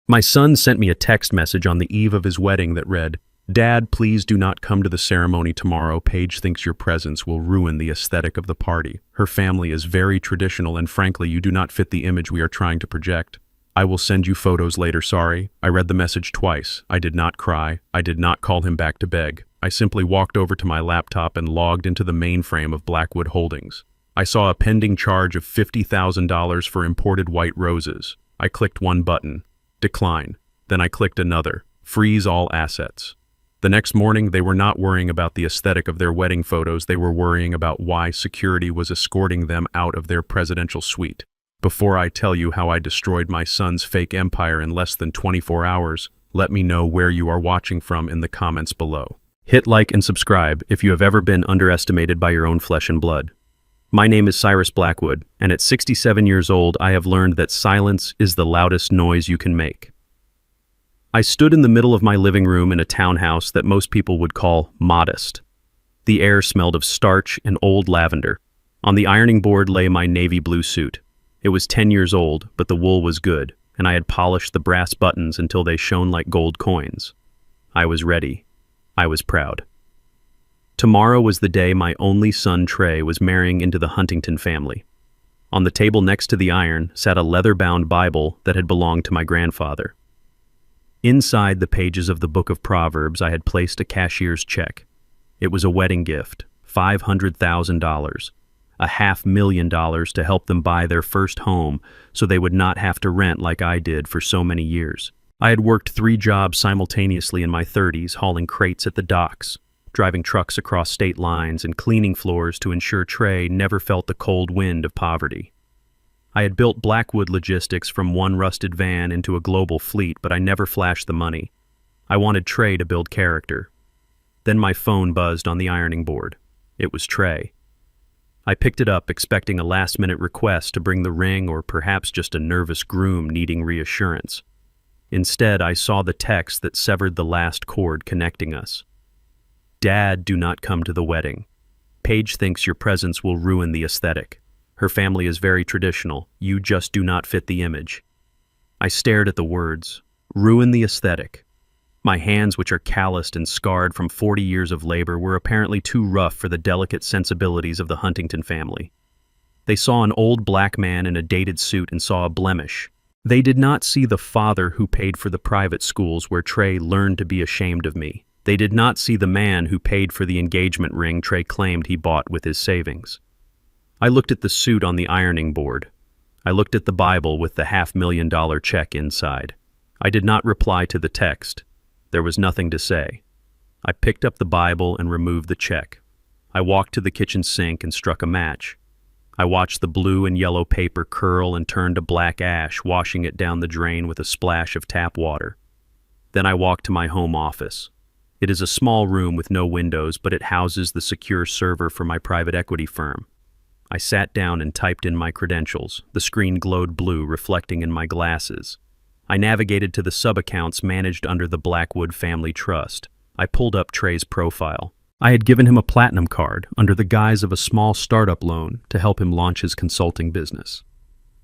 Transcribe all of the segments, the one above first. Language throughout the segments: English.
My son sent me a text message on the eve of his wedding that read, "Dad, please do not come to the ceremony tomorrow. Paige thinks your presence will ruin the aesthetic of the party. Her family is very traditional and frankly, you do not fit the image we are trying to project. I will send you photos later, sorry." I read the message twice. I did not cry. I did not call him back to beg. I simply walked over to my laptop and logged into the mainframe of Blackwood Holdings. I saw a pending charge of $50,000 for imported white roses. I clicked one button. Decline. Then I clicked another. Freeze all assets. The next morning, they were not worrying about the aesthetic of their wedding photos. They were worrying about why security was escorting them out of their presidential suite. Before I tell you how I destroyed my son's fake empire in less than 24 hours, let me know where you are watching from in the comments below. Hit like and subscribe if you have ever been underestimated by your own flesh and blood. My name is Cyrus Blackwood, and at 67 years old, I have learned that silence is the loudest noise you can make. I stood in the middle of my living room in a townhouse that most people would call modest. The air smelled of starch and old lavender. On the ironing board lay my navy blue suit. It was 10 years old, but the wool was good, and I had polished the brass buttons until they shone like gold coins. I was ready. I was proud. Tomorrow was the day my only son, Trey, was marrying into the Huntington family. On the table next to the iron sat a leather-bound Bible that had belonged to my grandfather. Inside the pages of the Book of Proverbs, I had placed a cashier's check. It was a wedding gift, $500,000, $500,000 to help them buy their first home so they would not have to rent like I did for so many years. I had worked 3 jobs simultaneously in my 30s, hauling crates at the docks, driving trucks across state lines, and cleaning floors to ensure Trey never felt the cold wind of poverty. I had built Blackwood Logistics from one rusted van into a global fleet, but I never flashed the money. I wanted Trey to build character. Then my phone buzzed on the ironing board. It was Trey. I picked it up, expecting a last-minute request to bring the ring or perhaps just a nervous groom needing reassurance. Instead, I saw the text that severed the last cord connecting us. "Dad, do not come to the wedding. Paige thinks your presence will ruin the aesthetic. Her family is very traditional. You just do not fit the image." I stared at the words. Ruin the aesthetic. My hands, which are calloused and scarred from 40 years of labor, were apparently too rough for the delicate sensibilities of the Huntington family. They saw an old black man in a dated suit and saw a blemish. They did not see the father who paid for the private schools where Trey learned to be ashamed of me. They did not see the man who paid for the engagement ring Trey claimed he bought with his savings. I looked at the suit on the ironing board. I looked at the Bible with the $500,000 check inside. I did not reply to the text. There was nothing to say. I picked up the Bible and removed the check. I walked to the kitchen sink and struck a match. I watched the blue and yellow paper curl and turn to black ash, washing it down the drain with a splash of tap water. Then I walked to my home office. It is a small room with no windows, but it houses the secure server for my private equity firm. I sat down and typed in my credentials. The screen glowed blue, reflecting in my glasses. I navigated to the sub-accounts managed under the Blackwood Family Trust. I pulled up Trey's profile. I had given him a platinum card under the guise of a small startup loan to help him launch his consulting business.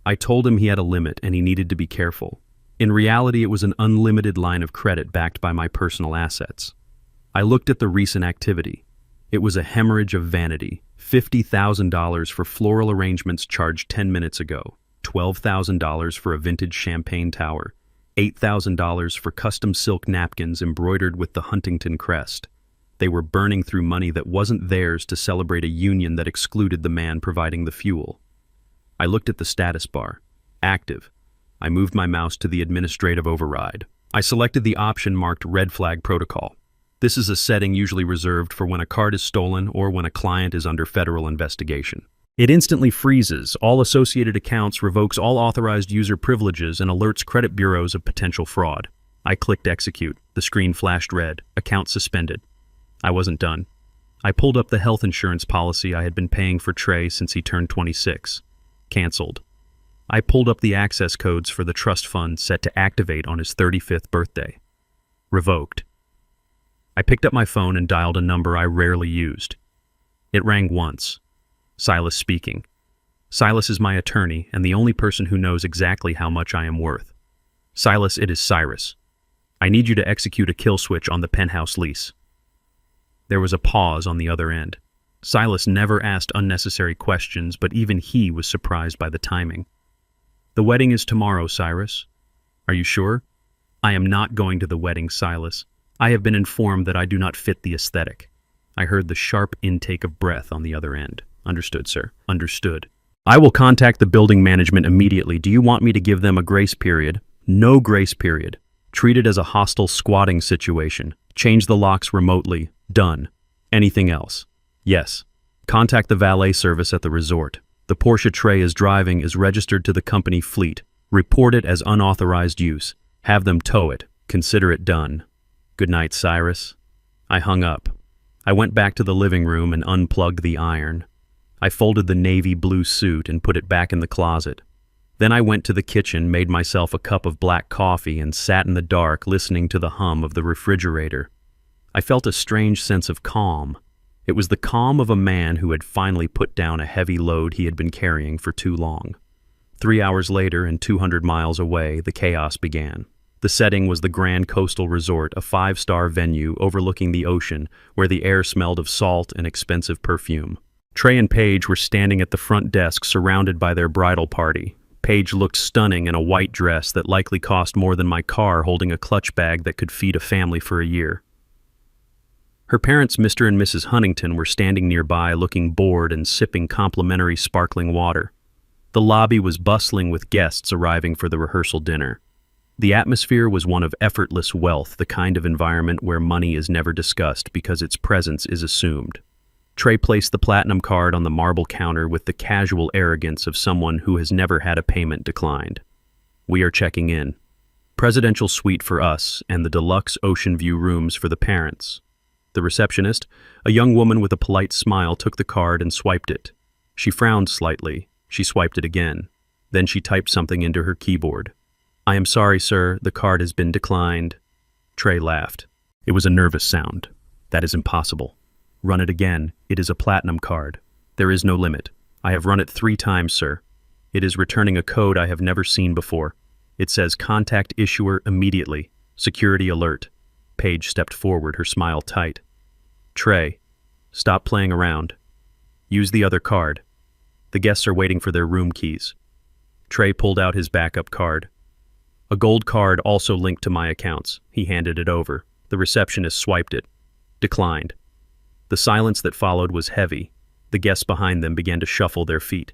I told him he had a limit and he needed to be careful. In reality, it was an unlimited line of credit backed by my personal assets. I looked at the recent activity. It was a hemorrhage of vanity. $50,000 for floral arrangements charged 10 minutes ago, $12,000 for a vintage champagne tower, $8,000 for custom silk napkins embroidered with the Huntington crest. They were burning through money that wasn't theirs to celebrate a union that excluded the man providing the fuel. I looked at the status bar. Active. I moved my mouse to the administrative override. I selected the option marked Red Flag Protocol. This is a setting usually reserved for when a card is stolen or when a client is under federal investigation. It instantly freezes all associated accounts, revokes all authorized user privileges, and alerts credit bureaus of potential fraud. I clicked execute. The screen flashed red. Account suspended. I wasn't done. I pulled up the health insurance policy I had been paying for Trey since he turned 26. Canceled. I pulled up the access codes for the trust fund set to activate on his 35th birthday. Revoked. I picked up my phone and dialed a number I rarely used. It rang once. Silas speaking. Silas is my attorney and the only person who knows exactly how much I am worth. Silas, it is Cyrus. I need you to execute a kill switch on the penthouse lease. There was a pause on the other end. Silas never asked unnecessary questions, but even he was surprised by the timing. The wedding is tomorrow, Cyrus. Are you sure? I am not going to the wedding, Silas. I have been informed that I do not fit the aesthetic. I heard the sharp intake of breath on the other end. Understood, sir. Understood. I will contact the building management immediately. Do you want me to give them a grace period? No grace period. Treat it as a hostile squatting situation. Change the locks remotely. Done. Anything else? Yes. Contact the valet service at the resort. The Porsche Trey is driving is registered to the company fleet. Report it as unauthorized use. Have them tow it. Consider it done. Good night, Cyrus. I hung up. I went back to the living room and unplugged the iron. I folded the navy blue suit and put it back in the closet. Then I went to the kitchen, made myself a cup of black coffee, and sat in the dark listening to the hum of the refrigerator. I felt a strange sense of calm. It was the calm of a man who had finally put down a heavy load he had been carrying for too long. 3 hours later, and 200 miles away, the chaos began. The setting was the Grand Coastal Resort, a 5-star venue overlooking the ocean, where the air smelled of salt and expensive perfume. Trey and Paige were standing at the front desk surrounded by their bridal party. Paige looked stunning in a white dress that likely cost more than my car holding a clutch bag that could feed a family for a year. Her parents, Mr. and Mrs. Huntington, were standing nearby looking bored and sipping complimentary sparkling water. The lobby was bustling with guests arriving for the rehearsal dinner. The atmosphere was one of effortless wealth, the kind of environment where money is never discussed because its presence is assumed. Trey placed the platinum card on the marble counter with the casual arrogance of someone who has never had a payment declined. We are checking in. Presidential suite for us and the deluxe ocean view rooms for the parents. The receptionist, a young woman with a polite smile, took the card and swiped it. She frowned slightly. She swiped it again. Then she typed something into her keyboard. I am sorry, sir, the card has been declined. Trey laughed. It was a nervous sound. That is impossible. Run it again. It is a platinum card. There is no limit. I have run it 3 times, sir. It is returning a code I have never seen before. It says contact issuer immediately. Security alert. Paige stepped forward, her smile tight. Trey, stop playing around. Use the other card. The guests are waiting for their room keys. Trey pulled out his backup card. A gold card also linked to my accounts. He handed it over. The receptionist swiped it. Declined. The silence that followed was heavy. The guests behind them began to shuffle their feet.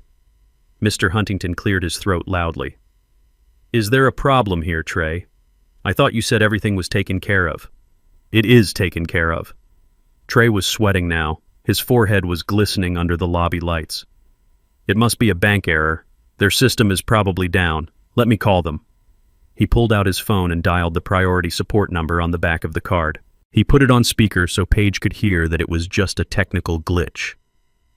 Mr. Huntington cleared his throat loudly. Is there a problem here, Trey? I thought you said everything was taken care of. It is taken care of. Trey was sweating now. His forehead was glistening under the lobby lights. It must be a bank error. Their system is probably down. Let me call them. He pulled out his phone and dialed the priority support number on the back of the card. He put it on speaker so Paige could hear that it was just a technical glitch.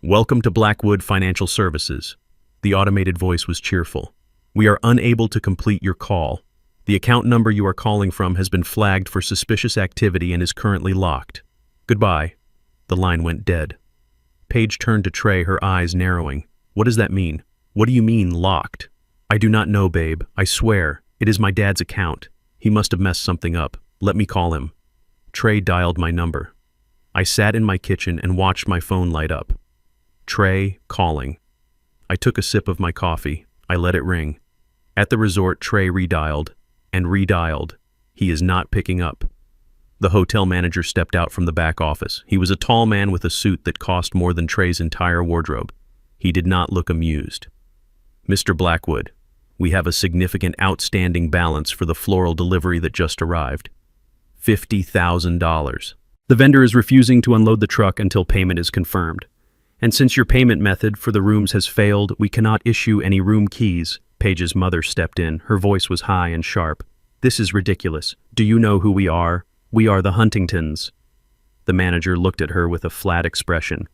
Welcome to Blackwood Financial Services. The automated voice was cheerful. We are unable to complete your call. The account number you are calling from has been flagged for suspicious activity and is currently locked. Goodbye. The line went dead. Paige turned to Trey, her eyes narrowing. What does that mean? What do you mean, locked? I do not know, babe. I swear. It is my dad's account. He must have messed something up. Let me call him. Trey dialed my number. I sat in my kitchen and watched my phone light up. Trey calling. I took a sip of my coffee. I let it ring. At the resort, Trey redialed and redialed. He is not picking up. The hotel manager stepped out from the back office. He was a tall man with a suit that cost more than Trey's entire wardrobe. He did not look amused. Mr. Blackwood, we have a significant outstanding balance for the floral delivery that just arrived. $50,000. The vendor is refusing to unload the truck until payment is confirmed. And since your payment method for the rooms has failed, we cannot issue any room keys. Paige's mother stepped in. Her voice was high and sharp. This is ridiculous. Do you know who we are? We are the Huntingtons. The manager looked at her with a flat expression.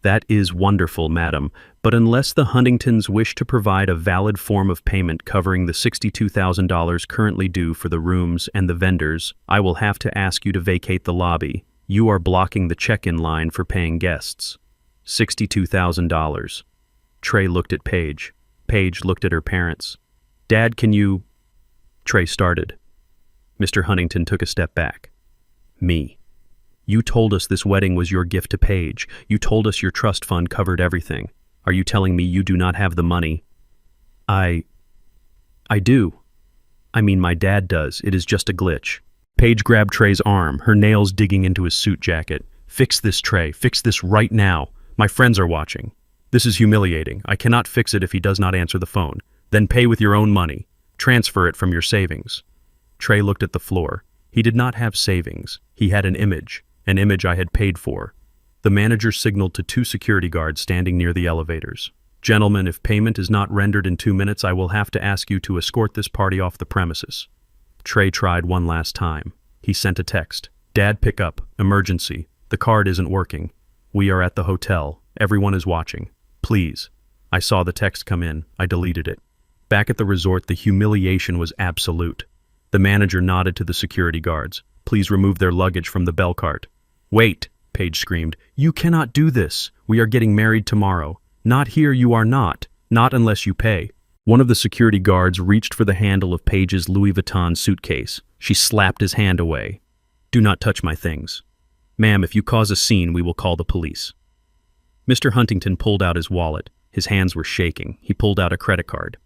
That is wonderful, madam, but unless the Huntingtons wish to provide a valid form of payment covering the $62,000 currently due for the rooms and the vendors, I will have to ask you to vacate the lobby. You are blocking the check-in line for paying guests. $62,000. Trey looked at Paige. Paige looked at her parents. Dad, can you... Trey started. Mr. Huntington took a step back. Me. You told us this wedding was your gift to Paige. You told us your trust fund covered everything. Are you telling me you do not have the money? I do. I mean, my dad does. It is just a glitch. Paige grabbed Trey's arm, her nails digging into his suit jacket. Fix this, Trey. Fix this right now. My friends are watching. This is humiliating. I cannot fix it if he does not answer the phone. Then pay with your own money. Transfer it from your savings. Trey looked at the floor. He did not have savings. He had an image I had paid for. The manager signaled to 2 security guards standing near the elevators. Gentlemen, if payment is not rendered in 2 minutes, I will have to ask you to escort this party off the premises. Trey tried one last time. He sent a text. Dad, pick up. Emergency. The card isn't working. We are at the hotel. Everyone is watching. Please. I saw the text come in. I deleted it. Back at the resort, the humiliation was absolute. The manager nodded to the security guards. Please remove their luggage from the bell cart. Wait, Paige screamed. You cannot do this. We are getting married tomorrow. Not here, you are not. Not unless you pay. One of the security guards reached for the handle of Paige's Louis Vuitton suitcase. She slapped his hand away. Do not touch my things. Ma'am, if you cause a scene, we will call the police. Mr. Huntington pulled out his wallet. His hands were shaking. He pulled out a credit card.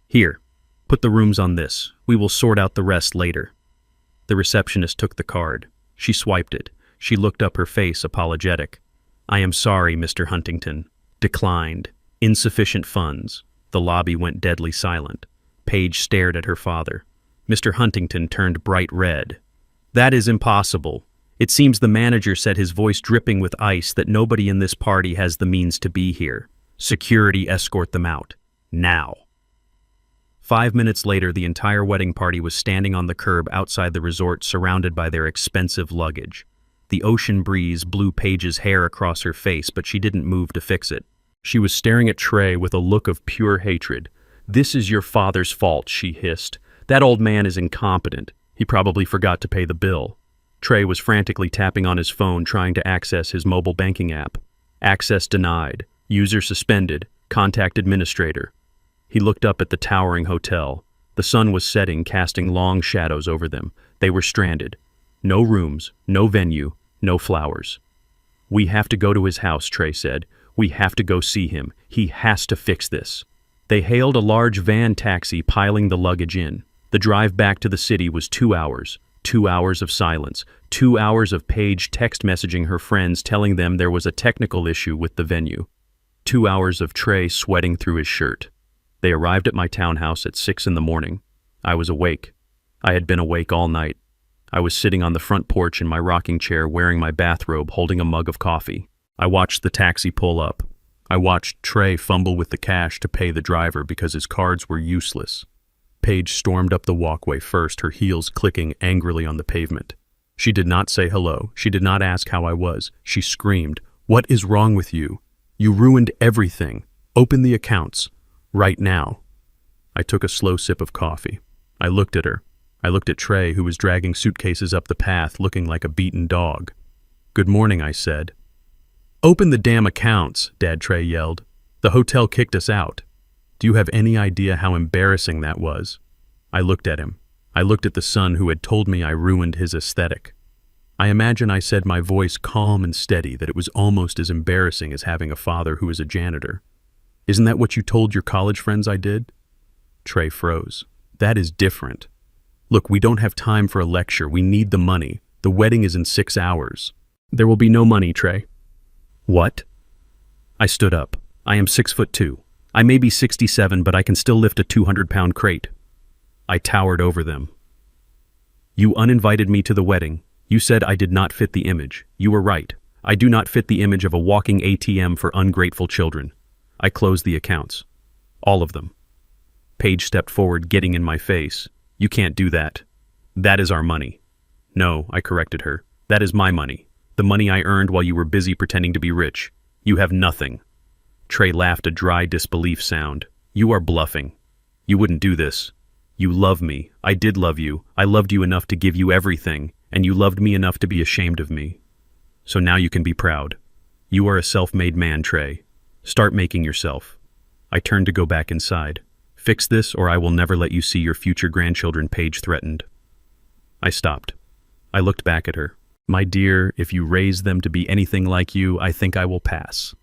Here, put the rooms on this. We will sort out the rest later. The receptionist took the card. She swiped it. She looked up, her face apologetic. I am sorry, Mr. Huntington. Declined. Insufficient funds. The lobby went deadly silent. Paige stared at her father. Mr. Huntington turned bright red. That is impossible. It seems the manager said, his voice dripping with ice, that nobody in this party has the means to be here. Security, escort them out. Now. 5 minutes later, the entire wedding party was standing on the curb outside the resort, surrounded by their expensive luggage. The ocean breeze blew Paige's hair across her face, but she didn't move to fix it. She was staring at Trey with a look of pure hatred. This is your father's fault, she hissed. That old man is incompetent. He probably forgot to pay the bill. Trey was frantically tapping on his phone, trying to access his mobile banking app. Access denied. User suspended. Contact administrator. He looked up at the towering hotel. The sun was setting, casting long shadows over them. They were stranded. No rooms, no venue, no flowers. We have to go to his house, Trey said. We have to go see him. He has to fix this. They hailed a large van taxi, piling the luggage in. The drive back to the city was 2 hours. 2 hours of silence. 2 hours of Paige text messaging her friends, telling them there was a technical issue with the venue. 2 hours of Trey sweating through his shirt. They arrived at my townhouse at 6 in the morning. I was awake. I had been awake all night. I was sitting on the front porch in my rocking chair, wearing my bathrobe, holding a mug of coffee. I watched the taxi pull up. I watched Trey fumble with the cash to pay the driver because his cards were useless. Paige stormed up the walkway first, her heels clicking angrily on the pavement. She did not say hello. She did not ask how I was. She screamed, "What is wrong with you? You ruined everything. Open the accounts. Right now." I took a slow sip of coffee. I looked at her. I looked at Trey, who was dragging suitcases up the path, looking like a beaten dog. "Good morning," I said. "Open the damn accounts," Dad Trey yelled. "The hotel kicked us out." Do you have any idea how embarrassing that was? I looked at him. I looked at the son who had told me I ruined his aesthetic. I imagine I said, my voice calm and steady, that it was almost as embarrassing as having a father who is a janitor. "Isn't that what you told your college friends I did?" Trey froze. "That is different. Look, we don't have time for a lecture. We need the money. The wedding is in 6 hours. There will be no money, Trey." "What?" I stood up. I am 6'2". I may be 67, but I can still lift a 200-pound crate. I towered over them. "You uninvited me to the wedding. You said I did not fit the image. You were right. I do not fit the image of a walking ATM for ungrateful children. I closed the accounts. All of them." Paige stepped forward, getting in my face. "You can't do that. That is our money." "No," I corrected her. "That is my money. The money I earned while you were busy pretending to be rich. You have nothing." Trey laughed, a dry disbelief sound. "You are bluffing. You wouldn't do this. You love me. I did love you. I loved you enough to give you everything, and you loved me enough to be ashamed of me. So now you can be proud. You are a self-made man, Trey. Start making yourself." I turned to go back inside. Fix this or I will never let you see your future grandchildren, Paige threatened. I stopped. I looked back at her. My dear, if you raise them to be anything like you, I think I will pass.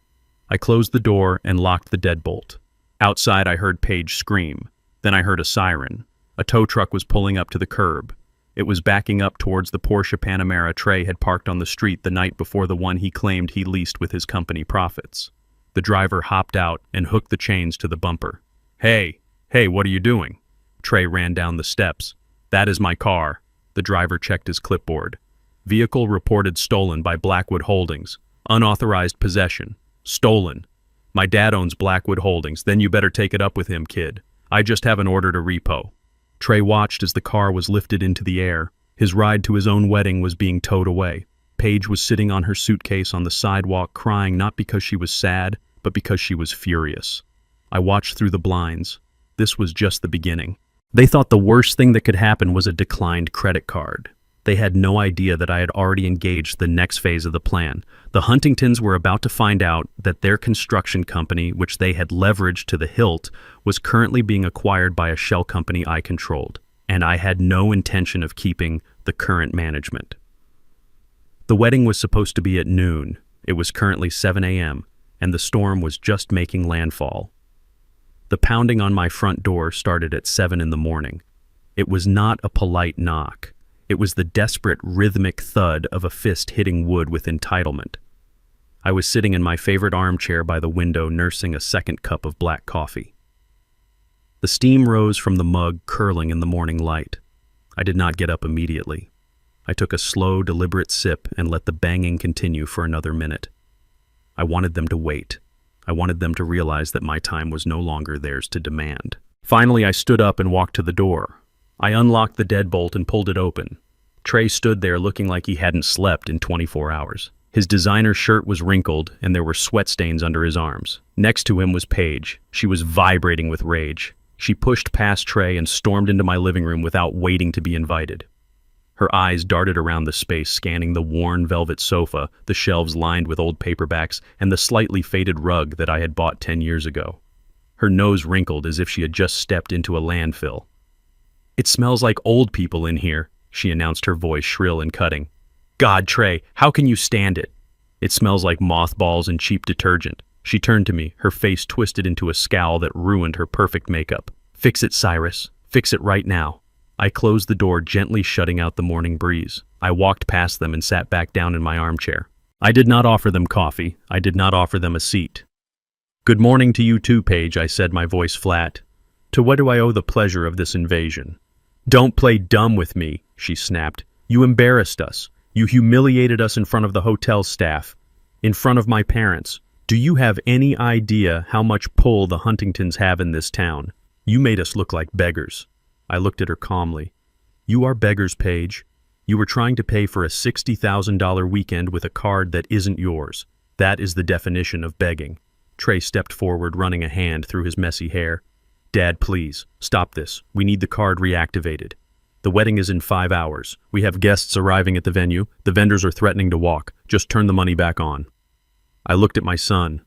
I closed the door and locked the deadbolt. Outside, I heard Paige scream. Then I heard a siren. A tow truck was pulling up to the curb. It was backing up towards the Porsche Panamera Trey had parked on the street the night before the one he claimed he leased with his company profits. The driver hopped out and hooked the chains to the bumper. Hey, what are you doing? Trey ran down the steps. That is my car. The driver checked his clipboard. Vehicle reported stolen by Blackwood Holdings. Unauthorized possession. Stolen. My dad owns Blackwood Holdings, then you better take it up with him, kid. I just have an order to repo. Trey watched as the car was lifted into the air. His ride to his own wedding was being towed away. Paige was sitting on her suitcase on the sidewalk crying not because she was sad, but because she was furious. I watched through the blinds. This was just the beginning. They thought the worst thing that could happen was a declined credit card. They had no idea that I had already engaged the next phase of the plan. The Huntingtons were about to find out that their construction company, which they had leveraged to the hilt, was currently being acquired by a shell company I controlled, and I had no intention of keeping the current management. The wedding was supposed to be at noon. It was currently 7 a.m., and the storm was just making landfall. The pounding on my front door started at 7 in the morning. It was not a polite knock. It was the desperate, rhythmic thud of a fist hitting wood with entitlement. I was sitting in my favorite armchair by the window nursing a second cup of black coffee. The steam rose from the mug curling in the morning light. I did not get up immediately. I took a slow, deliberate sip and let the banging continue for another minute. I wanted them to wait. I wanted them to realize that my time was no longer theirs to demand. Finally, I stood up and walked to the door. I unlocked the deadbolt and pulled it open. Trey stood there looking like he hadn't slept in 24 hours. His designer shirt was wrinkled and there were sweat stains under his arms. Next to him was Paige. She was vibrating with rage. She pushed past Trey and stormed into my living room without waiting to be invited. Her eyes darted around the space, scanning the worn velvet sofa, the shelves lined with old paperbacks, and the slightly faded rug that I had bought 10 years ago. Her nose wrinkled as if she had just stepped into a landfill. "It smells like old people in here," she announced, her voice shrill and cutting. "God, Trey, how can you stand it? It smells like mothballs and cheap detergent." She turned to me, her face twisted into a scowl that ruined her perfect makeup. "Fix it, Cyrus. Fix it right now." I closed the door, gently shutting out the morning breeze. I walked past them and sat back down in my armchair. I did not offer them coffee. I did not offer them a seat. "Good morning to you too, Paige," I said, my voice flat. "To what do I owe the pleasure of this invasion?" "Don't play dumb with me," she snapped. "You embarrassed us. You humiliated us in front of the hotel staff, in front of my parents. Do you have any idea how much pull the Huntingtons have in this town? You made us look like beggars." I looked at her calmly. "You are beggars, Paige. You were trying to pay for a $60,000 weekend with a card that isn't yours. That is the definition of begging." Trey stepped forward, running a hand through his messy hair. "Dad, please, stop this. We need the card reactivated. The wedding is in 5 hours. We have guests arriving at the venue. The vendors are threatening to walk. Just turn the money back on." I looked at my son.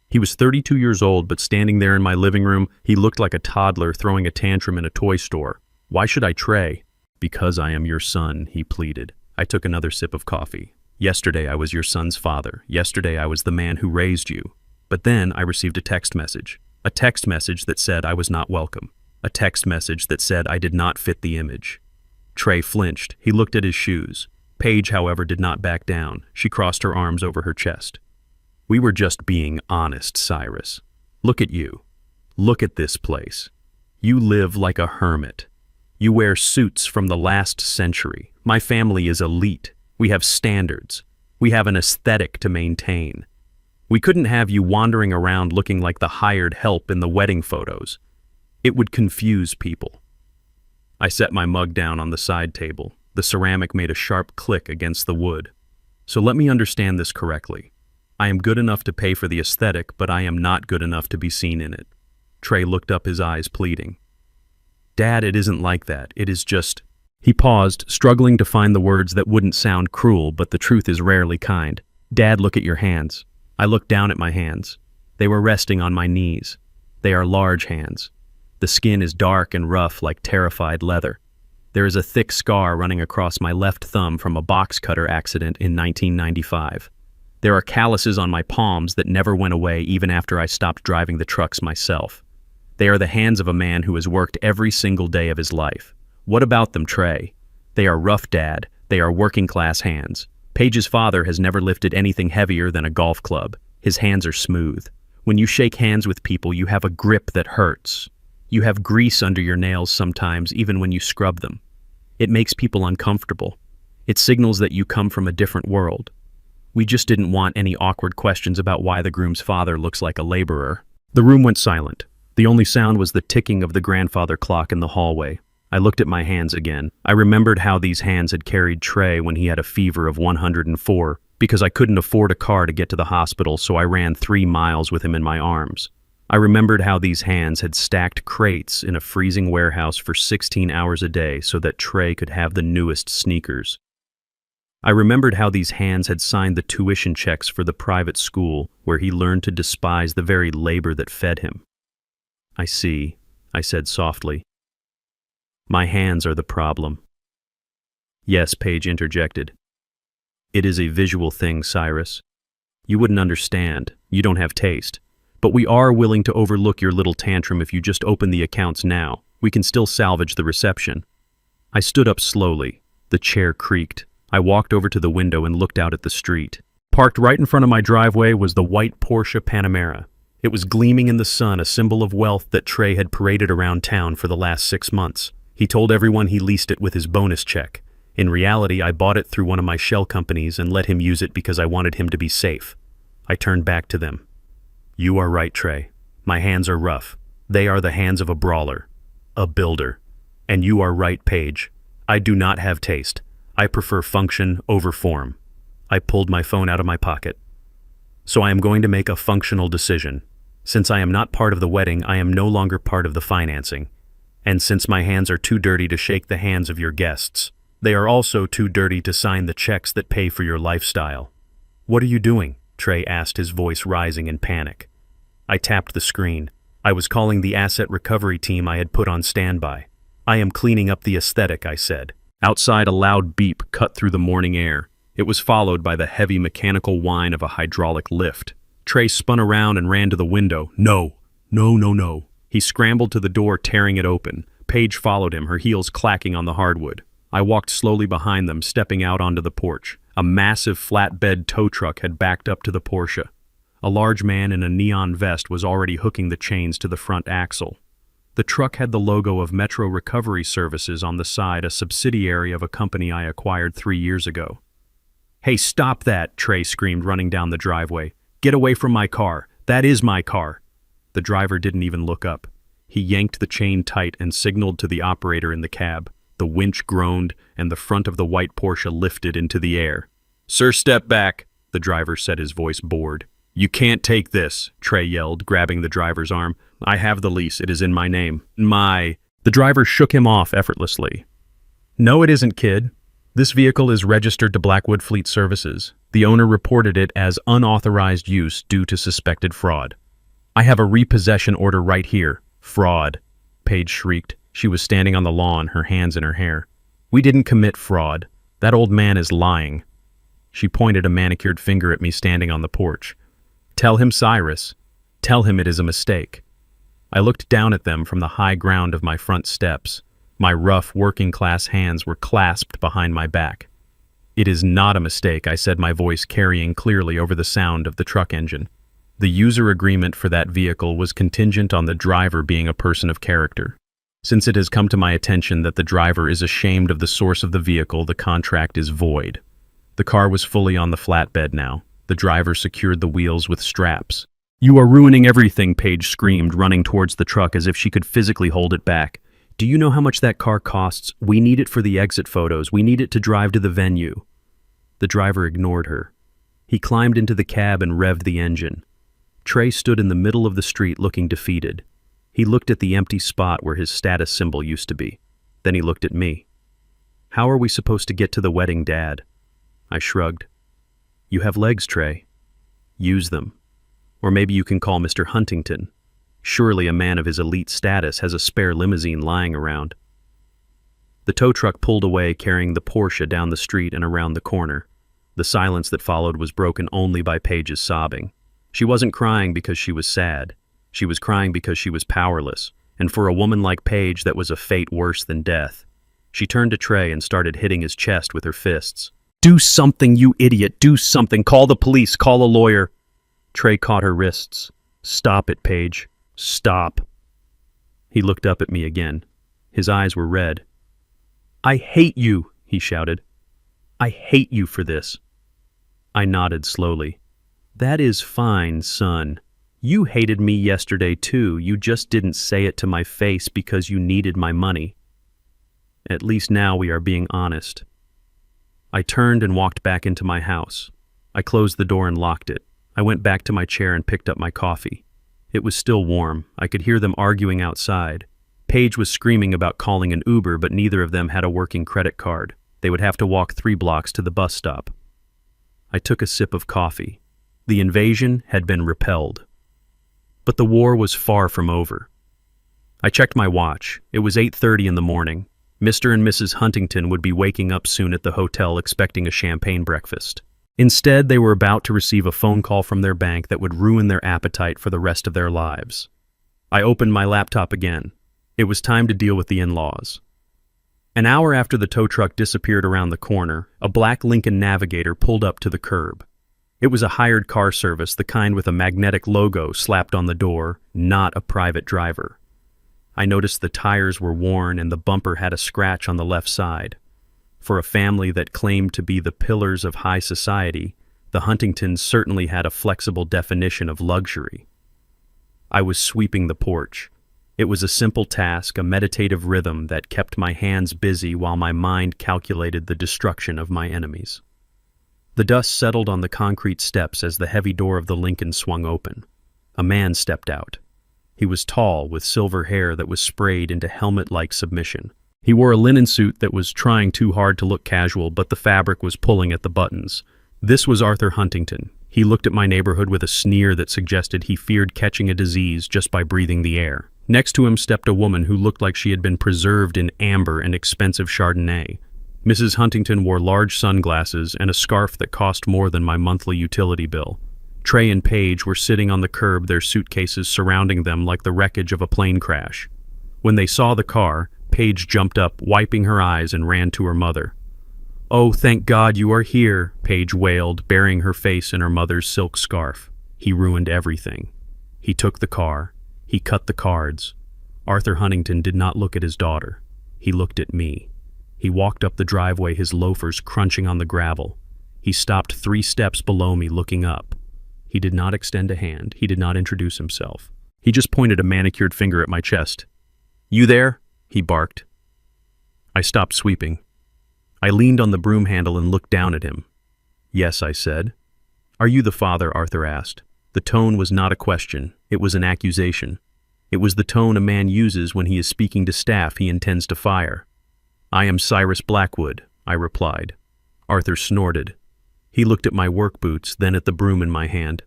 He was 32 years old, but standing there in my living room, he looked like a toddler throwing a tantrum in a toy store. "Why should I, Trey?" "Because I am your son," he pleaded. I took another sip of coffee. "Yesterday I was your son's father. Yesterday I was the man who raised you. But then I received a text message. A text message that said I was not welcome. A text message that said I did not fit the image." Trey flinched. He looked at his shoes. Paige, however, did not back down. She crossed her arms over her chest. "We were just being honest, Cyrus. Look at you. Look at this place. You live like a hermit. You wear suits from the last century. My family is elite. We have standards. We have an aesthetic to maintain. We couldn't have you wandering around looking like the hired help in the wedding photos. It would confuse people." I set my mug down on the side table. The ceramic made a sharp click against the wood. "So let me understand this correctly. I am good enough to pay for the aesthetic, but I am not good enough to be seen in it." Trey looked up, his eyes pleading. "Dad, it isn't like that. It is just—" He paused, struggling to find the words that wouldn't sound cruel, but the truth is rarely kind. "Dad, look at your hands." I looked down at my hands. They were resting on my knees. They are large hands. The skin is dark and rough like terrified leather. There is a thick scar running across my left thumb from a box cutter accident in 1995. There are calluses on my palms that never went away even after I stopped driving the trucks myself. They are the hands of a man who has worked every single day of his life. What about them, Trey? They are rough, Dad. They are working-class hands. Paige's father has never lifted anything heavier than a golf club. His hands are smooth. When you shake hands with people, you have a grip that hurts. You have grease under your nails sometimes, even when you scrub them. It makes people uncomfortable. It signals that you come from a different world. We just didn't want any awkward questions about why the groom's father looks like a laborer. The room went silent. The only sound was the ticking of the grandfather clock in the hallway. I looked at my hands again. I remembered how these hands had carried Trey when he had a fever of 104, because I couldn't afford a car to get to the hospital, so I ran 3 miles with him in my arms. I remembered how these hands had stacked crates in a freezing warehouse for 16 hours a day so that Trey could have the newest sneakers. I remembered how these hands had signed the tuition checks for the private school where he learned to despise the very labor that fed him. I see, I said softly. My hands are the problem. Yes, Paige interjected. It is a visual thing, Cyrus. You wouldn't understand. You don't have taste. But we are willing to overlook your little tantrum if you just open the accounts now. We can still salvage the reception. I stood up slowly. The chair creaked. I walked over to the window and looked out at the street. Parked right in front of my driveway was the white Porsche Panamera. It was gleaming in the sun, a symbol of wealth that Trey had paraded around town for the last 6 months. He told everyone he leased it with his bonus check. In reality, I bought it through one of my shell companies and let him use it because I wanted him to be safe. I turned back to them. You are right, Trey. My hands are rough. They are the hands of a brawler, a builder. And you are right, Paige. I do not have taste. I prefer function over form. I pulled my phone out of my pocket. So I am going to make a functional decision. Since I am not part of the wedding, I am no longer part of the financing. And since my hands are too dirty to shake the hands of your guests, they are also too dirty to sign the checks that pay for your lifestyle. What are you doing? Trey asked, his voice rising in panic. I tapped the screen. I was calling the asset recovery team I had put on standby. I am cleaning up the aesthetic, I said. Outside, a loud beep cut through the morning air. It was followed by the heavy mechanical whine of a hydraulic lift. Trey spun around and ran to the window. No. He scrambled to the door, tearing it open. Paige followed him, her heels clacking on the hardwood. I walked slowly behind them, stepping out onto the porch. A massive flatbed tow truck had backed up to the Porsche. A large man in a neon vest was already hooking the chains to the front axle. The truck had the logo of Metro Recovery Services on the side, a subsidiary of a company I acquired 3 years ago. Hey, stop that, Trey screamed, running down the driveway. Get away from my car. That is my car. The driver didn't even look up. He yanked the chain tight and signaled to the operator in the cab. The winch groaned, and the front of the white Porsche lifted into the air. Sir, step back, the driver said, his voice bored. You can't take this, Trey yelled, grabbing the driver's arm. I have the lease. It is in my name. The driver shook him off effortlessly. No, it isn't, kid. This vehicle is registered to Blackwood Fleet Services. The owner reported it as unauthorized use due to suspected fraud. I have a repossession order right here. Fraud, Paige shrieked. She was standing on the lawn, her hands in her hair. We didn't commit fraud. That old man is lying. She pointed a manicured finger at me standing on the porch. Tell him, Cyrus. Tell him it is a mistake. I looked down at them from the high ground of my front steps. My rough, working-class hands were clasped behind my back. It is not a mistake, I said, my voice carrying clearly over the sound of the truck engine. The user agreement for that vehicle was contingent on the driver being a person of character. Since it has come to my attention that the driver is ashamed of the source of the vehicle, the contract is void. The car was fully on the flatbed now. The driver secured the wheels with straps. You are ruining everything, Paige screamed, running towards the truck as if she could physically hold it back. Do you know how much that car costs? We need it for the exit photos. We need it to drive to the venue. The driver ignored her. He climbed into the cab and revved the engine. Trey stood in the middle of the street looking defeated. He looked at the empty spot where his status symbol used to be. Then he looked at me. How are we supposed to get to the wedding, Dad? I shrugged. You have legs, Trey. Use them. Or maybe you can call Mr. Huntington. Surely a man of his elite status has a spare limousine lying around. The tow truck pulled away, carrying the Porsche down the street and around the corner. The silence that followed was broken only by Paige's sobbing. She wasn't crying because she was sad. She was crying because she was powerless, and for a woman like Paige, that was a fate worse than death. She turned to Trey and started hitting his chest with her fists. "Do something, you idiot! Do something! Call the police! Call a lawyer!" Trey caught her wrists. "Stop it, Paige. Stop." He looked up at me again. His eyes were red. "I hate you," he shouted. "I hate you for this." I nodded slowly. "That is fine, son. You hated me yesterday too. You just didn't say it to my face because you needed my money. At least now we are being honest." I turned and walked back into my house. I closed the door and locked it. I went back to my chair and picked up my coffee. It was still warm. I could hear them arguing outside. Paige was screaming about calling an Uber, but neither of them had a working credit card. They would have to walk 3 blocks to the bus stop. I took a sip of coffee. The invasion had been repelled. But the war was far from over. I checked my watch. It was 8:30 in the morning. Mr. and Mrs. Huntington would be waking up soon at the hotel expecting a champagne breakfast. Instead, they were about to receive a phone call from their bank that would ruin their appetite for the rest of their lives. I opened my laptop again. It was time to deal with the in-laws. An hour after the tow truck disappeared around the corner, a black Lincoln Navigator pulled up to the curb. It was a hired car service, the kind with a magnetic logo slapped on the door, not a private driver. I noticed the tires were worn and the bumper had a scratch on the left side. For a family that claimed to be the pillars of high society, the Huntingtons certainly had a flexible definition of luxury. I was sweeping the porch. It was a simple task, a meditative rhythm that kept my hands busy while my mind calculated the destruction of my enemies. The dust settled on the concrete steps as the heavy door of the Lincoln swung open. A man stepped out. He was tall, with silver hair that was sprayed into helmet-like submission. He wore a linen suit that was trying too hard to look casual, but the fabric was pulling at the buttons. This was Arthur Huntington. He looked at my neighborhood with a sneer that suggested he feared catching a disease just by breathing the air. Next to him stepped a woman who looked like she had been preserved in amber and expensive Chardonnay. Mrs. Huntington wore large sunglasses and a scarf that cost more than my monthly utility bill. Trey and Paige were sitting on the curb, their suitcases surrounding them like the wreckage of a plane crash. When they saw the car, Paige jumped up, wiping her eyes, and ran to her mother. "Oh, thank God you are here," Paige wailed, burying her face in her mother's silk scarf. He ruined everything. He took the car. He cut the cards. Arthur Huntington did not look at his daughter. He looked at me. He walked up the driveway, his loafers crunching on the gravel. He stopped 3 steps below me, looking up. He did not extend a hand. He did not introduce himself. He just pointed a manicured finger at my chest. "You there?" he barked. I stopped sweeping. I leaned on the broom handle and looked down at him. "Yes," I said. "Are you the father?" Arthur asked. The tone was not a question. It was an accusation. It was the tone a man uses when he is speaking to staff he intends to fire. "I am Cyrus Blackwood," I replied. Arthur snorted. He looked at my work boots, then at the broom in my hand.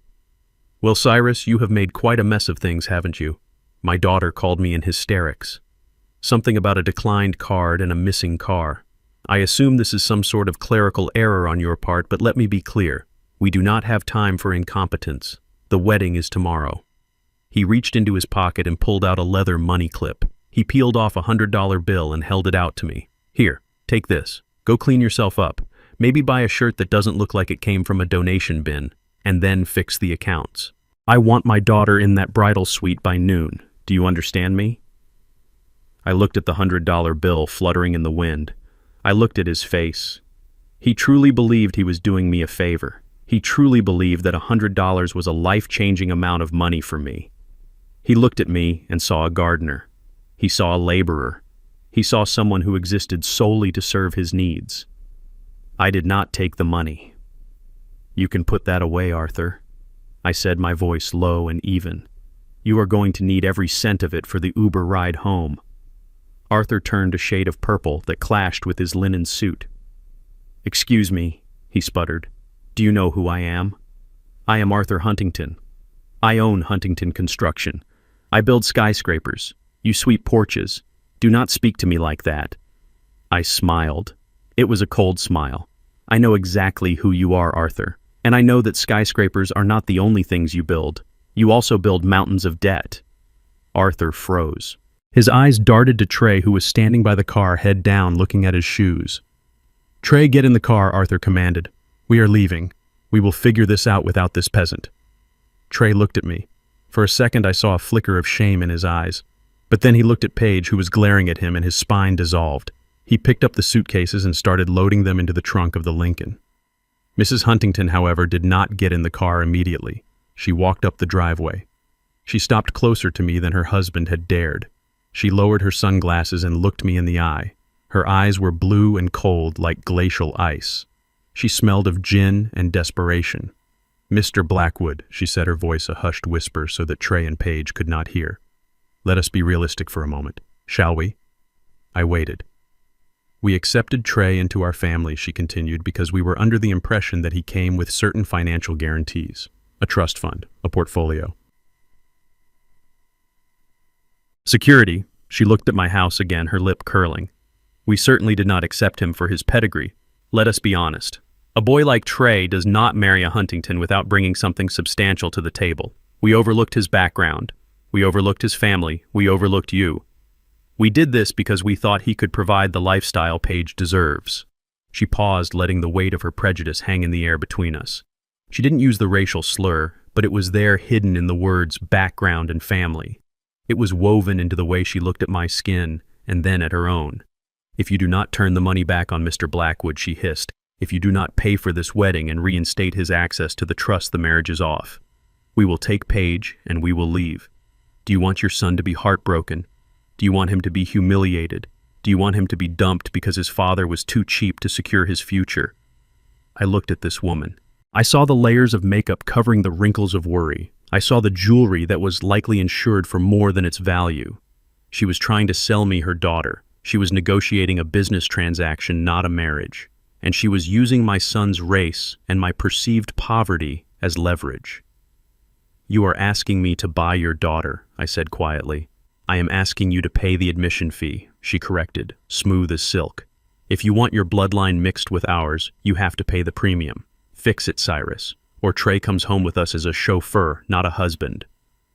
"Well, Cyrus, you have made quite a mess of things, haven't you? My daughter called me in hysterics. Something about a declined card and a missing car. I assume this is some sort of clerical error on your part, but let me be clear. We do not have time for incompetence. The wedding is tomorrow." He reached into his pocket and pulled out a leather money clip. He peeled off a $100 bill and held it out to me. "Here, take this. Go clean yourself up. Maybe buy a shirt that doesn't look like it came from a donation bin, and then fix the accounts. I want my daughter in that bridal suite by noon. Do you understand me?" I looked at the $100 bill fluttering in the wind. I looked at his face. He truly believed he was doing me a favor. He truly believed that $100 was a life-changing amount of money for me. He looked at me and saw a gardener. He saw a laborer. He saw someone who existed solely to serve his needs. I did not take the money. "You can put that away, Arthur," I said, my voice low and even. "You are going to need every cent of it for the Uber ride home." Arthur turned a shade of purple that clashed with his linen suit. "Excuse me," he sputtered. "Do you know who I am? I am Arthur Huntington. I own Huntington Construction. I build skyscrapers. You sweep porches. Do not speak to me like that. I smiled. It was a cold smile. I know exactly who you are, Arthur. And I know that skyscrapers are not the only things you build. You also build mountains of debt. Arthur froze. His eyes darted to Trey, who was standing by the car, head down, looking at his shoes. Trey, get in the car, Arthur commanded. We are leaving. We will figure this out without this peasant. Trey looked at me. For a second I saw a flicker of shame in his eyes. But then he looked at Paige, who was glaring at him, and his spine dissolved. He picked up the suitcases and started loading them into the trunk of the Lincoln. Mrs. Huntington, however, did not get in the car immediately. She walked up the driveway. She stopped closer to me than her husband had dared. She lowered her sunglasses and looked me in the eye. Her eyes were blue and cold like glacial ice. She smelled of gin and desperation. Mr. Blackwood, she said, her voice a hushed whisper so that Trey and Paige could not hear. Let us be realistic for a moment, shall we? I waited. We accepted Trey into our family, she continued, because we were under the impression that he came with certain financial guarantees. A trust fund, a portfolio. Security, she looked at my house again, her lip curling. We certainly did not accept him for his pedigree. Let us be honest. A boy like Trey does not marry a Huntington without bringing something substantial to the table. We overlooked his background. We overlooked his family. We overlooked you. We did this because we thought he could provide the lifestyle Paige deserves. She paused, letting the weight of her prejudice hang in the air between us. She didn't use the racial slur, but it was there hidden in the words background and family. It was woven into the way she looked at my skin and then at her own. If you do not turn the money back on Mr. Blackwood, she hissed, if you do not pay for this wedding and reinstate his access to the trust, the marriage is off. We will take Paige and we will leave. Do you want your son to be heartbroken? Do you want him to be humiliated? Do you want him to be dumped because his father was too cheap to secure his future? I looked at this woman. I saw the layers of makeup covering the wrinkles of worry. I saw the jewelry that was likely insured for more than its value. She was trying to sell me her daughter. She was negotiating a business transaction, not a marriage. And she was using my son's race and my perceived poverty as leverage. You are asking me to buy your daughter, I said quietly. I am asking you to pay the admission fee, she corrected, smooth as silk. If you want your bloodline mixed with ours, you have to pay the premium. Fix it, Cyrus. Or Trey comes home with us as a chauffeur, not a husband.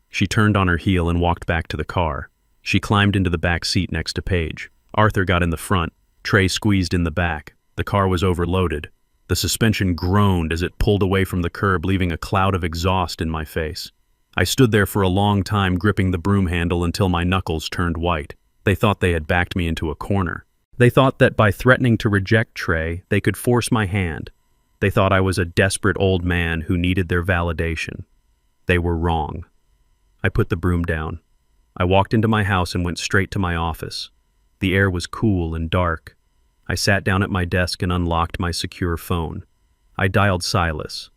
She turned on her heel and walked back to the car. She climbed into the back seat next to Paige. Arthur got in the front. Trey squeezed in the back. The car was overloaded. The suspension groaned as it pulled away from the curb, leaving a cloud of exhaust in my face. I stood there for a long time, gripping the broom handle until my knuckles turned white. They thought they had backed me into a corner. They thought that by threatening to reject Trey, they could force my hand. They thought I was a desperate old man who needed their validation. They were wrong. I put the broom down. I walked into my house and went straight to my office. The air was cool and dark. I sat down at my desk and unlocked my secure phone. I dialed Silas.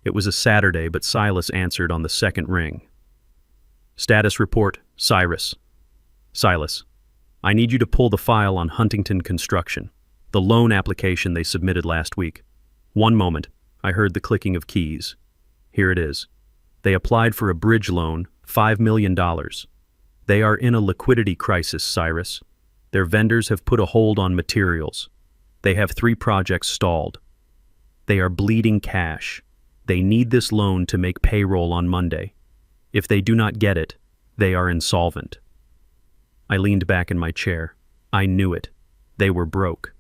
It was a Saturday, but Silas answered on the second ring. Status report, Cyrus. Silas, I need you to pull the file on Huntington Construction, the loan application they submitted last week. One moment, I heard the clicking of keys. Here it is. They applied for a bridge loan, $5 million. They are in a liquidity crisis, Cyrus. Their vendors have put a hold on materials. They have 3 projects stalled. They are bleeding cash. They need this loan to make payroll on Monday. If they do not get it, they are insolvent. I leaned back in my chair. I knew it. They were broke.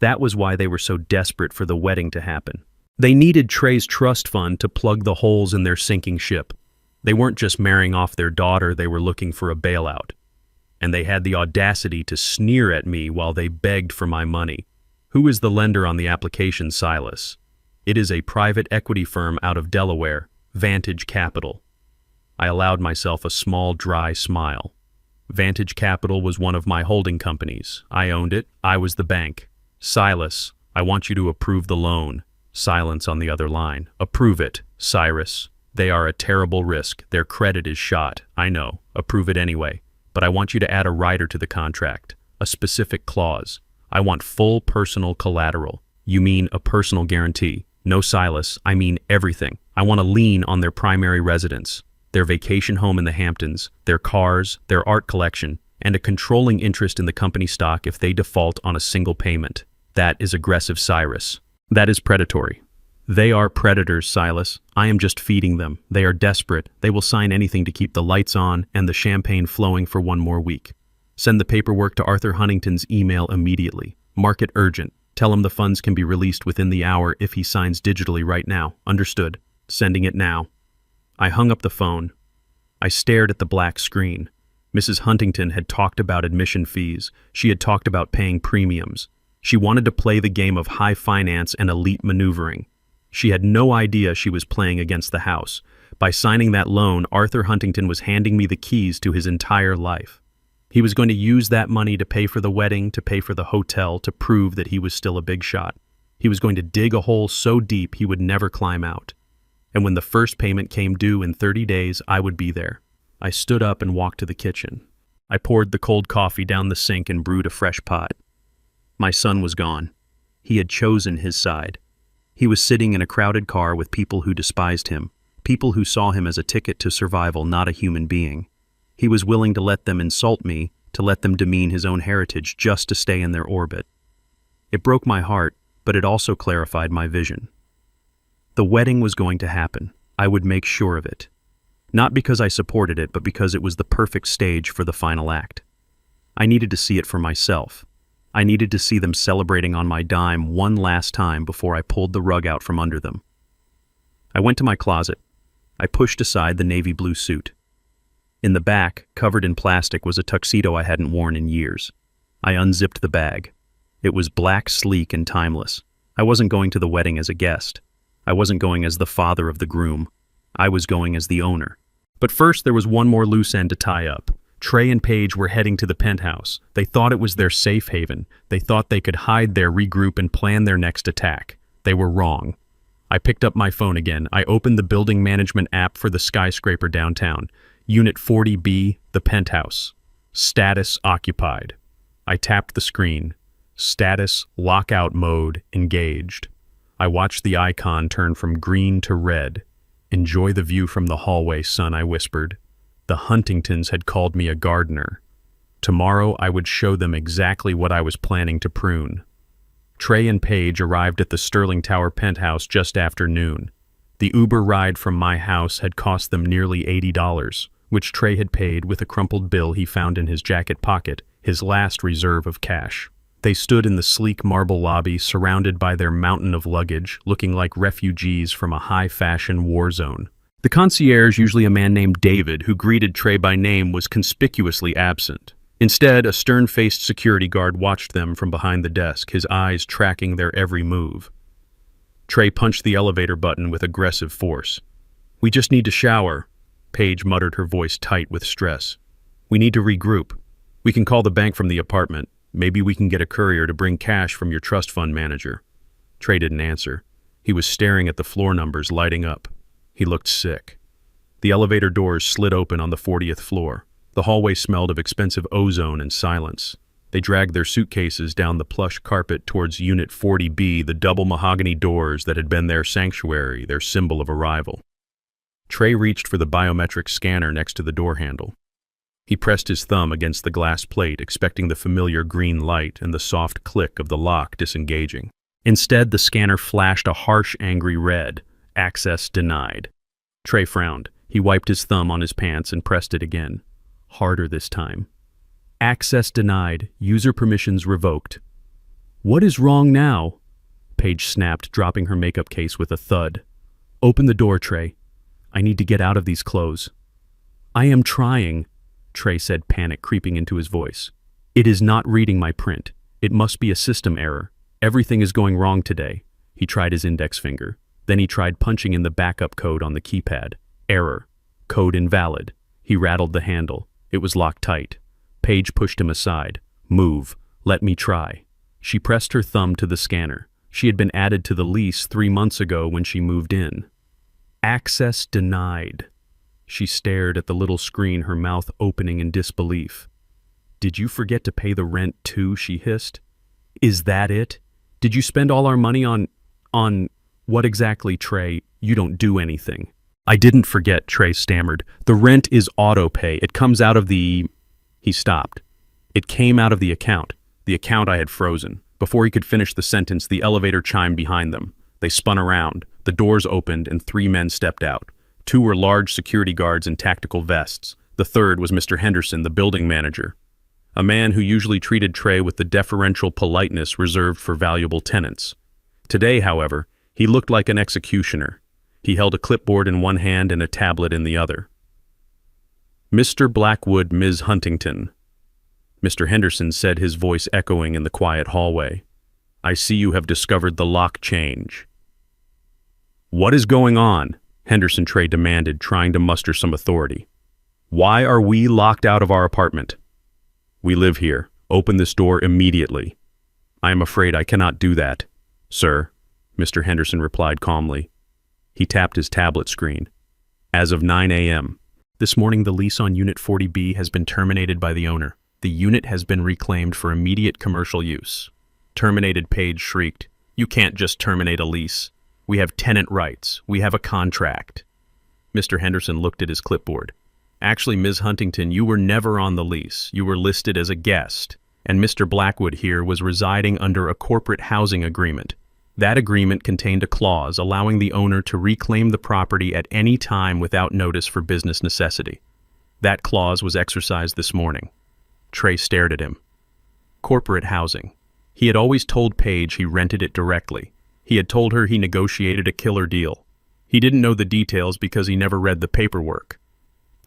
That was why they were so desperate for the wedding to happen. They needed Trey's trust fund to plug the holes in their sinking ship. They weren't just marrying off their daughter, they were looking for a bailout. And they had the audacity to sneer at me while they begged for my money. Who is the lender on the application, Silas? It is a private equity firm out of Delaware, Vantage Capital. I allowed myself a small, dry smile. Vantage Capital was one of my holding companies. I owned it. I was the bank. Silas, I want you to approve the loan. Silence on the other line. Approve it, Cyrus. They are a terrible risk. Their credit is shot. I know. Approve it anyway. But I want you to add a rider to the contract. A specific clause. I want full personal collateral. You mean a personal guarantee? No, Silas, I mean everything. I want a lien on their primary residence. their vacation home in the Hamptons, their cars, their art collection, and a controlling interest in the company stock if they default on a single payment. That is aggressive, Cyrus. That is predatory. They are predators, Silas. I am just feeding them. They are desperate. They will sign anything to keep the lights on and the champagne flowing for one more week. Send the paperwork to Arthur Huntington's email immediately. Mark it urgent. Tell him the funds can be released within the hour if he signs digitally right now. Understood. Sending it now. I hung up the phone. I stared at the black screen. Mrs. Huntington had talked about admission fees. She had talked about paying premiums. She wanted to play the game of high finance and elite maneuvering. She had no idea she was playing against the house. By signing that loan, Arthur Huntington was handing me the keys to his entire life. He was going to use that money to pay for the wedding, to pay for the hotel, to prove that he was still a big shot. He was going to dig a hole so deep he would never climb out. And when the first payment came due in 30 days, I would be there. I stood up and walked to the kitchen. I poured the cold coffee down the sink and brewed a fresh pot. My son was gone. He had chosen his side. He was sitting in a crowded car with people who despised him, people who saw him as a ticket to survival, not a human being. He was willing to let them insult me, to let them demean his own heritage just to stay in their orbit. It broke my heart, but it also clarified my vision. The wedding was going to happen. I would make sure of it. Not because I supported it, but because it was the perfect stage for the final act. I needed to see it for myself. I needed to see them celebrating on my dime one last time before I pulled the rug out from under them. I went to my closet. I pushed aside the navy blue suit. In the back, covered in plastic, was a tuxedo I hadn't worn in years. I unzipped the bag. It was black, sleek, and timeless. I wasn't going to the wedding as a guest. I wasn't going as the father of the groom. I was going as the owner. But first, there was one more loose end to tie up. Trey and Paige were heading to the penthouse. They thought it was their safe haven. They thought they could hide there, regroup, and plan their next attack. They were wrong. I picked up my phone again. I opened the building management app for the skyscraper downtown. Unit 40B, the penthouse. Status occupied. I tapped the screen. Status lockout mode engaged. I watched the icon turn from green to red. Enjoy the view from the hallway, son, I whispered. The Huntingtons had called me a gardener. Tomorrow I would show them exactly what I was planning to prune. Trey and Paige arrived at the Sterling Tower penthouse just after noon. The Uber ride from my house had cost them nearly $80, which Trey had paid with a crumpled bill he found in his jacket pocket, his last reserve of cash. They stood in the sleek marble lobby, surrounded by their mountain of luggage, looking like refugees from a high-fashion war zone. The concierge, usually a man named David, who greeted Trey by name, was conspicuously absent. Instead, a stern-faced security guard watched them from behind the desk, his eyes tracking their every move. Trey punched the elevator button with aggressive force. "We just need to shower," Paige muttered, her voice tight with stress. "We need to regroup. We can call the bank from the apartment. Maybe we can get a courier to bring cash from your trust fund manager." Trey didn't answer. He was staring at the floor numbers lighting up. He looked sick. The elevator doors slid open on the 40th floor. The hallway smelled of expensive ozone and silence. They dragged their suitcases down the plush carpet towards Unit 40B, the double mahogany doors that had been their sanctuary, their symbol of arrival. Trey reached for the biometric scanner next to the door handle. He pressed his thumb against the glass plate, expecting the familiar green light and the soft click of the lock disengaging. Instead, the scanner flashed a harsh, angry red. Access denied. Trey frowned. He wiped his thumb on his pants and pressed it again. Harder this time. Access denied. User permissions revoked. "What is wrong now?" Paige snapped, dropping her makeup case with a thud. "Open the door, Trey. I need to get out of these clothes." "I am trying," Trey said, panic creeping into his voice. "It is not reading my print. It must be a system error. Everything is going wrong today." He tried his index finger. Then he tried punching in the backup code on the keypad. Error. Code invalid. He rattled the handle. It was locked tight. Paige pushed him aside. "Move. Let me try." She pressed her thumb to the scanner. She had been added to the lease 3 months ago when she moved in. Access denied. She stared at the little screen, her mouth opening in disbelief. "Did you forget to pay the rent too?" she hissed. "Is that it? Did you spend all our money on... What exactly, Trey? You don't do anything." I didn't forget, Trey stammered. The rent is auto-pay. It comes out of the... He stopped. It came out of the account I had frozen. Before he could finish the sentence, the elevator chimed behind them. They spun around, the doors opened, and 3 men stepped out. 2 were large security guards in tactical vests. The third was Mr. Henderson, the building manager, a man who usually treated Trey with the deferential politeness reserved for valuable tenants. Today, however, he looked like an executioner. He held a clipboard in one hand and a tablet in the other. "Mr. Blackwood, Ms. Huntington," Mr. Henderson said, his voice echoing in the quiet hallway. "I see you have discovered the lock change." "What is going on?" Henderson Trey demanded, trying to muster some authority. "Why are we locked out of our apartment?" "We live here. Open this door immediately." "I am afraid I cannot do that, sir," Mr. Henderson replied calmly. He tapped his tablet screen. "As of 9 a.m. this morning, the lease on Unit 40B has been terminated by the owner. The unit has been reclaimed for immediate commercial use." "Terminated," Page shrieked. "You can't just terminate a lease. We have tenant rights. We have a contract." Mr. Henderson looked at his clipboard. "Actually, Ms. Huntington, you were never on the lease. You were listed as a guest. And Mr. Blackwood here was residing under a corporate housing agreement. That agreement contained a clause allowing the owner to reclaim the property at any time without notice for business necessity. That clause was exercised this morning." Trey stared at him. Corporate housing. He had always told Paige he rented it directly. He had told her he negotiated a killer deal. He didn't know the details because he never read the paperwork.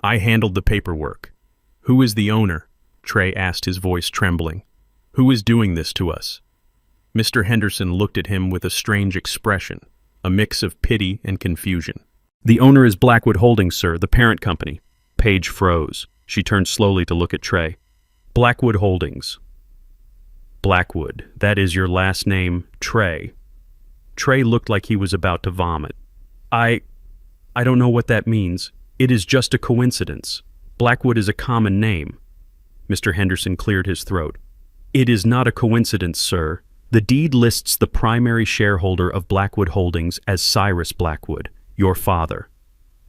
"I handled the paperwork." "Who is the owner?" Trey asked, his voice trembling. "Who is doing this to us?" Mr. Henderson looked at him with a strange expression, a mix of pity and confusion. "The owner is Blackwood Holdings, sir, the parent company." Paige froze. She turned slowly to look at Trey. "Blackwood Holdings. Blackwood, that is your last name, Trey." Trey looked like he was about to vomit. I don't know what that means. It is just a coincidence. Blackwood is a common name." Mr. Henderson cleared his throat. "It is not a coincidence, sir. The deed lists the primary shareholder of Blackwood Holdings as Cyrus Blackwood, your father."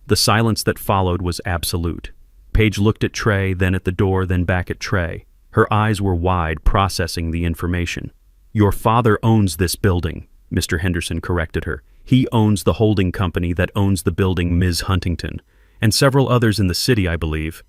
The silence that followed was absolute. Paige looked at Trey, then at the door, then back at Trey. Her eyes were wide, processing the information. "Your father owns this building," Mr. Henderson corrected her. "He owns the holding company that owns the building, Ms. Huntington, and several others in the city, I believe.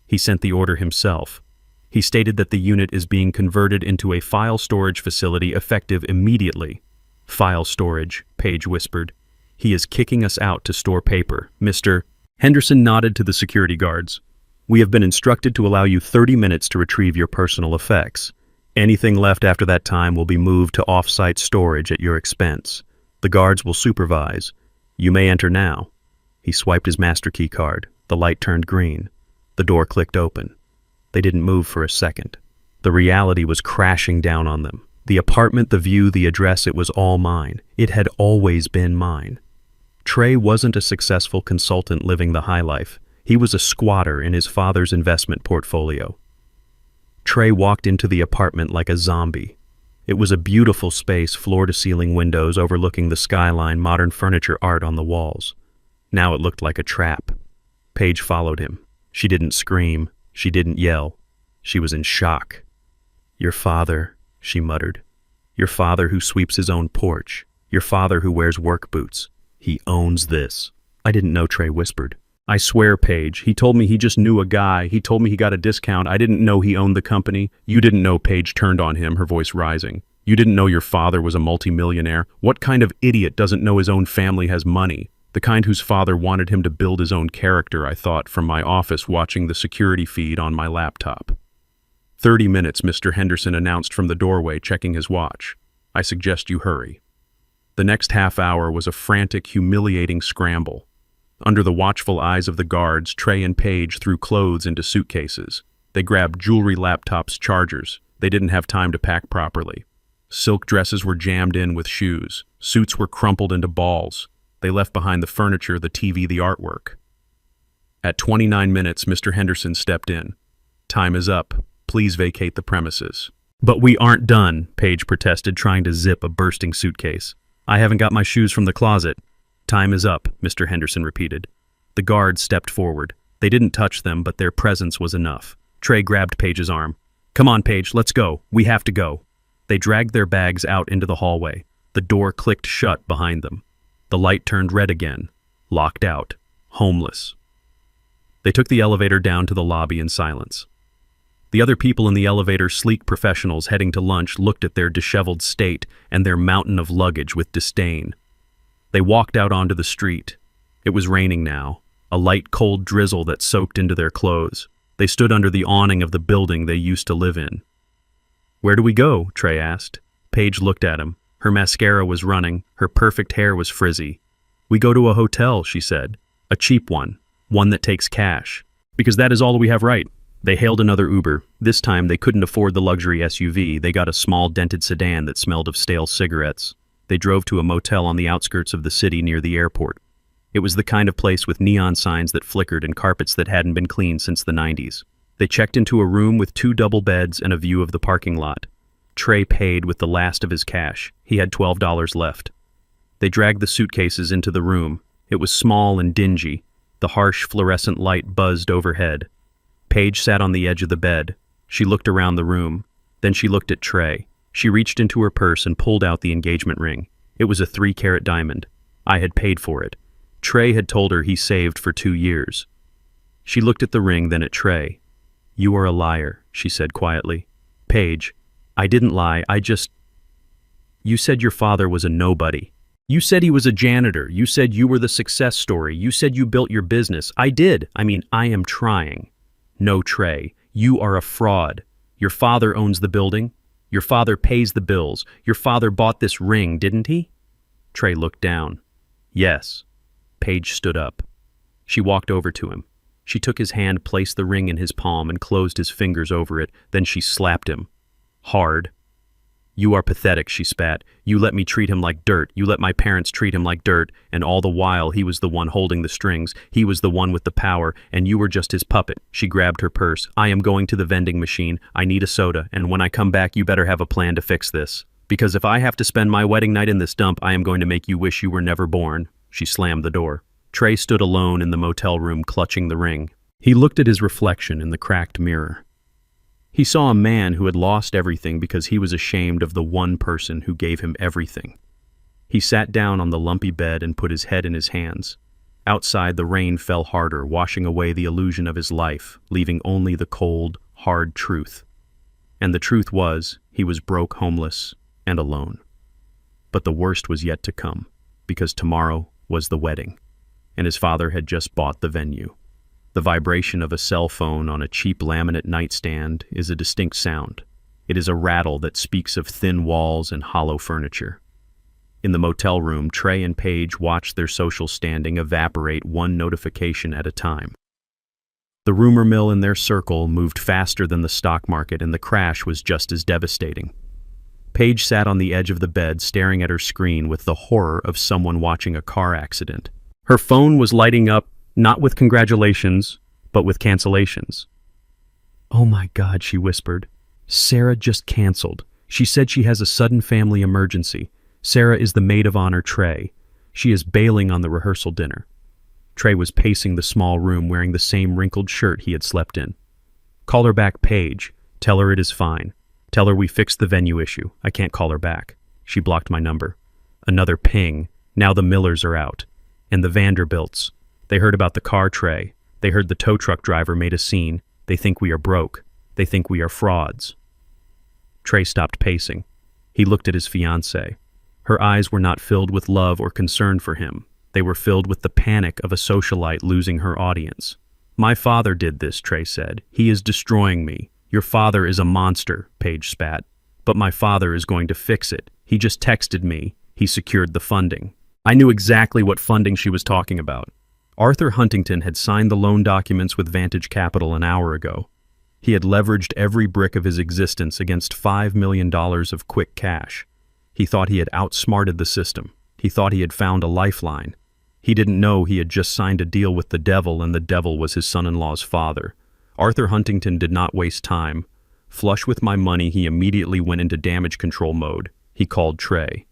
He sent the order himself. He stated that the unit is being converted into a file storage facility effective immediately." "File storage," Paige whispered. "He is kicking us out to store paper, Mr." Henderson nodded to the security guards. "We have been instructed to allow you 30 minutes to retrieve your personal effects. Anything left after that time will be moved to off-site storage at your expense. The guards will supervise. You may enter now." He swiped his master key card. The light turned green. The door clicked open. They didn't move for a second. The reality was crashing down on them. The apartment, the view, the address, it was all mine. It had always been mine. Trey wasn't a successful consultant living the high life. He was a squatter in his father's investment portfolio. Trey walked into the apartment like a zombie. It was a beautiful space, floor-to-ceiling windows overlooking the skyline, modern furniture art on the walls. Now it looked like a trap. Paige followed him. She didn't scream. She didn't yell. She was in shock. "Your father," she muttered. "Your father who sweeps his own porch. Your father who wears work boots. He owns this." "I didn't know," Trey whispered. "I swear, Paige, he told me he just knew a guy. He told me he got a discount. I didn't know he owned the company." "You didn't know," Paige turned on him, her voice rising. "You didn't know your father was a multimillionaire. What kind of idiot doesn't know his own family has money? The kind whose father wanted him to build his own character," I thought from my office watching the security feed on my laptop. 30 minutes, Mr. Henderson announced from the doorway, checking his watch. "I suggest you hurry." The next half hour was a frantic, humiliating scramble. Under the watchful eyes of the guards, Trey and Paige threw clothes into suitcases. They grabbed jewelry, laptops, chargers. They didn't have time to pack properly. Silk dresses were jammed in with shoes. Suits were crumpled into balls. They left behind the furniture, the TV, the artwork. At 29 minutes, Mr. Henderson stepped in. "Time is up. Please vacate the premises." "But we aren't done," Paige protested, trying to zip a bursting suitcase. "I haven't got my shoes from the closet." "Time is up," Mr. Henderson repeated. The guards stepped forward. They didn't touch them, but their presence was enough. Trey grabbed Paige's arm. "Come on, Paige, let's go. We have to go." They dragged their bags out into the hallway. The door clicked shut behind them. The light turned red again. Locked out. Homeless. They took the elevator down to the lobby in silence. The other people in the elevator, sleek professionals heading to lunch, looked at their disheveled state and their mountain of luggage with disdain. They walked out onto the street. It was raining now, a light cold drizzle that soaked into their clothes. They stood under the awning of the building they used to live in. "Where do we go?" Trey asked. Paige looked at him. Her mascara was running, her perfect hair was frizzy. "We go to a hotel," she said. "A cheap one that takes cash. Because that is all we have, right?" They hailed another Uber. This time they couldn't afford the luxury SUV. They got a small dented sedan that smelled of stale cigarettes. They drove to a motel on the outskirts of the city near the airport. It was the kind of place with neon signs that flickered and carpets that hadn't been cleaned since the 90s. They checked into a room with 2 double beds and a view of the parking lot. Trey paid with the last of his cash. He had $12 left. They dragged the suitcases into the room. It was small and dingy. The harsh fluorescent light buzzed overhead. Paige sat on the edge of the bed. She looked around the room. Then she looked at Trey. She reached into her purse and pulled out the engagement ring. It was a 3-carat diamond. I had paid for it. Trey had told her he saved for 2 years. She looked at the ring, then at Trey. "You are a liar," she said quietly. "Paige, I didn't lie, You said your father was a nobody. You said he was a janitor. You said you were the success story. You said you built your business. I did. I am trying." "No, Trey, you are a fraud. Your father owns the building. Your father pays the bills. Your father bought this ring, didn't he?" Trey looked down. "Yes." Paige stood up. She walked over to him. She took his hand, placed the ring in his palm, and closed his fingers over it. Then she slapped him. Hard. "You are pathetic," she spat. "You let me treat him like dirt. You let my parents treat him like dirt, and all the while he was the one holding the strings. He was the one with the power, and you were just his puppet." She grabbed her purse. "I am going to the vending machine. I need a soda, and when I come back you better have a plan to fix this. Because if I have to spend my wedding night in this dump, I am going to make you wish you were never born." She slammed the door. Trey stood alone in the motel room, clutching the ring. He looked at his reflection in the cracked mirror. He saw a man who had lost everything because he was ashamed of the one person who gave him everything. He sat down on the lumpy bed and put his head in his hands. Outside, the rain fell harder, washing away the illusion of his life, leaving only the cold, hard truth. And the truth was, he was broke, homeless, and alone. But the worst was yet to come, because tomorrow was the wedding, and his father had just bought the venue. The vibration of a cell phone on a cheap laminate nightstand is a distinct sound. It is a rattle that speaks of thin walls and hollow furniture. In the motel room, Trey and Paige watched their social standing evaporate one notification at a time. The rumor mill in their circle moved faster than the stock market, and the crash was just as devastating. Paige sat on the edge of the bed, staring at her screen with the horror of someone watching a car accident. Her phone was lighting up, not with congratulations, but with cancellations. "Oh my God," she whispered. "Sarah just canceled. She said she has a sudden family emergency. Sarah is the maid of honor, Trey. She is bailing on the rehearsal dinner." Trey was pacing the small room wearing the same wrinkled shirt he had slept in. "Call her back, Paige. Tell her it is fine. Tell her we fixed the venue issue. I can't call her back. She blocked my number." Another ping. Now the Millers are out. And the Vanderbilts. They heard about the car, Trey. They heard the tow truck driver made a scene. They think we are broke. They think we are frauds. Trey stopped pacing. He looked at his fiancée. Her eyes were not filled with love or concern for him. They were filled with the panic of a socialite losing her audience. "My father did this," Trey said. "He is destroying me." "Your father is a monster," Paige spat. "But my father is going to fix it. He just texted me. He secured the funding." I knew exactly what funding she was talking about. Arthur Huntington had signed the loan documents with Vantage Capital an hour ago. He had leveraged every brick of his existence against $5 million of quick cash. He thought he had outsmarted the system. He thought he had found a lifeline. He didn't know he had just signed a deal with the devil, and the devil was his son-in-law's father. Arthur Huntington did not waste time. Flush with my money, he immediately went into damage control mode. He called Trey.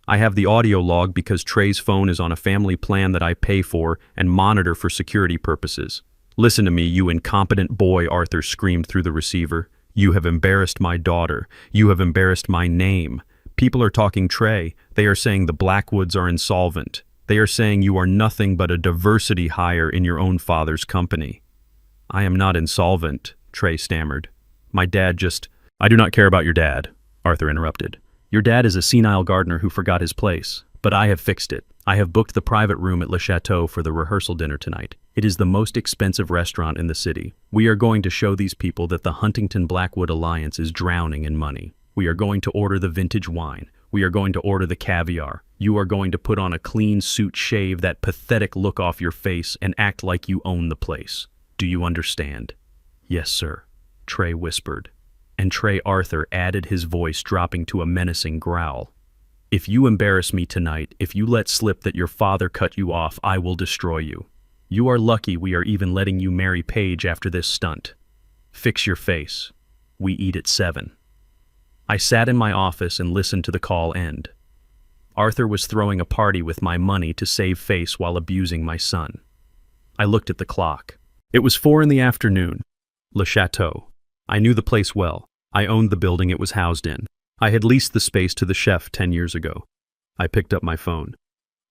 I have the audio log because Trey's phone is on a family plan that I pay for and monitor for security purposes. Listen to me, you incompetent boy, Arthur screamed through the receiver. You have embarrassed my daughter. You have embarrassed my name. People are talking Trey. They are saying the Blackwoods are insolvent. They are saying you are nothing but a diversity hire in your own father's company. I am not insolvent, Trey stammered. My dad just... I do not care about your dad, Arthur interrupted. Your dad is a senile gardener who forgot his place, but I have fixed it. I have booked the private room at Le Chateau for the rehearsal dinner tonight. It is the most expensive restaurant in the city. We are going to show these people that the Huntington-Blackwood alliance is drowning in money. We are going to order the vintage wine. We are going to order the caviar. You are going to put on a clean suit, shave that pathetic look off your face, and act like you own the place. Do you understand? Yes, sir, Trey whispered. And Trey Arthur added, his voice dropping to a menacing growl. If you embarrass me tonight, if you let slip that your father cut you off, I will destroy you. You are lucky we are even letting you marry Paige after this stunt. Fix your face. We eat at 7. I sat in my office and listened to the call end. Arthur was throwing a party with my money to save face while abusing my son. I looked at the clock. It was 4 in the afternoon. Le Chateau. I knew the place well. I owned the building it was housed in. I had leased the space to the chef 10 years ago. I picked up my phone.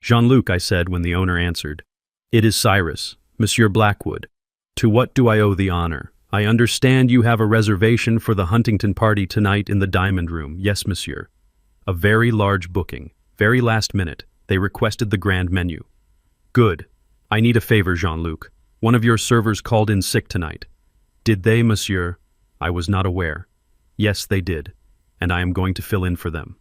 Jean-Luc, I said when the owner answered. It is Cyrus, Monsieur Blackwood. To what do I owe the honor? I understand you have a reservation for the Huntington party tonight in the Diamond Room. Yes, monsieur. A very large booking. Very last minute. They requested the grand menu. Good. I need a favor, Jean-Luc. One of your servers called in sick tonight. Did they, monsieur? I was not aware. Yes, they did. And I am going to fill in for them.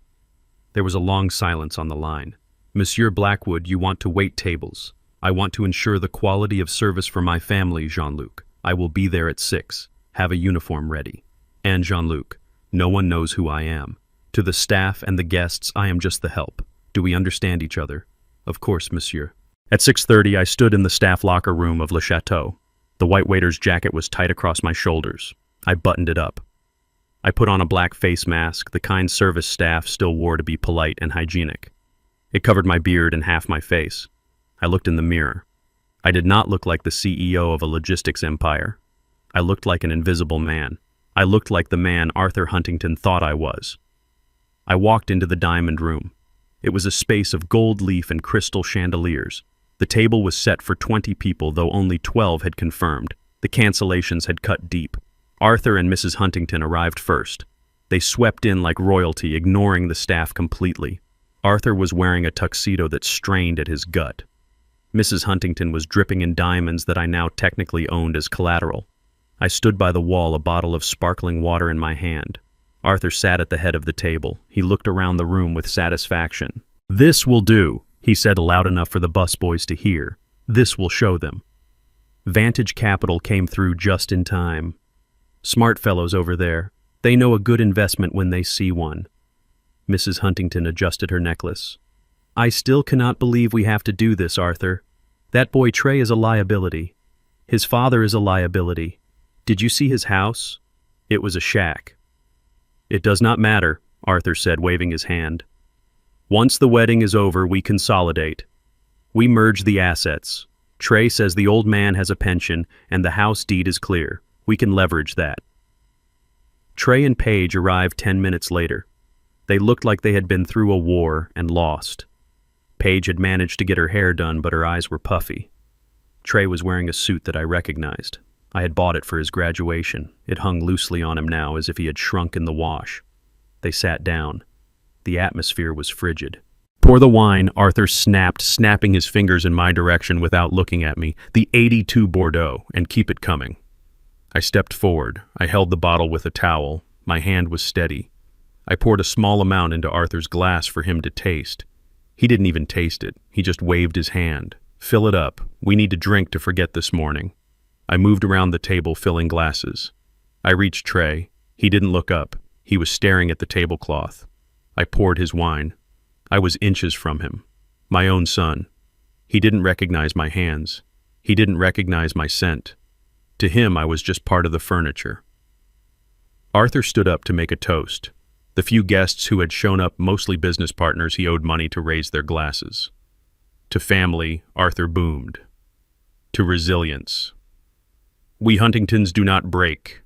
There was a long silence on the line. Monsieur Blackwood, you want to wait tables. I want to ensure the quality of service for my family, Jean-Luc. I will be there at 6. Have a uniform ready. And Jean-Luc, no one knows who I am. To the staff and the guests, I am just the help. Do we understand each other? Of course, monsieur. At 6:30, I stood in the staff locker room of Le Chateau. The white waiter's jacket was tight across my shoulders. I buttoned it up. I put on a black face mask the kind service staff still wore to be polite and hygienic. It covered my beard and half my face. I looked in the mirror. I did not look like the CEO of a logistics empire. I looked like an invisible man. I looked like the man Arthur Huntington thought I was. I walked into the Diamond Room. It was a space of gold leaf and crystal chandeliers. The table was set for 20 people, though only 12 had confirmed. The cancellations had cut deep. Arthur and Mrs. Huntington arrived first. They swept in like royalty, ignoring the staff completely. Arthur was wearing a tuxedo that strained at his gut. Mrs. Huntington was dripping in diamonds that I now technically owned as collateral. I stood by the wall, a bottle of sparkling water in my hand. Arthur sat at the head of the table. He looked around the room with satisfaction. This will do, he said loud enough for the busboys to hear. This will show them. Vantage Capital came through just in time. Smart fellows over there. They know a good investment when they see one. Mrs. Huntington adjusted her necklace. I still cannot believe we have to do this, Arthur. That boy Trey is a liability. His father is a liability. Did you see his house? It was a shack. It does not matter, Arthur said, waving his hand. Once the wedding is over, we consolidate. We merge the assets. Trey says the old man has a pension and the house deed is clear. We can leverage that. Trey and Paige arrived 10 minutes later. They looked like they had been through a war and lost. Paige had managed to get her hair done, but her eyes were puffy. Trey was wearing a suit that I recognized. I had bought it for his graduation. It hung loosely on him now as if he had shrunk in the wash. They sat down. The atmosphere was frigid. Pour the wine, Arthur snapped, snapping his fingers in my direction without looking at me. The 82 Bordeaux, and keep it coming. I stepped forward. I held the bottle with a towel. My hand was steady. I poured a small amount into Arthur's glass for him to taste. He didn't even taste it. He just waved his hand. Fill it up. We need to drink to forget this morning. I moved around the table, filling glasses. I reached Trey. He didn't look up. He was staring at the tablecloth. I poured his wine. I was inches from him. My own son. He didn't recognize my hands. He didn't recognize my scent. To him, I was just part of the furniture. Arthur stood up to make a toast. The few guests who had shown up, mostly business partners he owed money to, raise their glasses. To family, Arthur boomed. To resilience. We Huntingtons do not break.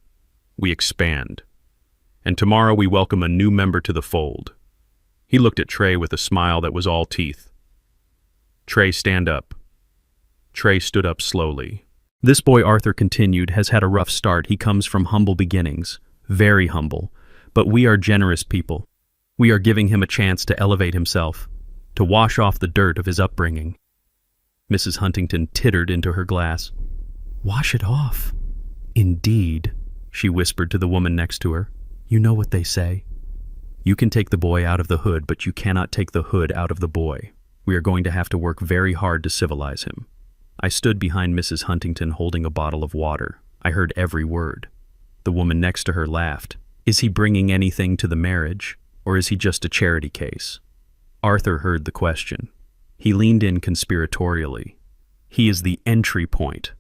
We expand. And tomorrow we welcome a new member to the fold. He looked at Trey with a smile that was all teeth. Trey, stand up. Trey stood up slowly. This boy, Arthur continued, has had a rough start. He comes from humble beginnings. Very humble. But we are generous people. We are giving him a chance to elevate himself, to wash off the dirt of his upbringing. Mrs. Huntington tittered into her glass. Wash it off? Indeed, she whispered to the woman next to her. You know what they say. You can take the boy out of the hood, but you cannot take the hood out of the boy. We are going to have to work very hard to civilize him. I stood behind Mrs. Huntington holding a bottle of water. I heard every word. The woman next to her laughed. Is he bringing anything to the marriage, or is he just a charity case? Arthur heard the question. He leaned in conspiratorially. He is the entry point,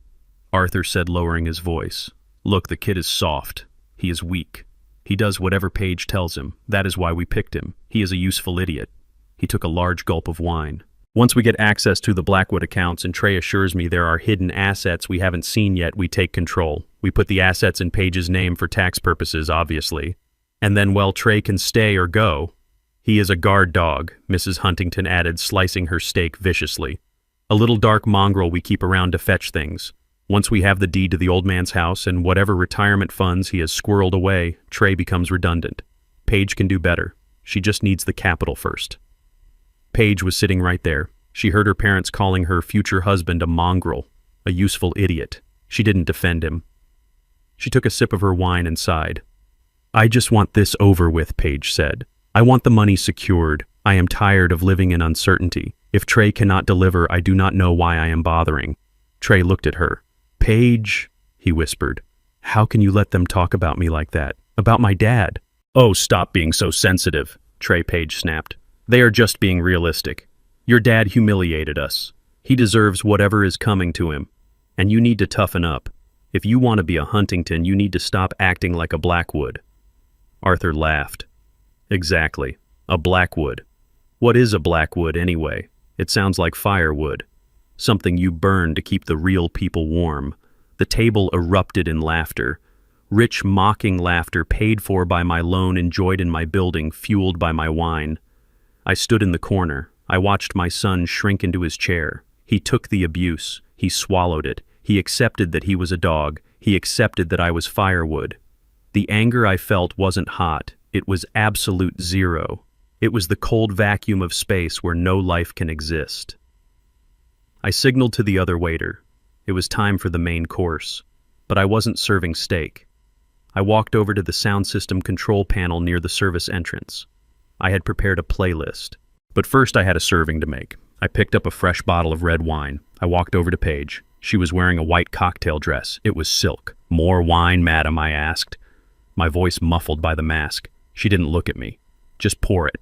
Arthur said, lowering his voice. Look, the kid is soft. He is weak. He does whatever Paige tells him. That is why we picked him. He is a useful idiot. He took a large gulp of wine. Once we get access to the Blackwood accounts and Trey assures me there are hidden assets we haven't seen yet, we take control. We put the assets in Paige's name for tax purposes, obviously. And then, well, Trey can stay or go. He is a guard dog, Mrs. Huntington added, slicing her steak viciously. A little dark mongrel we keep around to fetch things. Once we have the deed to the old man's house and whatever retirement funds he has squirreled away, Trey becomes redundant. Paige can do better. She just needs the capital first. Paige was sitting right there. She heard her parents calling her future husband a mongrel, a useful idiot. She didn't defend him. She took a sip of her wine and sighed. I just want this over with, Paige said. I want the money secured. I am tired of living in uncertainty. If Trey cannot deliver, I do not know why I am bothering. Trey looked at her. Paige, he whispered. How can you let them talk about me like that? About my dad? Oh, stop being so sensitive, Trey Paige snapped. They are just being realistic. Your dad humiliated us. He deserves whatever is coming to him. And you need to toughen up. If you want to be a Huntington, you need to stop acting like a Blackwood. Arthur laughed. Exactly. A Blackwood. What is a Blackwood anyway? It sounds like firewood. Something you burn to keep the real people warm. The table erupted in laughter. Rich, mocking laughter paid for by my loan enjoyed in my building, fueled by my wine. I stood in the corner. I watched my son shrink into his chair. He took the abuse. He swallowed it. He accepted that he was a dog. He accepted that I was firewood. The anger I felt wasn't hot. It was absolute zero. It was the cold vacuum of space where no life can exist. I signaled to the other waiter. It was time for the main course, but I wasn't serving steak. I walked over to the sound system control panel near the service entrance. I had prepared a playlist, but first I had a serving to make. I picked up a fresh bottle of red wine. I walked over to Paige. She was wearing a white cocktail dress. It was silk. More wine, madam, I asked, my voice muffled by the mask. She didn't look at me. Just pour it.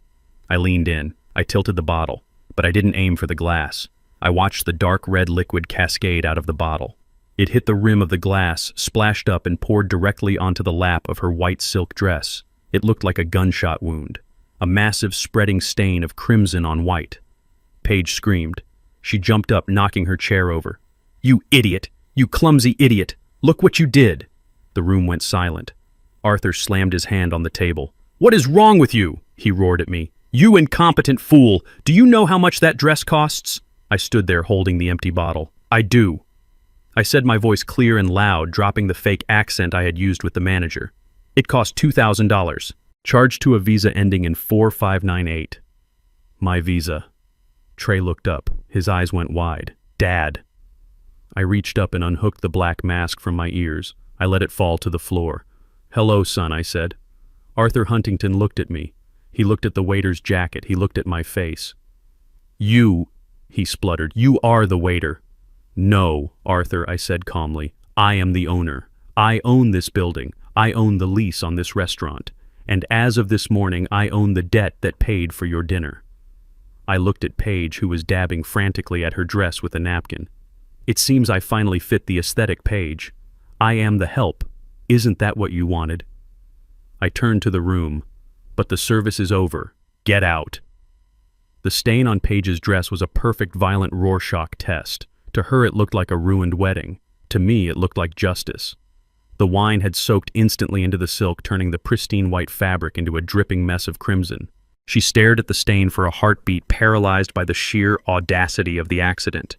I leaned in. I tilted the bottle, but I didn't aim for the glass. I watched the dark red liquid cascade out of the bottle. It hit the rim of the glass, splashed up, and poured directly onto the lap of her white silk dress. It looked like a gunshot wound. A massive spreading stain of crimson on white. Paige screamed. She jumped up, knocking her chair over. You idiot! You clumsy idiot! Look what you did! The room went silent. Arthur slammed his hand on the table. What is wrong with you? He roared at me. You incompetent fool! Do you know how much that dress costs? I stood there holding the empty bottle. I do. I said, my voice clear and loud, dropping the fake accent I had used with the manager. It cost $2,000. Charged to a visa ending in 4598. My visa. Trey looked up. His eyes went wide. Dad. I reached up and unhooked the black mask from my ears. I let it fall to the floor. Hello, son, I said. Arthur Huntington looked at me. He looked at the waiter's jacket. He looked at my face. You, he spluttered. You are the waiter. No, Arthur, I said calmly. I am the owner. I own this building. I own the lease on this restaurant. And as of this morning, I own the debt that paid for your dinner. I looked at Paige, who was dabbing frantically at her dress with a napkin. It seems I finally fit the aesthetic, Paige. I am the help. Isn't that what you wanted? I turned to the room. But the service is over. Get out. The stain on Paige's dress was a perfect violent Rorschach test. To her it looked like a ruined wedding. To me it looked like justice. The wine had soaked instantly into the silk, turning the pristine white fabric into a dripping mess of crimson. She stared at the stain for a heartbeat, paralyzed by the sheer audacity of the accident.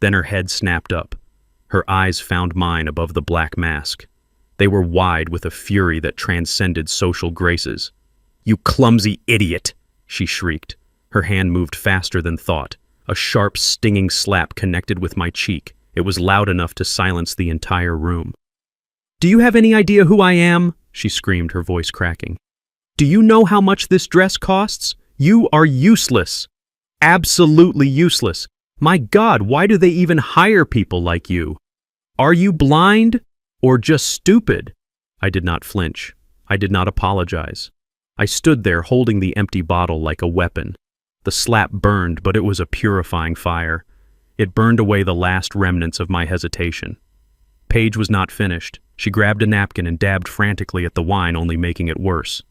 Then her head snapped up. Her eyes found mine above the black mask. They were wide with a fury that transcended social graces. "You clumsy idiot!" she shrieked. Her hand moved faster than thought. A sharp, stinging slap connected with my cheek. It was loud enough to silence the entire room. "Do you have any idea who I am?" she screamed, her voice cracking. "Do you know how much this dress costs? You are useless. Absolutely useless. My God, why do they even hire people like you? Are you blind or just stupid?" I did not flinch. I did not apologize. I stood there holding the empty bottle like a weapon. The slap burned, but it was a purifying fire. It burned away the last remnants of my hesitation. Paige was not finished. She grabbed a napkin and dabbed frantically at the wine, only making it worse.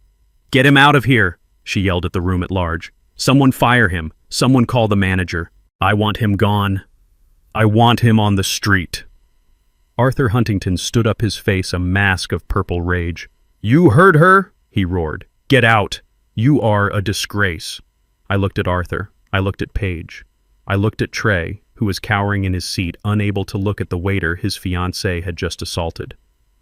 "Get him out of here!" she yelled at the room at large. "Someone fire him. Someone call the manager. I want him gone. I want him on the street." Arthur Huntington stood up, his face a mask of purple rage. "You heard her?" he roared. "Get out. You are a disgrace." I looked at Arthur. I looked at Paige. I looked at Trey, who was cowering in his seat, unable to look at the waiter his fiancée had just assaulted.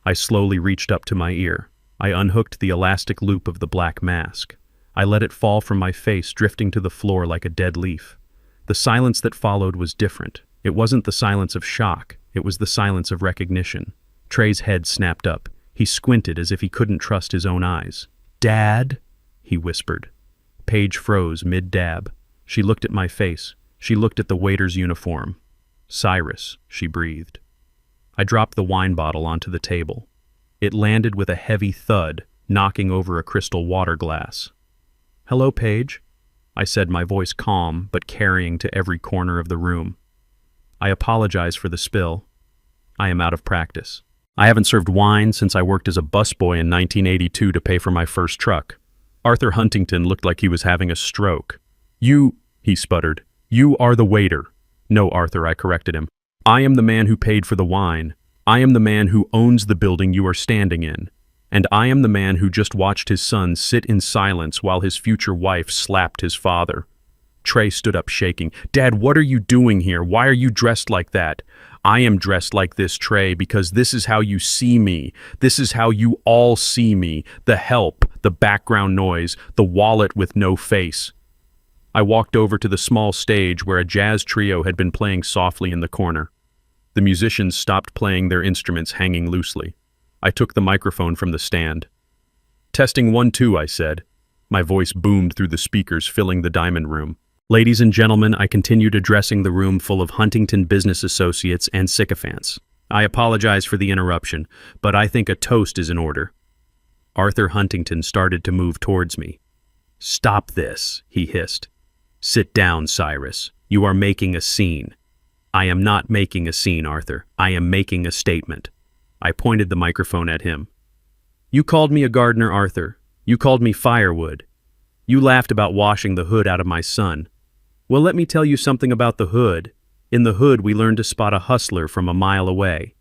I slowly reached up to my ear. I unhooked the elastic loop of the black mask. I let it fall from my face, drifting to the floor like a dead leaf. The silence that followed was different. It wasn't the silence of shock. It was the silence of recognition. Trey's head snapped up. He squinted as if he couldn't trust his own eyes. "Dad?" he whispered. Paige froze mid-dab. She looked at my face. She looked at the waiter's uniform. "Cyrus," she breathed. I dropped the wine bottle onto the table. It landed with a heavy thud, knocking over a crystal water glass. "Hello, Paige," I said, my voice calm but carrying to every corner of the room. "I apologize for the spill. I am out of practice. I haven't served wine since I worked as a busboy in 1982 to pay for my first truck." Arthur Huntington looked like he was having a stroke. "You," he sputtered, "you are the waiter." "No, Arthur," I corrected him. "I am the man who paid for the wine. I am the man who owns the building you are standing in. And I am the man who just watched his son sit in silence while his future wife slapped his father." Trey stood up shaking. "Dad, what are you doing here? Why are you dressed like that?" "I am dressed like this, Trey, because this is how you see me. This is how you all see me. The help, the background noise, the wallet with no face." I walked over to the small stage where a jazz trio had been playing softly in the corner. The musicians stopped playing their instruments, hanging loosely. I took the microphone from the stand. "Testing 1, 2, I said. My voice boomed through the speakers, filling the diamond room. "Ladies and gentlemen, I continued addressing the room full of Huntington business associates and sycophants. I apologize for the interruption, but I think a toast is in order." Arthur Huntington started to move towards me. "Stop this," he hissed. "Sit down, Cyrus. You are making a scene." "I am not making a scene, Arthur. I am making a statement." I pointed the microphone at him. "You called me a gardener, Arthur. You called me firewood. You laughed about washing the hood out of my son. Well, let me tell you something about the hood. In the hood, we learned to spot a hustler from a mile away.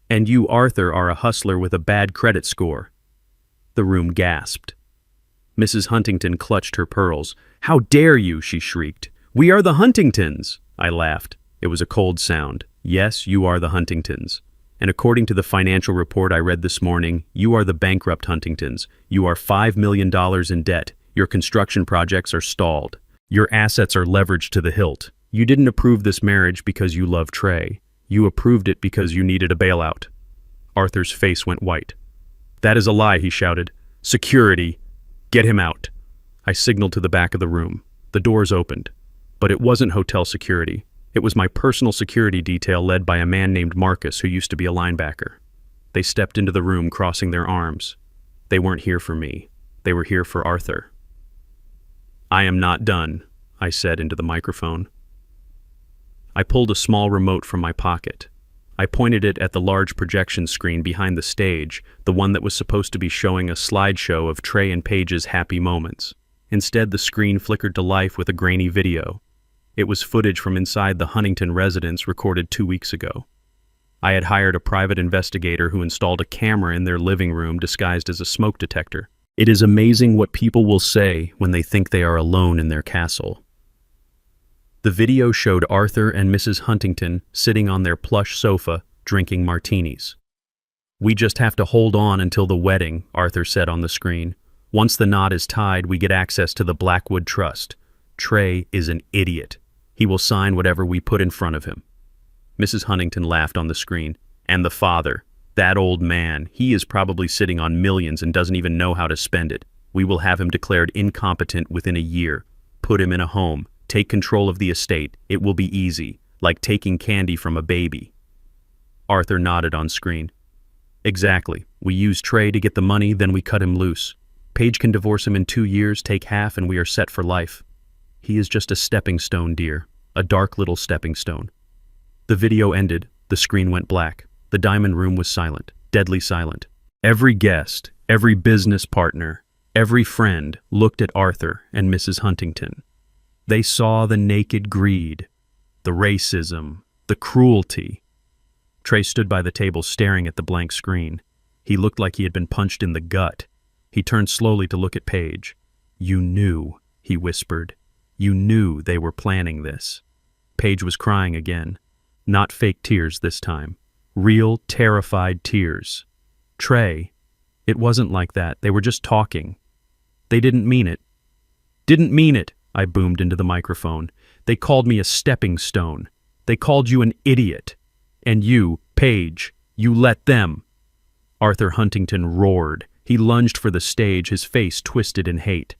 And you, Arthur, are a hustler with a bad credit score." The room gasped. Mrs. Huntington clutched her pearls. "How dare you?" she shrieked. "We are the Huntingtons." I laughed. It was a cold sound. "Yes, you are the Huntingtons. And according to the financial report I read this morning, you are the bankrupt Huntingtons. You are $5 million in debt. Your construction projects are stalled. Your assets are leveraged to the hilt. You didn't approve this marriage because you love Trey. You approved it because you needed a bailout." Arthur's face went white. "That is a lie," he shouted. "Security! Get him out." I signaled to the back of the room. The doors opened. But it wasn't hotel security. It was my personal security detail led by a man named Marcus who used to be a linebacker. They stepped into the room, crossing their arms. They weren't here for me. They were here for Arthur. "I am not done," I said into the microphone. I pulled a small remote from my pocket. I pointed it at the large projection screen behind the stage, the one that was supposed to be showing a slideshow of Trey and Paige's happy moments. Instead, the screen flickered to life with a grainy video. It was footage from inside the Huntington residence recorded 2 weeks ago. I had hired a private investigator who installed a camera in their living room disguised as a smoke detector. It is amazing what people will say when they think they are alone in their castle. The video showed Arthur and Mrs. Huntington sitting on their plush sofa, drinking martinis. "We just have to hold on until the wedding," Arthur said on the screen. "Once the knot is tied, we get access to the Blackwood Trust. Trey is an idiot. He will sign whatever we put in front of him." Mrs. Huntington laughed on the screen. "And the father, that old man, he is probably sitting on millions and doesn't even know how to spend it. We will have him declared incompetent within a year. Put him in a home. Take control of the estate. It will be easy, like taking candy from a baby." Arthur nodded on screen. "Exactly. We use Trey to get the money, then we cut him loose. Paige can divorce him in 2 years, take half, and we are set for life. He is just a stepping stone, dear. A dark little stepping stone." The video ended. The screen went black. The diamond room was silent, deadly silent. Every guest, every business partner, every friend looked at Arthur and Mrs. Huntington. They saw the naked greed, the racism, the cruelty. Trey stood by the table staring at the blank screen. He looked like he had been punched in the gut. He turned slowly to look at Paige. "You knew," he whispered. "You knew they were planning this." Paige was crying again. Not fake tears this time. Real, terrified tears. "Trey, it wasn't like that. They were just talking. They didn't mean it." "Didn't mean it," I boomed into the microphone. "They called me a stepping stone. They called you an idiot. And you, Paige, you let them." Arthur Huntington roared. He lunged for the stage, his face twisted in hate.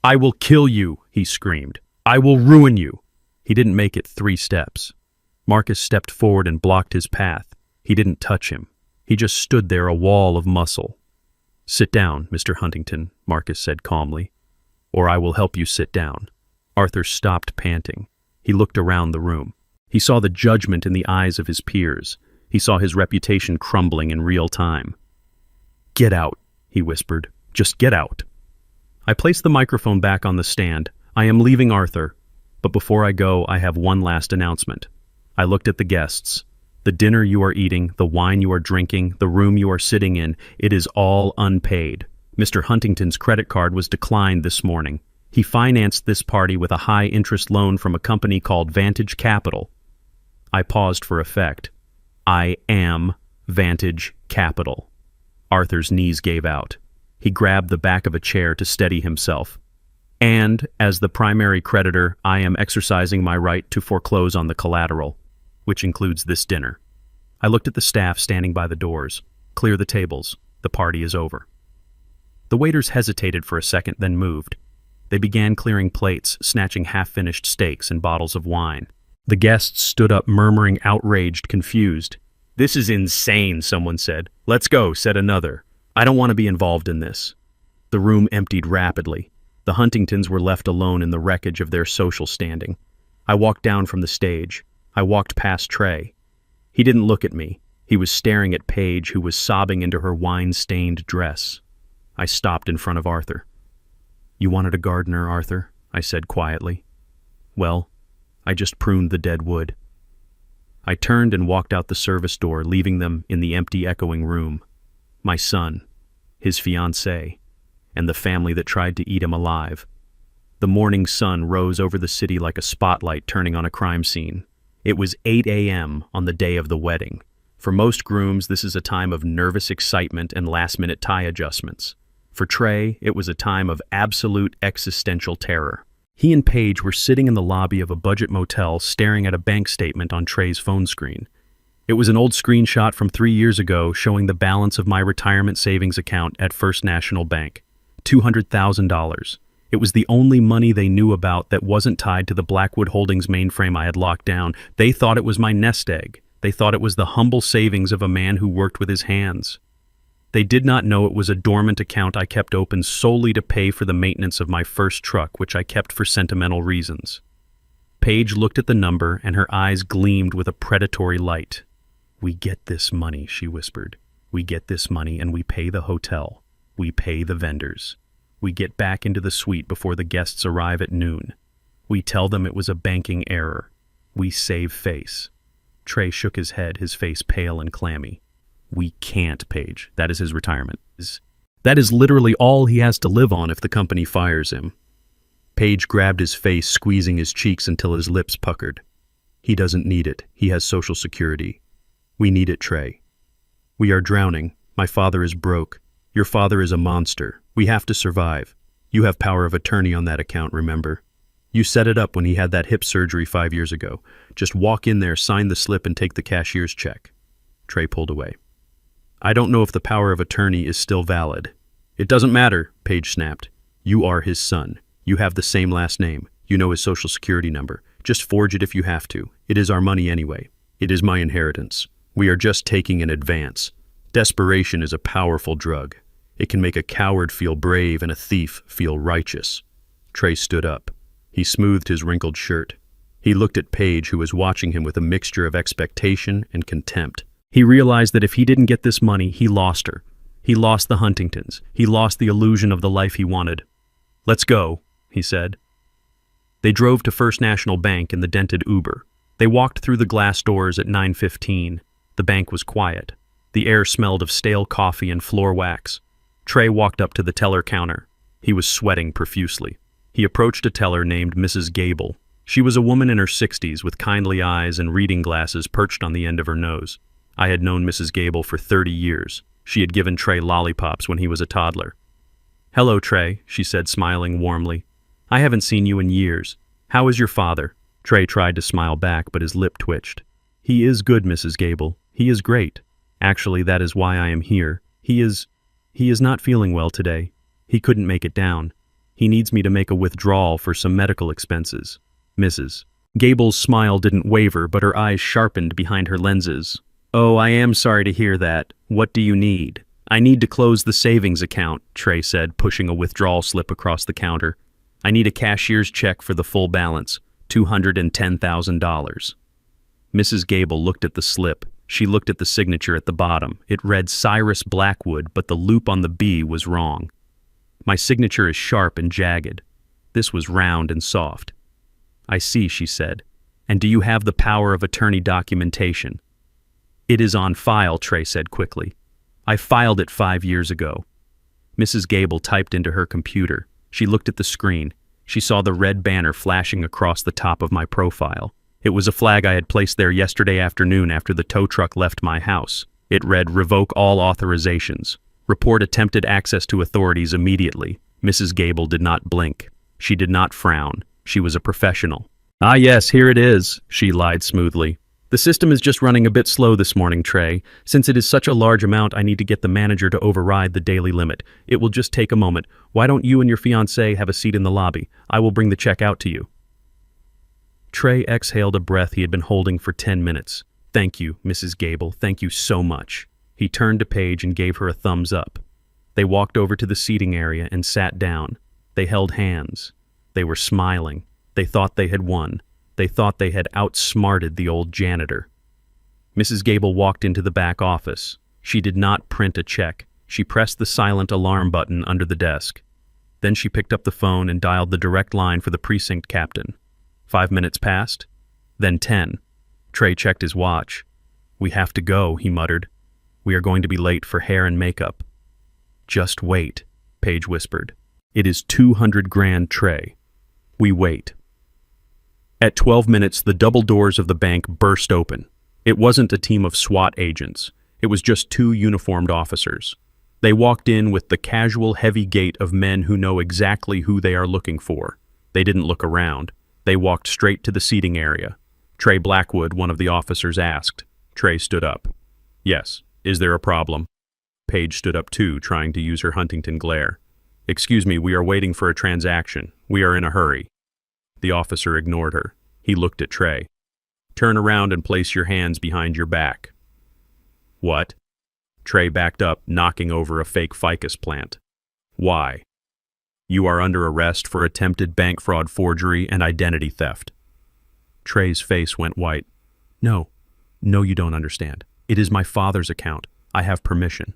"I will kill you," he screamed. "I will ruin you." He didn't make it 3 steps. Marcus stepped forward and blocked his path. He didn't touch him. He just stood there, a wall of muscle. "Sit down, Mr. Huntington," Marcus said calmly. "Or I will help you sit down." Arthur stopped panting. He looked around the room. He saw the judgment in the eyes of his peers. He saw his reputation crumbling in real time. "Get out," he whispered. "Just get out." I placed the microphone back on the stand. "I am leaving, Arthur. But before I go, I have one last announcement." I looked at the guests. "The dinner you are eating, the wine you are drinking, the room you are sitting in, it is all unpaid. Mr. Huntington's credit card was declined this morning. He financed this party with a high-interest loan from a company called Vantage Capital." I paused for effect. "I am Vantage Capital." Arthur's knees gave out. He grabbed the back of a chair to steady himself. "And, as the primary creditor, I am exercising my right to foreclose on the collateral, which includes this dinner." I looked at the staff standing by the doors. "Clear the tables. The party is over." The waiters hesitated for a second, then moved. They began clearing plates, snatching half-finished steaks and bottles of wine. The guests stood up, murmuring, outraged, confused. "This is insane," someone said. "Let's go," said another. "I don't want to be involved in this." The room emptied rapidly. The Huntingtons were left alone in the wreckage of their social standing. I walked down from the stage. I walked past Trey. He didn't look at me. He was staring at Paige, who was sobbing into her wine-stained dress. I stopped in front of Arthur. "You wanted a gardener, Arthur," I said quietly. "Well, I just pruned the dead wood." I turned and walked out the service door, leaving them in the empty, echoing room. My son, his fiancée, and the family that tried to eat him alive. The morning sun rose over the city like a spotlight turning on a crime scene. It was 8 a.m. on the day of the wedding. For most grooms, this is a time of nervous excitement and last-minute tie adjustments. For Trey, it was a time of absolute existential terror. He and Paige were sitting in the lobby of a budget motel staring at a bank statement on Trey's phone screen. It was an old screenshot from 3 years ago showing the balance of my retirement savings account at First National Bank. $200,000. It was the only money they knew about that wasn't tied to the Blackwood Holdings mainframe I had locked down. They thought it was my nest egg. They thought it was the humble savings of a man who worked with his hands. They did not know it was a dormant account I kept open solely to pay for the maintenance of my first truck, which I kept for sentimental reasons. Paige looked at the number, and her eyes gleamed with a predatory light. We get this money, she whispered. We get this money and we pay the hotel. We pay the vendors. We get back into the suite before the guests arrive at noon. We tell them it was a banking error. We save face. Trey shook his head, his face pale and clammy. We can't, Paige. That is his retirement. That is literally all he has to live on if the company fires him. Paige grabbed his face, squeezing his cheeks until his lips puckered. He doesn't need it. He has Social Security. We need it, Trey. We are drowning. My father is broke. Your father is a monster. We have to survive. You have power of attorney on that account, remember? You set it up when he had that hip surgery 5 years ago. Just walk in there, sign the slip, and take the cashier's check. Trey pulled away. I don't know if the power of attorney is still valid. It doesn't matter, Paige snapped. You are his son. You have the same last name. You know his Social Security number. Just forge it if you have to. It is our money anyway. It is my inheritance. We are just taking an advance. Desperation is a powerful drug. It can make a coward feel brave and a thief feel righteous. Trey stood up. He smoothed his wrinkled shirt. He looked at Paige, who was watching him with a mixture of expectation and contempt. He realized that if he didn't get this money, he lost her. He lost the Huntingtons. He lost the illusion of the life he wanted. Let's go, he said. They drove to First National Bank in the dented Uber. They walked through the glass doors at 9:15. The bank was quiet. The air smelled of stale coffee and floor wax. Trey walked up to the teller counter. He was sweating profusely. He approached a teller named Mrs. Gable. She was a woman in her 60s with kindly eyes and reading glasses perched on the end of her nose. I had known Mrs. Gable for 30 years. She had given Trey lollipops when he was a toddler. Hello, Trey, she said, smiling warmly. I haven't seen you in years. How is your father? Trey tried to smile back, but his lip twitched. He is good, Mrs. Gable. He is great. Actually, that is why I am here. He is not feeling well today. He couldn't make it down. He needs me to make a withdrawal for some medical expenses. Mrs. Gable's smile didn't waver, but her eyes sharpened behind her lenses. Oh, I am sorry to hear that. What do you need? I need to close the savings account, Trey said, pushing a withdrawal slip across the counter. I need a cashier's check for the full balance, $210,000. Mrs. Gable looked at the slip. She looked at the signature at the bottom. It read Cyrus Blackwood, but the loop on the B was wrong. My signature is sharp and jagged. This was round and soft. I see, she said. And do you have the power of attorney documentation? It is on file, Trey said quickly. I filed it 5 years ago. Mrs. Gable typed into her computer. She looked at the screen. She saw the red banner flashing across the top of my profile. It was a flag I had placed there yesterday afternoon after the tow truck left my house. It read, Revoke all authorizations. Report attempted access to authorities immediately. Mrs. Gable did not blink. She did not frown. She was a professional. Ah yes, here it is, she lied smoothly. The system is just running a bit slow this morning, Trey. Since it is such a large amount, I need to get the manager to override the daily limit. It will just take a moment. Why don't you and your fiancé have a seat in the lobby? I will bring the check out to you. Trey exhaled a breath he had been holding for 10 minutes. Thank you, Mrs. Gable. Thank you so much. He turned to Paige and gave her a thumbs up. They walked over to the seating area and sat down. They held hands. They were smiling. They thought they had won. They thought they had outsmarted the old janitor. Mrs. Gable walked into the back office. She did not print a check. She pressed the silent alarm button under the desk. Then she picked up the phone and dialed the direct line for the precinct captain. 5 minutes passed, then 10. Trey checked his watch. We have to go, he muttered. We are going to be late for hair and makeup. Just wait, Paige whispered. It is 200 grand, Trey. We wait. At 12 minutes, the double doors of the bank burst open. It wasn't a team of SWAT agents. It was just 2 uniformed officers. They walked in with the casual, heavy gait of men who know exactly who they are looking for. They didn't look around. They walked straight to the seating area. Trey Blackwood, one of the officers, asked. Trey stood up. Yes. Is there a problem? Paige stood up too, trying to use her Huntington glare. Excuse me, we are waiting for a transaction. We are in a hurry. The officer ignored her. He looked at Trey. Turn around and place your hands behind your back. What? Trey backed up, knocking over a fake ficus plant. Why? You are under arrest for attempted bank fraud, forgery, and identity theft. Trey's face went white. No, you don't understand. It is my father's account. I have permission.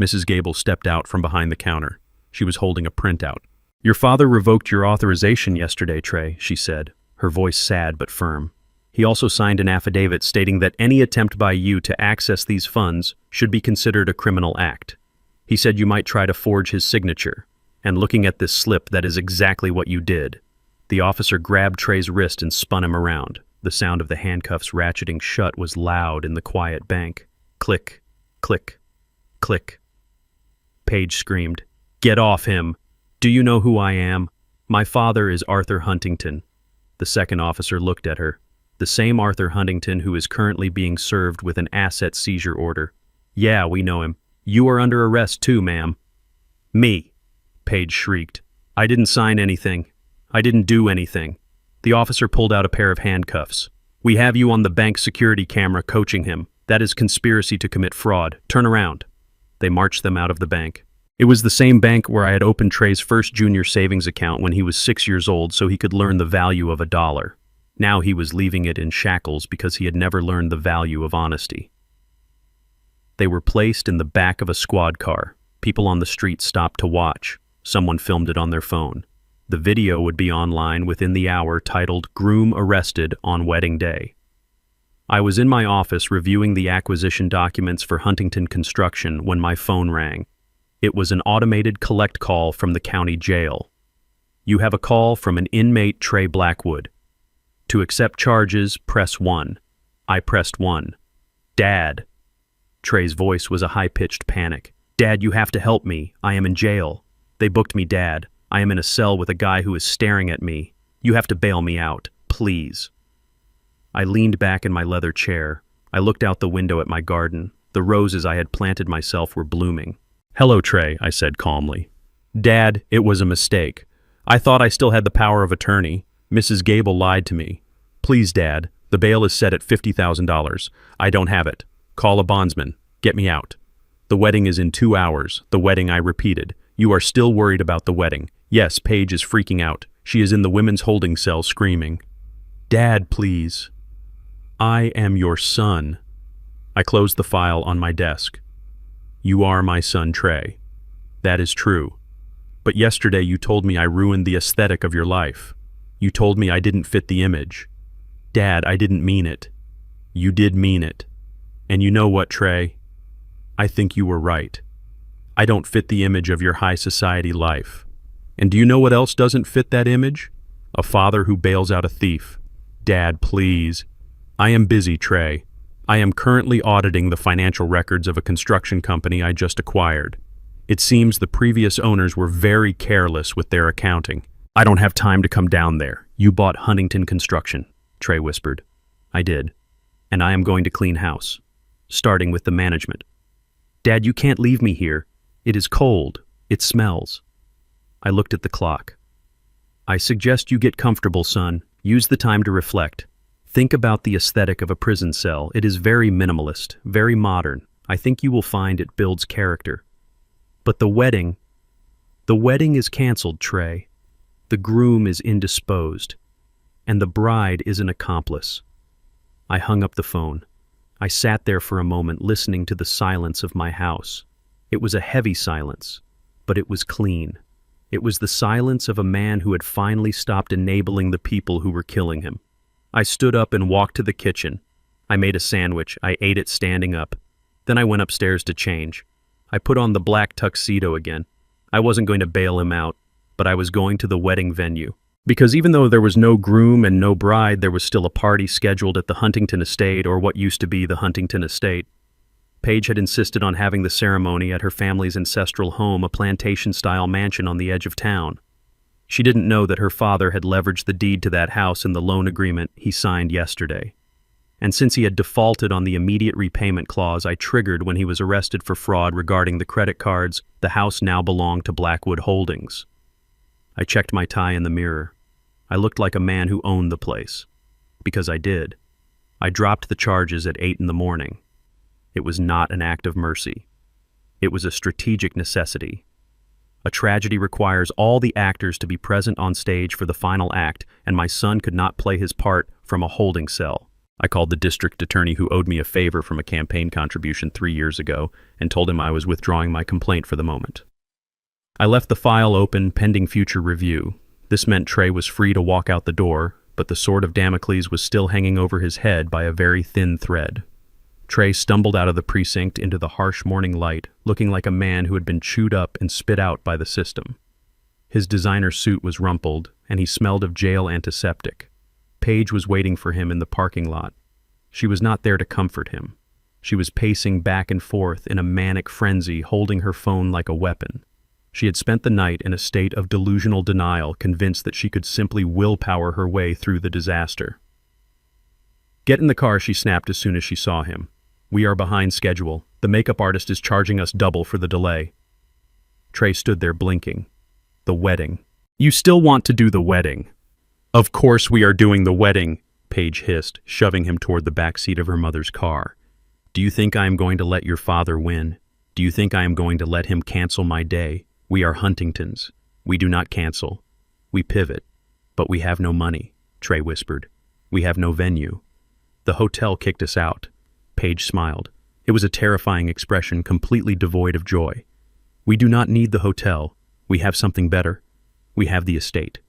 Mrs. Gable stepped out from behind the counter. She was holding a printout. Your father revoked your authorization yesterday, Trey, she said, her voice sad but firm. He also signed an affidavit stating that any attempt by you to access these funds should be considered a criminal act. He said you might try to forge his signature. And looking at this slip, that is exactly what you did. The officer grabbed Trey's wrist and spun him around. The sound of the handcuffs ratcheting shut was loud in the quiet bank. Click, click, click. Paige screamed, "Get off him! Do you know who I am? My father is Arthur Huntington." The second officer looked at her. The same Arthur Huntington who is currently being served with an asset seizure order. "Yeah, we know him. You are under arrest too, ma'am." "Me!" Paige shrieked. "I didn't sign anything. I didn't do anything." The officer pulled out a pair of handcuffs. "We have you on the bank security camera coaching him. That is conspiracy to commit fraud. Turn around." They marched them out of the bank. It was the same bank where I had opened Trey's first junior savings account when he was 6 years old so he could learn the value of $1. Now he was leaving it in shackles because he had never learned the value of honesty. They were placed in the back of a squad car. People on the street stopped to watch. Someone filmed it on their phone. The video would be online within the hour, titled "Groom Arrested on Wedding Day." I was in my office reviewing the acquisition documents for Huntington Construction when my phone rang. It was an automated collect call from the county jail. "You have a call from an inmate, Trey Blackwood. To accept charges, press 1. I pressed 1. Dad." Trey's voice was a high-pitched panic. "Dad, you have to help me. I am in jail. They booked me, Dad. I am in a cell with a guy who is staring at me. You have to bail me out, please." I leaned back in my leather chair. I looked out the window at my garden. The roses I had planted myself were blooming. "Hello, Trey," I said calmly. "Dad, it was a mistake. I thought I still had the power of attorney. Mrs. Gable lied to me. Please, Dad, the bail is set at $50,000. I don't have it. Call a bondsman. Get me out. The wedding is in 2 hours. The wedding," I repeated. "You are still worried about the wedding." Yes, Paige is freaking out. She is in the women's holding cell screaming. "Dad, please. I am your son." I closed the file on my desk. "You are my son, Trey. That is true. But yesterday you told me I ruined the aesthetic of your life. You told me I didn't fit the image. Dad, I didn't mean it. You did mean it. And you know what, Trey? I think you were right. I don't fit the image of your high society life. And do you know what else doesn't fit that image? A father who bails out a thief. Dad, please. I am busy, Trey. I am currently auditing the financial records of a construction company I just acquired. It seems the previous owners were very careless with their accounting. I don't have time to come down there. You bought Huntington Construction, Trey whispered. I did. And I am going to clean house, starting with the management. Dad, you can't leave me here. It is cold. It smells. I looked at the clock. I suggest you get comfortable, son. Use the time to reflect. Think about the aesthetic of a prison cell. It is very minimalist, very modern. I think you will find it builds character. But the wedding is canceled, Trey. The groom is indisposed, and the bride is an accomplice. I hung up the phone. I sat there for a moment listening to the silence of my house. It was a heavy silence, but it was clean. It was the silence of a man who had finally stopped enabling the people who were killing him. I stood up and walked to the kitchen. I made a sandwich. I ate it standing up. Then I went upstairs to change. I put on the black tuxedo again. I wasn't going to bail him out, but I was going to the wedding venue. Because even though there was no groom and no bride, there was still a party scheduled at the Huntington Estate, or what used to be the Huntington Estate. Paige had insisted on having the ceremony at her family's ancestral home, a plantation-style mansion on the edge of town. She didn't know that her father had leveraged the deed to that house in the loan agreement he signed yesterday. And since he had defaulted on the immediate repayment clause I triggered when he was arrested for fraud regarding the credit cards, the house now belonged to Blackwood Holdings. I checked my tie in the mirror. I looked like a man who owned the place. Because I did. I dropped the charges at 8 in the morning. It was not an act of mercy. It was a strategic necessity. A tragedy requires all the actors to be present on stage for the final act, and my son could not play his part from a holding cell. I called the district attorney who owed me a favor from a campaign contribution 3 years ago and told him I was withdrawing my complaint for the moment. I left the file open pending future review. This meant Trey was free to walk out the door, but the sword of Damocles was still hanging over his head by a very thin thread. Trey stumbled out of the precinct into the harsh morning light, looking like a man who had been chewed up and spit out by the system. His designer suit was rumpled, and he smelled of jail antiseptic. Paige was waiting for him in the parking lot. She was not there to comfort him. She was pacing back and forth in a manic frenzy, holding her phone like a weapon. She had spent the night in a state of delusional denial, convinced that she could simply willpower her way through the disaster. "Get in the car," she snapped as soon as she saw him. "We are behind schedule. The makeup artist is charging us double for the delay." Trey stood there blinking. "The wedding. You still want to do the wedding?" "Of course we are doing the wedding," Paige hissed, shoving him toward the back seat of her mother's car. "Do you think I am going to let your father win? Do you think I am going to let him cancel my day? We are Huntingtons. We do not cancel. We pivot. But we have no money," Trey whispered. "We have no venue. The hotel kicked us out." Paige smiled. It was a terrifying expression, completely devoid of joy. "We do not need the hotel. We have something better. We have the estate."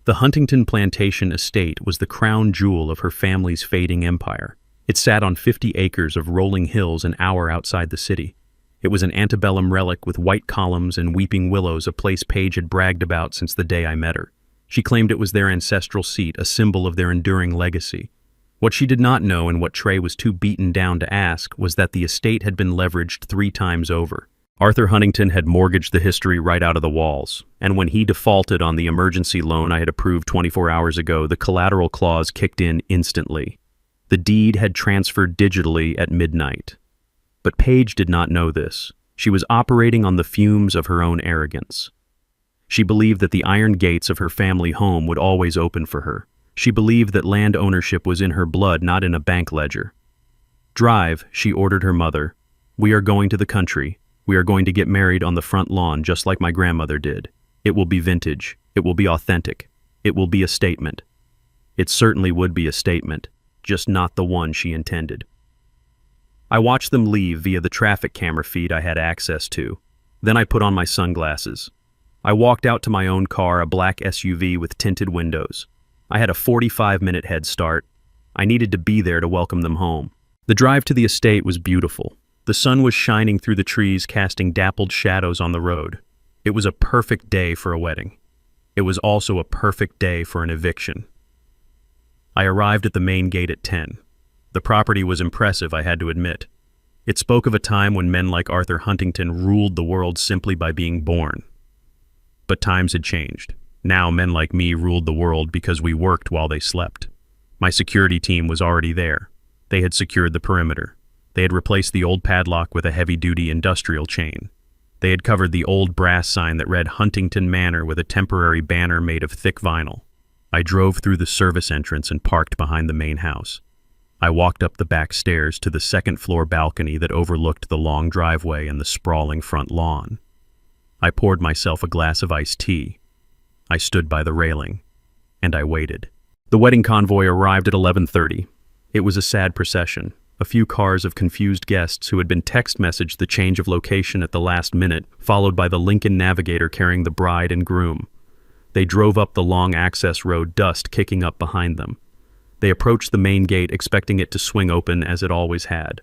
The Huntington Plantation estate was the crown jewel of her family's fading empire. It sat on 50 acres of rolling hills an hour outside the city. It was an antebellum relic with white columns and weeping willows, a place Paige had bragged about since the day I met her. She claimed it was their ancestral seat, a symbol of their enduring legacy. What she did not know, and what Trey was too beaten down to ask, was that the estate had been leveraged 3 times over. Arthur Huntington had mortgaged the history right out of the walls, and when he defaulted on the emergency loan I had approved 24 hours ago, the collateral clause kicked in instantly. The deed had transferred digitally at midnight. But Paige did not know this. She was operating on the fumes of her own arrogance. She believed that the iron gates of her family home would always open for her. She believed that land ownership was in her blood, not in a bank ledger. "Drive," she ordered her mother. "We are going to the country. We are going to get married on the front lawn, just like my grandmother did. It will be vintage. It will be authentic. It will be a statement." It certainly would be a statement, just not the one she intended. I watched them leave via the traffic camera feed I had access to. Then I put on my sunglasses. I walked out to my own car, a black SUV with tinted windows. I had a 45-minute head start. I needed to be there to welcome them home. The drive to the estate was beautiful. The sun was shining through the trees, casting dappled shadows on the road. It was a perfect day for a wedding. It was also a perfect day for an eviction. I arrived at the main gate at 10. The property was impressive, I had to admit. It spoke of a time when men like Arthur Huntington ruled the world simply by being born. But times had changed. Now men like me ruled the world because we worked while they slept. My security team was already there. They had secured the perimeter. They had replaced the old padlock with a heavy-duty industrial chain. They had covered the old brass sign that read Huntington Manor with a temporary banner made of thick vinyl. I drove through the service entrance and parked behind the main house. I walked up the back stairs to the second-floor balcony that overlooked the long driveway and the sprawling front lawn. I poured myself a glass of iced tea. I stood by the railing, and I waited. The wedding convoy arrived at 11:30. It was a sad procession. A few cars of confused guests who had been text messaged the change of location at the last minute, followed by the Lincoln Navigator carrying the bride and groom. They drove up the long access road, dust kicking up behind them. They approached the main gate, expecting it to swing open as it always had.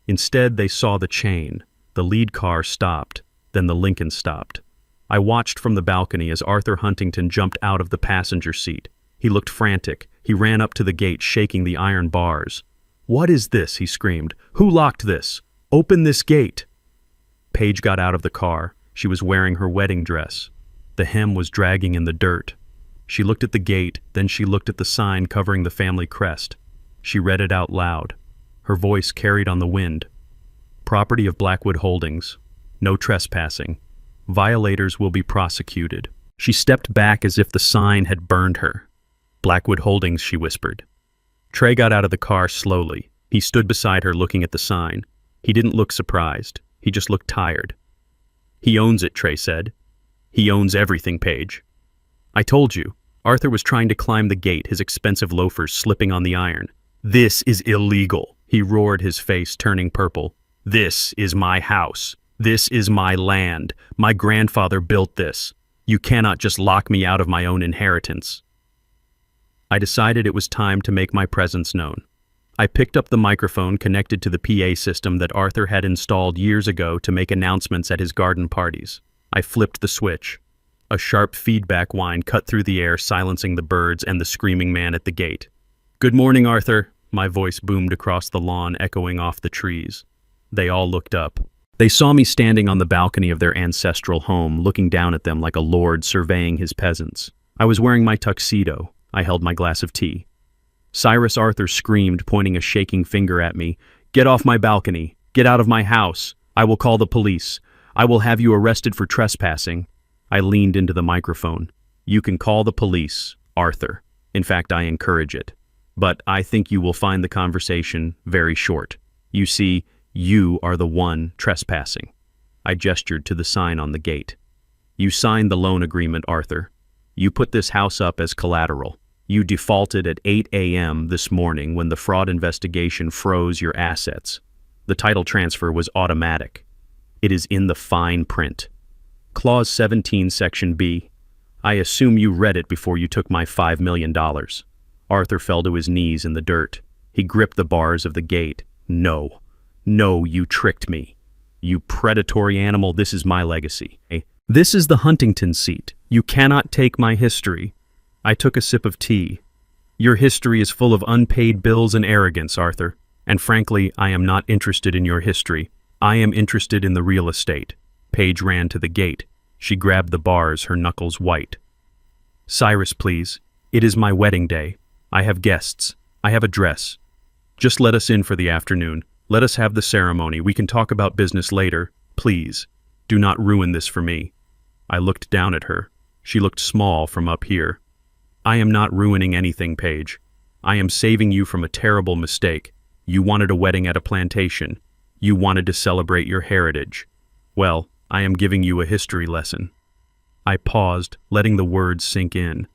Instead, they saw the chain. The lead car stopped, then the Lincoln stopped. I watched from the balcony as Arthur Huntington jumped out of the passenger seat. He looked frantic. He ran up to the gate, shaking the iron bars. "What is this?" he screamed. "Who locked this? Open this gate!" Paige got out of the car. She was wearing her wedding dress. The hem was dragging in the dirt. She looked at the gate, then she looked at the sign covering the family crest. She read it out loud. Her voice carried on the wind. "Property of Blackwood Holdings. No trespassing. Violators will be prosecuted." She stepped back as if the sign had burned her. "Blackwood Holdings," she whispered. Trey got out of the car slowly. He stood beside her looking at the sign. He didn't look surprised. He just looked tired. "He owns it," Trey said. "He owns everything, Paige. I told you." Arthur was trying to climb the gate, his expensive loafers slipping on the iron. This is illegal, he roared, his face turning purple. This is my house. This is my land. My grandfather built this. You cannot just lock me out of my own inheritance. I decided it was time to make my presence known. I picked up the microphone connected to the PA system that Arthur had installed years ago to make announcements at his garden parties. I flipped the switch. A sharp feedback whine cut through the air, silencing the birds and the screaming man at the gate. "Good morning, Arthur," my voice boomed across the lawn, echoing off the trees. They all looked up. They saw me standing on the balcony of their ancestral home, looking down at them like a lord surveying his peasants. I was wearing my tuxedo. I held my glass of tea. Cyrus Arthur screamed, pointing a shaking finger at me. "Get off my balcony! Get out of my house! I will call the police! I will have you arrested for trespassing!" I leaned into the microphone. "You can call the police, Arthur. In fact, I encourage it. But I think you will find the conversation very short. You see, you are the one trespassing." I gestured to the sign on the gate. "You signed the loan agreement, Arthur. You put this house up as collateral. You defaulted at 8 a.m. this morning when the fraud investigation froze your assets. The title transfer was automatic. It is in the fine print. Clause 17, Section B. I assume you read it before you took my $5 million. Arthur fell to his knees in the dirt. He gripped the bars of the gate. "No. No, you tricked me. You predatory animal, this is my legacy. This is the Huntington seat. You cannot take my history." I took a sip of tea. "Your history is full of unpaid bills and arrogance, Arthur. And frankly, I am not interested in your history. I am interested in the real estate." Paige ran to the gate. She grabbed the bars, her knuckles white. "Cyrus, please. It is my wedding day. I have guests. I have a dress. Just let us in for the afternoon. Let us have the ceremony. We can talk about business later. Please. Do not ruin this for me." I looked down at her. She looked small from up here. "I am not ruining anything, Paige. I am saving you from a terrible mistake. You wanted a wedding at a plantation. You wanted to celebrate your heritage. Well, I am giving you a history lesson." I paused, letting the words sink in.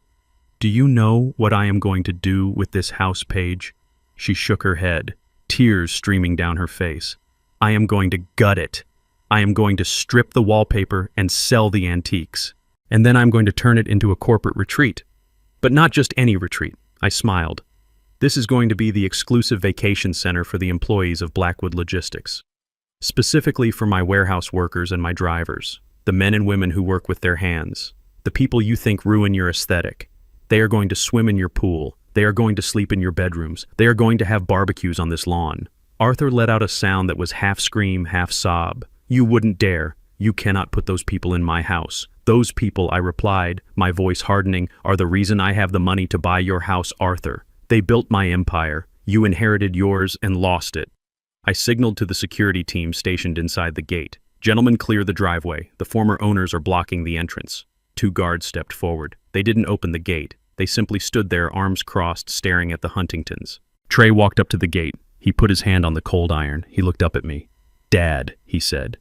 "Do you know what I am going to do with this house, Paige?" She shook her head, tears streaming down her face. "I am going to gut it. I am going to strip the wallpaper and sell the antiques. And then I'm going to turn it into a corporate retreat. But not just any retreat." I smiled. "This is going to be the exclusive vacation center for the employees of Blackwood Logistics. Specifically for my warehouse workers and my drivers, the men and women who work with their hands, the people you think ruin your aesthetic. They are going to swim in your pool. They are going to sleep in your bedrooms. They are going to have barbecues on this lawn." Arthur let out a sound that was half scream, half sob. "You wouldn't dare. You cannot put those people in my house." "Those people," I replied, my voice hardening, "are the reason I have the money to buy your house, Arthur. They built my empire. You inherited yours and lost it." I signaled to the security team stationed inside the gate. "Gentlemen, clear the driveway. The former owners are blocking the entrance." 2 guards stepped forward. They didn't open the gate. They simply stood there, arms crossed, staring at the Huntingtons. Trey walked up to the gate. He put his hand on the cold iron. He looked up at me. "Dad," he said.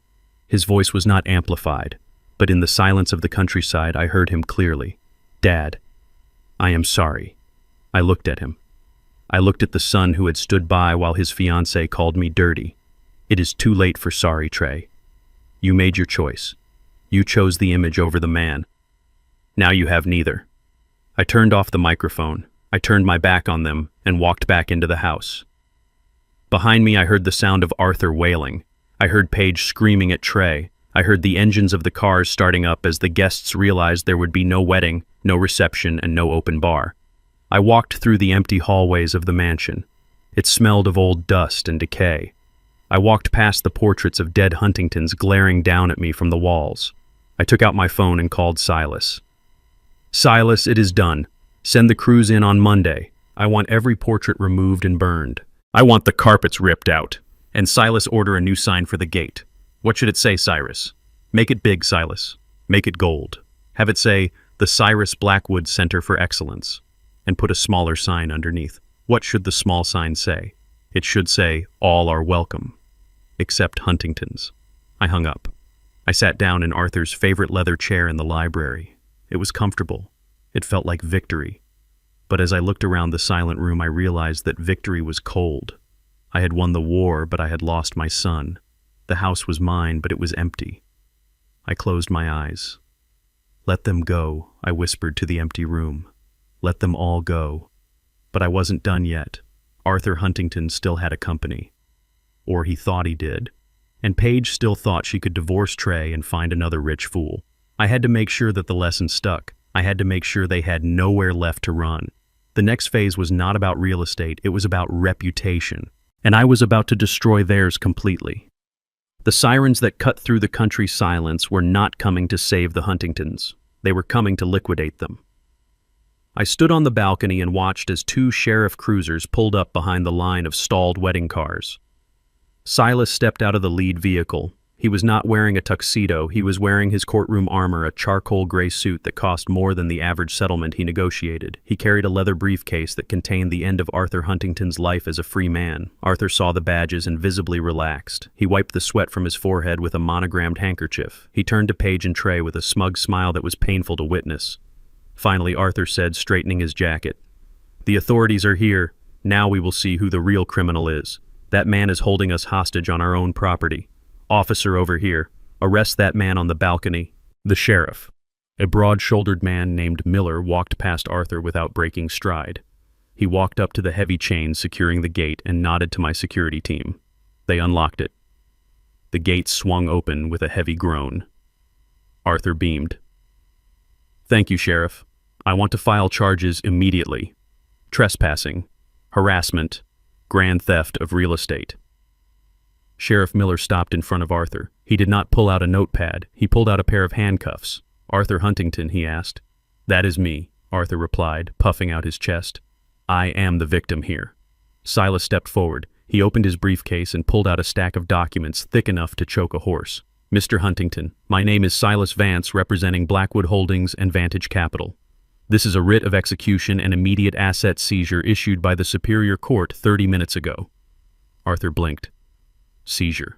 His voice was not amplified, but in the silence of the countryside I heard him clearly. "Dad, I am sorry." I looked at him. I looked at the son who had stood by while his fiancée called me dirty. "It is too late for sorry, Trey. You made your choice. You chose the image over the man. Now you have neither." I turned off the microphone. I turned my back on them and walked back into the house. Behind me I heard the sound of Arthur wailing. I heard Paige screaming at Trey. I heard the engines of the cars starting up as the guests realized there would be no wedding, no reception, and no open bar. I walked through the empty hallways of the mansion. It smelled of old dust and decay. I walked past the portraits of dead Huntingtons glaring down at me from the walls. I took out my phone and called Silas. "Silas, it is done. Send the crews in on Monday. I want every portrait removed and burned. I want the carpets ripped out. And Silas, order a new sign for the gate. What should it say, Cyrus? Make it big, Silas. Make it gold. Have it say, the Cyrus Blackwood Center for Excellence. And put a smaller sign underneath. What should the small sign say? It should say, all are welcome. Except Huntingtons." I hung up. I sat down in Arthur's favorite leather chair in the library. It was comfortable. It felt like victory. But as I looked around the silent room, I realized that victory was cold. I had won the war, but I had lost my son. The house was mine, but it was empty. I closed my eyes. "Let them go," I whispered to the empty room. "Let them all go." But I wasn't done yet. Arthur Huntington still had a company. Or he thought he did. And Paige still thought she could divorce Trey and find another rich fool. I had to make sure that the lesson stuck. I had to make sure they had nowhere left to run. The next phase was not about real estate, it was about reputation. And I was about to destroy theirs completely. The sirens that cut through the country's silence were not coming to save the Huntingtons. They were coming to liquidate them. I stood on the balcony and watched as two sheriff cruisers pulled up behind the line of stalled wedding cars. Silas stepped out of the lead vehicle. He was not wearing a tuxedo, he was wearing his courtroom armor, a charcoal gray suit that cost more than the average settlement he negotiated. He carried a leather briefcase that contained the end of Arthur Huntington's life as a free man. Arthur saw the badges and visibly relaxed. He wiped the sweat from his forehead with a monogrammed handkerchief. He turned to Paige and Trey with a smug smile that was painful to witness. Finally, Arthur said, straightening his jacket, "The authorities are here. Now we will see who the real criminal is. That man is holding us hostage on our own property. Officer over here, arrest that man on the balcony." The sheriff, a broad-shouldered man named Miller, walked past Arthur without breaking stride. He walked up to the heavy chain securing the gate and nodded to my security team. They unlocked it. The gate swung open with a heavy groan. Arthur beamed. "Thank you, Sheriff. I want to file charges immediately. Trespassing, harassment, grand theft of real estate." Sheriff Miller stopped in front of Arthur. He did not pull out a notepad. He pulled out a pair of handcuffs. "Arthur Huntington," he asked. "That is me," Arthur replied, puffing out his chest. "I am the victim here." Silas stepped forward. He opened his briefcase and pulled out a stack of documents thick enough to choke a horse. "Mr. Huntington, my name is Silas Vance, representing Blackwood Holdings and Vantage Capital. This is a writ of execution and immediate asset seizure issued by the Superior Court 30 minutes ago." Arthur blinked. "Seizure?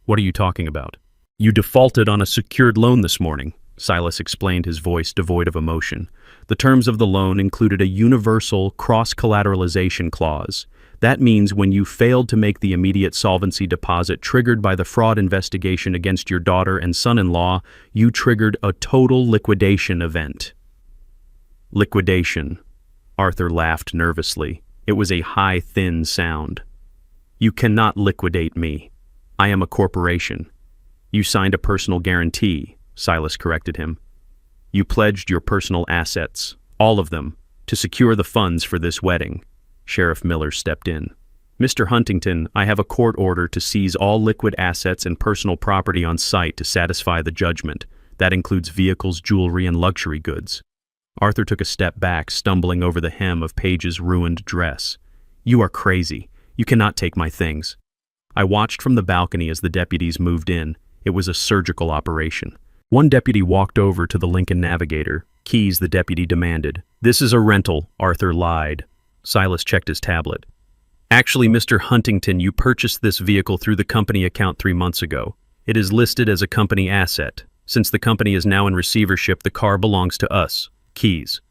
What are you talking about?" "You defaulted on a secured loan this morning," Silas explained, his voice devoid of emotion. "The terms of the loan included a universal cross-collateralization clause. That means when you failed to make the immediate solvency deposit triggered by the fraud investigation against your daughter and son-in-law, you triggered a total liquidation event." "Liquidation," Arthur laughed nervously. It was a high, thin sound. "You cannot liquidate me. I am a corporation." "You signed a personal guarantee," Silas corrected him. "You pledged your personal assets, all of them, to secure the funds for this wedding." Sheriff Miller stepped in. "Mr. Huntington, I have a court order to seize all liquid assets and personal property on site to satisfy the judgment. That includes vehicles, jewelry, and luxury goods." Arthur took a step back, stumbling over the hem of Paige's ruined dress. "You are crazy. You cannot take my things." I watched from the balcony as the deputies moved in. It was a surgical operation. One deputy walked over to the Lincoln Navigator. "Keys," the deputy demanded. "This is a rental," Arthur lied. Silas checked his tablet. "Actually, Mr. Huntington, you purchased this vehicle through the company account 3 months ago. It is listed as a company asset. Since the company is now in receivership, the car belongs to us. Keys."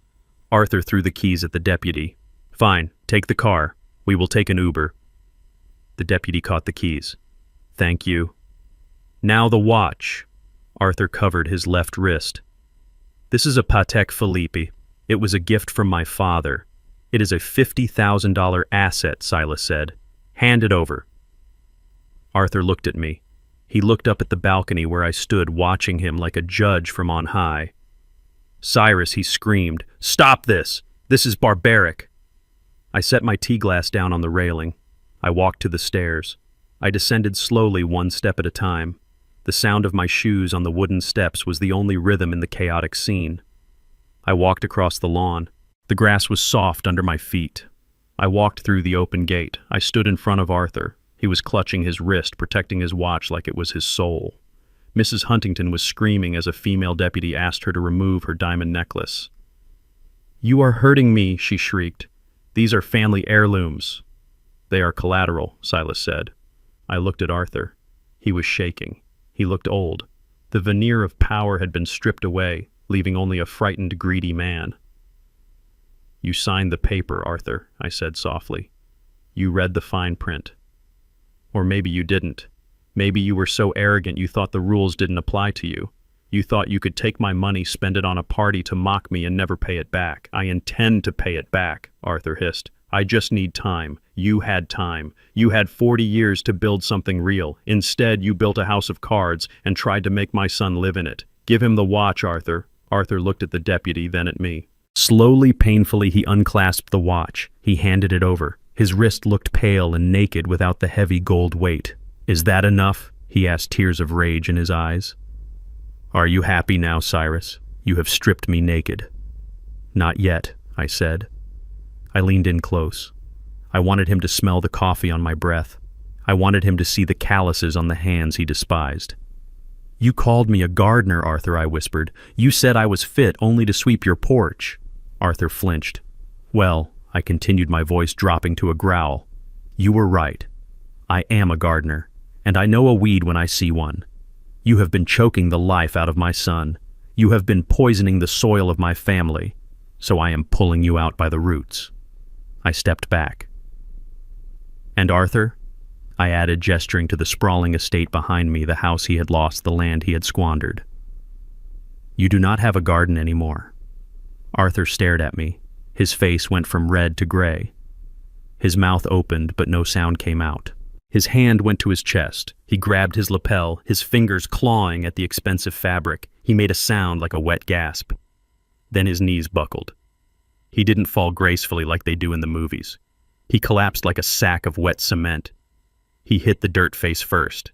Arthur threw the keys at the deputy. "Fine, take the car. We will take an Uber." The deputy caught the keys. "Thank you." "Now the watch." Arthur covered his left wrist. "This is a Patek Philippe. It was a gift from my father. It is a $50,000 asset," Silas said. "Hand it over." Arthur looked at me. He looked up at the balcony where I stood watching him like a judge from on high. "Cyrus," he screamed, "stop this! This is barbaric!" I set my tea glass down on the railing. I walked to the stairs. I descended slowly, one step at a time. The sound of my shoes on the wooden steps was the only rhythm in the chaotic scene. I walked across the lawn. The grass was soft under my feet. I walked through the open gate. I stood in front of Arthur. He was clutching his wrist, protecting his watch like it was his soul. Mrs. Huntington was screaming as a female deputy asked her to remove her diamond necklace. "You are hurting me," she shrieked. "These are family heirlooms." "They are collateral," Silas said. I looked at Arthur. He was shaking. He looked old. The veneer of power had been stripped away, leaving only a frightened, greedy man. You signed the paper, Arthur, I said softly. You read the fine print. Or maybe you didn't. Maybe you were so arrogant you thought the rules didn't apply to you. You thought you could take my money, spend it on a party to mock me and never pay it back. I intend to pay it back, Arthur hissed. I just need time. You had time. You had 40 years to build something real. Instead, you built a house of cards and tried to make my son live in it. Give him the watch, Arthur. Arthur looked at the deputy, then at me. Slowly, painfully, he unclasped the watch. He handed it over. His wrist looked pale and naked without the heavy gold weight. Is that enough? He asked, tears of rage in his eyes. Are you happy now, Cyrus? You have stripped me naked. Not yet, I said. I leaned in close. I wanted him to smell the coffee on my breath. I wanted him to see the calluses on the hands he despised. You called me a gardener, Arthur, I whispered. You said I was fit only to sweep your porch. Arthur flinched. Well, I continued, my voice dropping to a growl. You were right. I am a gardener, and I know a weed when I see one. You have been choking the life out of my son. You have been poisoning the soil of my family, so I am pulling you out by the roots. I stepped back. And Arthur? I added, gesturing to the sprawling estate behind me, the house he had lost, the land he had squandered. You do not have a garden anymore. Arthur stared at me. His face went from red to gray. His mouth opened, but no sound came out. His hand went to his chest. He grabbed his lapel, his fingers clawing at the expensive fabric. He made a sound like a wet gasp. Then his knees buckled. He didn't fall gracefully like they do in the movies. He collapsed like a sack of wet cement. He hit the dirt face first.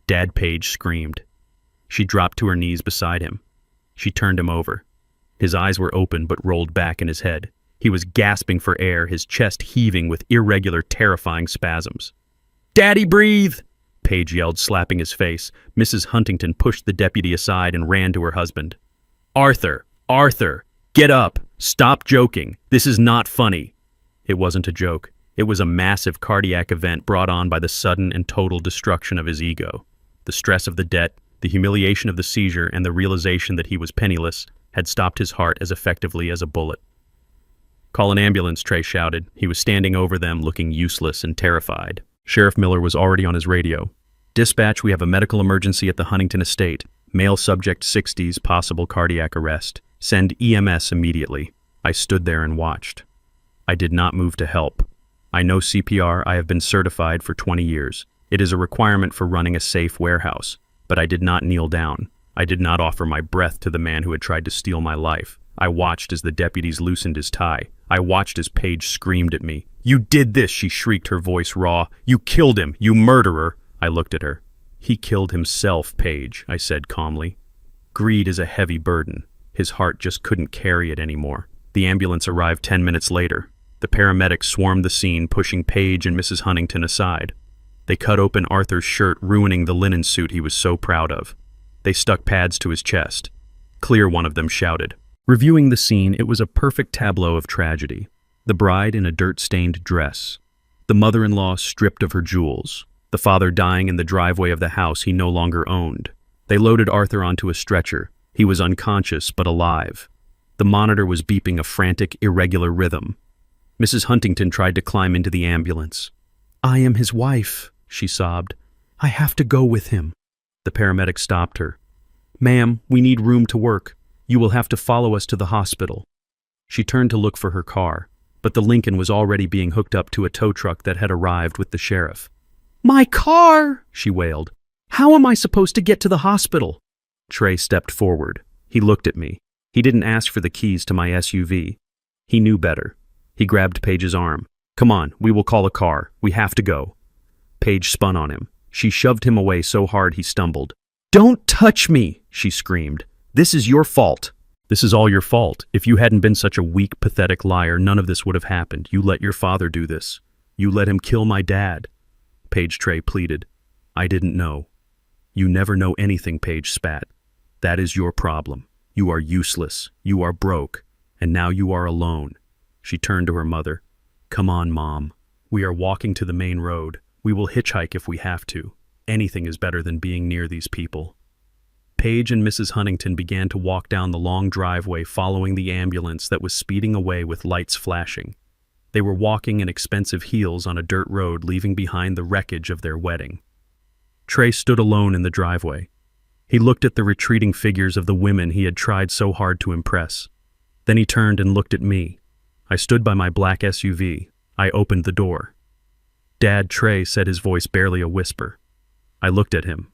Dad Page screamed. She dropped to her knees beside him. She turned him over. His eyes were open but rolled back in his head. He was gasping for air, his chest heaving with irregular, terrifying spasms. Daddy, breathe! Page yelled, slapping his face. Mrs. Huntington pushed the deputy aside and ran to her husband. Arthur! Arthur! Get up! Stop joking! This is not funny! It wasn't a joke. It was a massive cardiac event brought on by the sudden and total destruction of his ego. The stress of the debt, the humiliation of the seizure, and the realization that he was penniless had stopped his heart as effectively as a bullet. Call an ambulance, Trey shouted. He was standing over them, looking useless and terrified. Sheriff Miller was already on his radio. Dispatch, we have a medical emergency at the Huntington estate. Male subject 60s, possible cardiac arrest. Send EMS immediately. I stood there and watched. I did not move to help. I know CPR. I have been certified for 20 years. It is a requirement for running a safe warehouse. But I did not kneel down. I did not offer my breath to the man who had tried to steal my life. I watched as the deputies loosened his tie. I watched as Paige screamed at me. You did this, she shrieked, her voice raw. You killed him, you murderer. I looked at her. He killed himself, Paige, I said calmly. Greed is a heavy burden. His heart just couldn't carry it anymore. The ambulance arrived 10 minutes later. The paramedics swarmed the scene, pushing Paige and Mrs. Huntington aside. They cut open Arthur's shirt, ruining the linen suit he was so proud of. They stuck pads to his chest. Clear, one of them shouted. Reviewing the scene, it was a perfect tableau of tragedy. The bride in a dirt-stained dress. The mother-in-law stripped of her jewels. The father dying in the driveway of the house he no longer owned. They loaded Arthur onto a stretcher. He was unconscious but alive. The monitor was beeping a frantic, irregular rhythm. Mrs. Huntington tried to climb into the ambulance. I am his wife, she sobbed. I have to go with him. The paramedic stopped her. Ma'am, we need room to work. You will have to follow us to the hospital. She turned to look for her car, but the Lincoln was already being hooked up to a tow truck that had arrived with the sheriff. My car, she wailed. How am I supposed to get to the hospital? Trey stepped forward. He looked at me. He didn't ask for the keys to my SUV. He knew better. He grabbed Paige's arm. Come on, we will call a car. We have to go. Paige spun on him. She shoved him away so hard he stumbled. Don't touch me, she screamed. This is your fault. This is all your fault. If you hadn't been such a weak, pathetic liar, none of this would have happened. You let your father do this. You let him kill my dad. Paige Trey pleaded. I didn't know. You never know anything, Paige spat. That is your problem. You are useless. You are broke. And now you are alone. She turned to her mother. Come on, Mom. We are walking to the main road. We will hitchhike if we have to. Anything is better than being near these people. Paige and Mrs. Huntington began to walk down the long driveway following the ambulance that was speeding away with lights flashing. They were walking in expensive heels on a dirt road, leaving behind the wreckage of their wedding. Trey stood alone in the driveway. He looked at the retreating figures of the women he had tried so hard to impress. Then he turned and looked at me. I stood by my black SUV. I opened the door. "Dad," Trey said, his voice barely a whisper. I looked at him.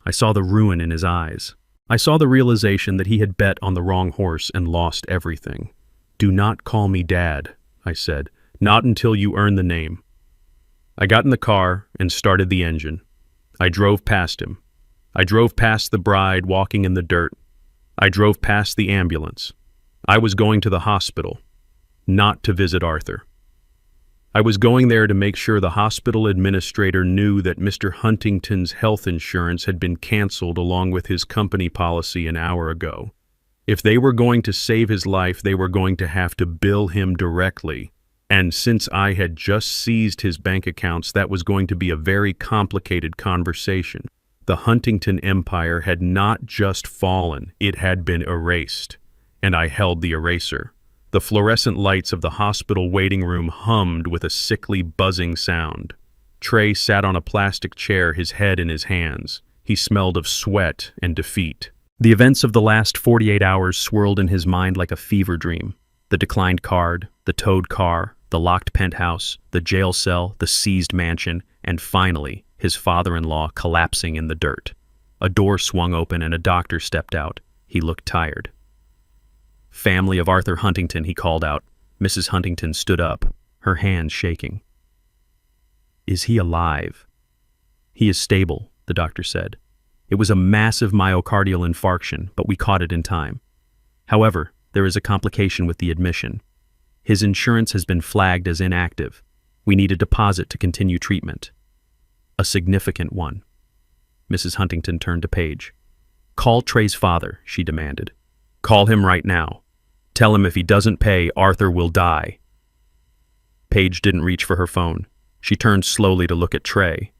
I saw the ruin in his eyes. I saw the realization that he had bet on the wrong horse and lost everything. "Do not call me Dad," I said. "Not until you earn the name." I got in the car and started the engine. I drove past him. I drove past the bride walking in the dirt. I drove past the ambulance. I was going to the hospital, not to visit Arthur. I was going there to make sure the hospital administrator knew that Mr. Huntington's health insurance had been canceled along with his company policy an hour ago. If they were going to save his life, they were going to have to bill him directly. And since I had just seized his bank accounts, that was going to be a very complicated conversation. The Huntington empire had not just fallen, it had been erased. And I held the eraser. The fluorescent lights of the hospital waiting room hummed with a sickly buzzing sound. Trey sat on a plastic chair, his head in his hands. He smelled of sweat and defeat. The events of the last 48 hours swirled in his mind like a fever dream. The declined card, the towed car, the locked penthouse, the jail cell, the seized mansion, and finally, his father-in-law collapsing in the dirt. A door swung open and a doctor stepped out. He looked tired. "Family of Arthur Huntington," he called out. Mrs. Huntington stood up, her hands shaking. "Is he alive?" "He is stable," the doctor said. "It was a massive myocardial infarction, but we caught it in time. However, there is a complication with the admission. His insurance has been flagged as inactive. We need a deposit to continue treatment. A significant one." Mrs. Huntington turned to Paige. "Call Trey's father," she demanded. "Call him right now. Tell him if he doesn't pay, Arthur will die." Paige didn't reach for her phone. She turned slowly to look at Trey.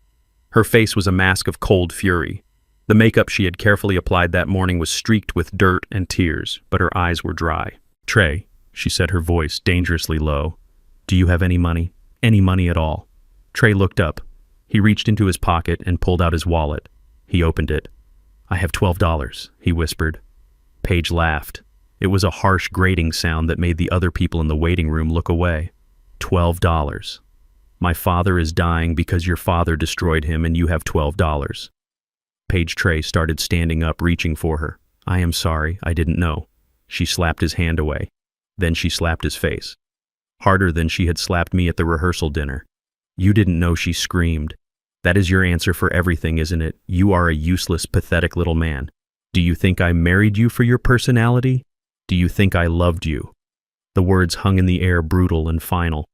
Her face was a mask of cold fury. The makeup she had carefully applied that morning was streaked with dirt and tears, but her eyes were dry. "Trey," she said, her voice dangerously low, "do you have any money? Any money at all?" Trey looked up. He reached into his pocket and pulled out his wallet. He opened it. "I have $12, he whispered. Paige laughed. It was a harsh, grating sound that made the other people in the waiting room look away. $12. My father is dying because your father destroyed him and you have $12. Paige Trey started standing up, reaching for her. "I am sorry, I didn't know." She slapped his hand away. Then she slapped his face. Harder than she had slapped me at the rehearsal dinner. "You didn't know," she screamed. "That is your answer for everything, isn't it? You are a useless, pathetic little man. Do you think I married you for your personality? Do you think I loved you?" The words hung in the air, brutal and final.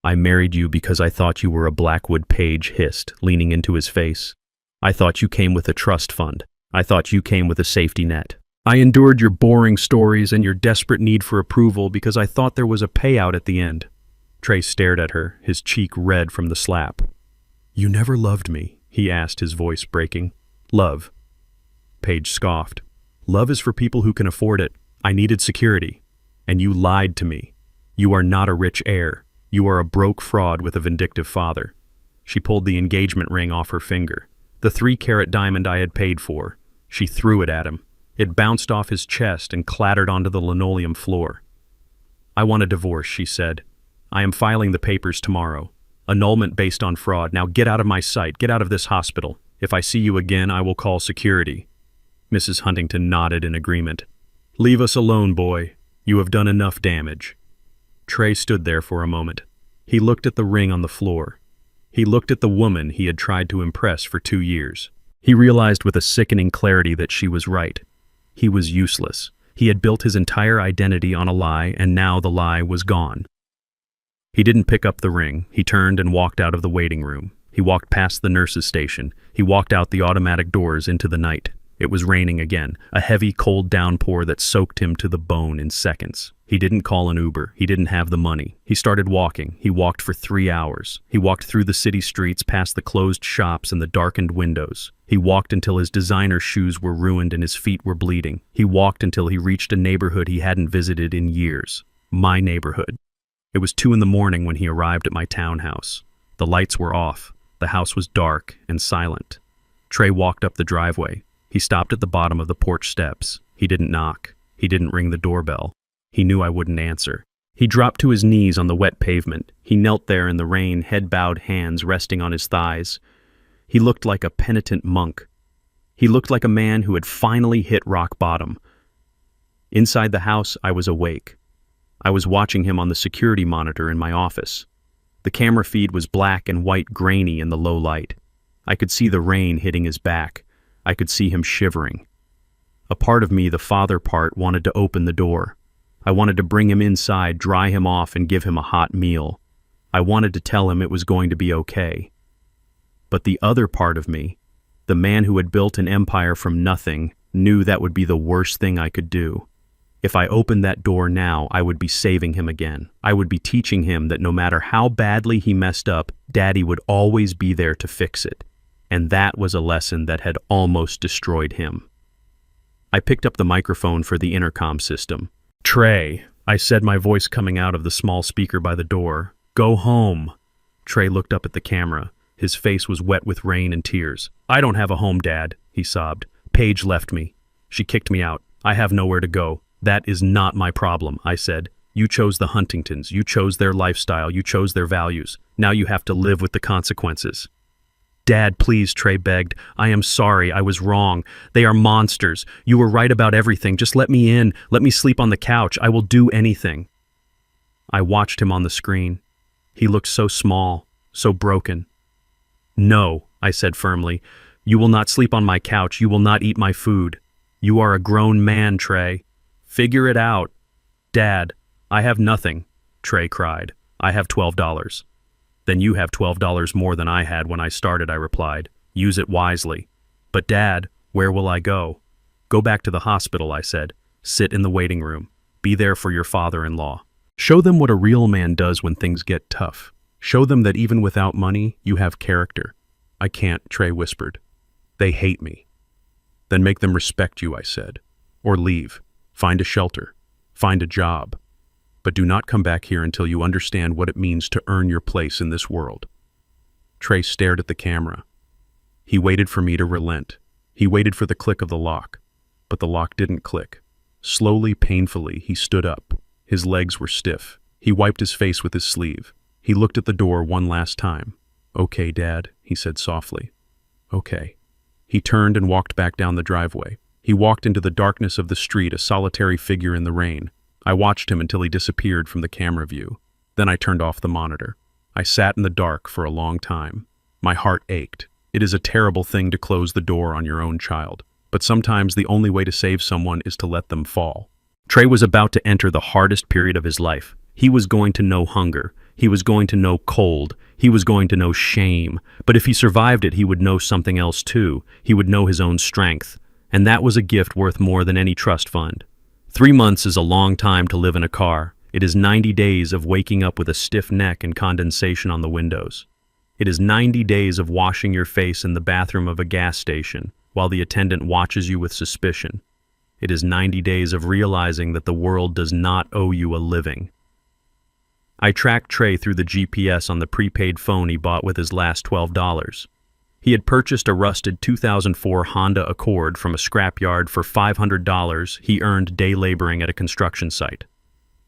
"I married you because I thought you were a Blackwood," Paige hissed, leaning into his face. "I thought you came with a trust fund. I thought you came with a safety net. I endured your boring stories and your desperate need for approval because I thought there was a payout at the end." Trey stared at her, his cheek red from the slap. "You never loved me?" he asked, his voice breaking. "Love?" Paige scoffed. "Love is for people who can afford it. I needed security. And you lied to me. You are not a rich heir. You are a broke fraud with a vindictive father." She pulled the engagement ring off her finger. The 3-carat diamond I had paid for. She threw it at him. It bounced off his chest and clattered onto the linoleum floor. "I want a divorce," she said. "I am filing the papers tomorrow. Annulment based on fraud. Now get out of my sight. Get out of this hospital. If I see you again, I will call security." Mrs. Huntington nodded in agreement. "Leave us alone, boy. You have done enough damage." Trey stood there for a moment. He looked at the ring on the floor. He looked at the woman he had tried to impress for 2 years. He realized with a sickening clarity that she was right. He was useless. He had built his entire identity on a lie, and now the lie was gone. He didn't pick up the ring. He turned and walked out of the waiting room. He walked past the nurse's station. He walked out the automatic doors into the night. It was raining again, a heavy, cold downpour that soaked him to the bone in seconds. He didn't call an Uber. He didn't have the money. He started walking. He walked for 3 hours. He walked through the city streets, past the closed shops and the darkened windows. He walked until his designer shoes were ruined and his feet were bleeding. He walked until he reached a neighborhood he hadn't visited in years. My neighborhood. It was 2 in the morning when he arrived at my townhouse. The lights were off. The house was dark and silent. Trey walked up the driveway. He stopped at the bottom of the porch steps. He didn't knock. He didn't ring the doorbell. He knew I wouldn't answer. He dropped to his knees on the wet pavement. He knelt there in the rain, head-bowed hands resting on his thighs. He looked like a penitent monk. He looked like a man who had finally hit rock bottom. Inside the house, I was awake. I was watching him on the security monitor in my office. The camera feed was black and white, grainy in the low light. I could see the rain hitting his back. I could see him shivering. A part of me, the father part, wanted to open the door. I wanted to bring him inside, dry him off, and give him a hot meal. I wanted to tell him it was going to be okay. But the other part of me, the man who had built an empire from nothing, knew that would be the worst thing I could do. If I opened that door now, I would be saving him again. I would be teaching him that no matter how badly he messed up, Daddy would always be there to fix it. And that was a lesson that had almost destroyed him. I picked up the microphone for the intercom system. "Trey," I said, my voice coming out of the small speaker by the door. "Go home." Trey looked up at the camera. His face was wet with rain and tears. "I don't have a home, Dad," he sobbed. "Paige left me. She kicked me out. I have nowhere to go." "That is not my problem," I said. "You chose the Huntingtons. You chose their lifestyle. You chose their values. Now you have to live with the consequences." "Dad, please," Trey begged. "I am sorry. I was wrong. They are monsters. You were right about everything. Just let me in. Let me sleep on the couch. I will do anything." I watched him on the screen. He looked so small, so broken. "No," I said firmly. "You will not sleep on my couch. You will not eat my food. You are a grown man, Trey. Figure it out." "Dad, I have nothing," Trey cried. "I have $12. "Then you have $12 more than I had when I started," I replied. "Use it wisely." "But Dad, where will I go?" "Go back to the hospital," I said. "Sit in the waiting room. Be there for your father-in-law. Show them what a real man does when things get tough. Show them that even without money, you have character." "I can't," Trey whispered. "They hate me." "Then make them respect you," I said. "Or leave. Find a shelter. Find a job. But do not come back here until you understand what it means to earn your place in this world." Trey stared at the camera. He waited for me to relent. He waited for the click of the lock. But the lock didn't click. Slowly, painfully, he stood up. His legs were stiff. He wiped his face with his sleeve. He looked at the door one last time. "Okay, Dad," he said softly. "Okay." He turned and walked back down the driveway. He walked into the darkness of the street, a solitary figure in the rain. I watched him until he disappeared from the camera view. Then I turned off the monitor. I sat in the dark for a long time. My heart ached. It is a terrible thing to close the door on your own child, but sometimes the only way to save someone is to let them fall. Trey was about to enter the hardest period of his life. He was going to know hunger. He was going to know cold. He was going to know shame. But if he survived it, he would know something else too. He would know his own strength. And that was a gift worth more than any trust fund. 3 months is a long time to live in a car. It is 90 days of waking up with a stiff neck and condensation on the windows. It is 90 days of washing your face in the bathroom of a gas station while the attendant watches you with suspicion. It is 90 days of realizing that the world does not owe you a living. I tracked Trey through the GPS on the prepaid phone he bought with his last $12. He had purchased a rusted 2004 Honda Accord from a scrapyard for $500 he earned day laboring at a construction site.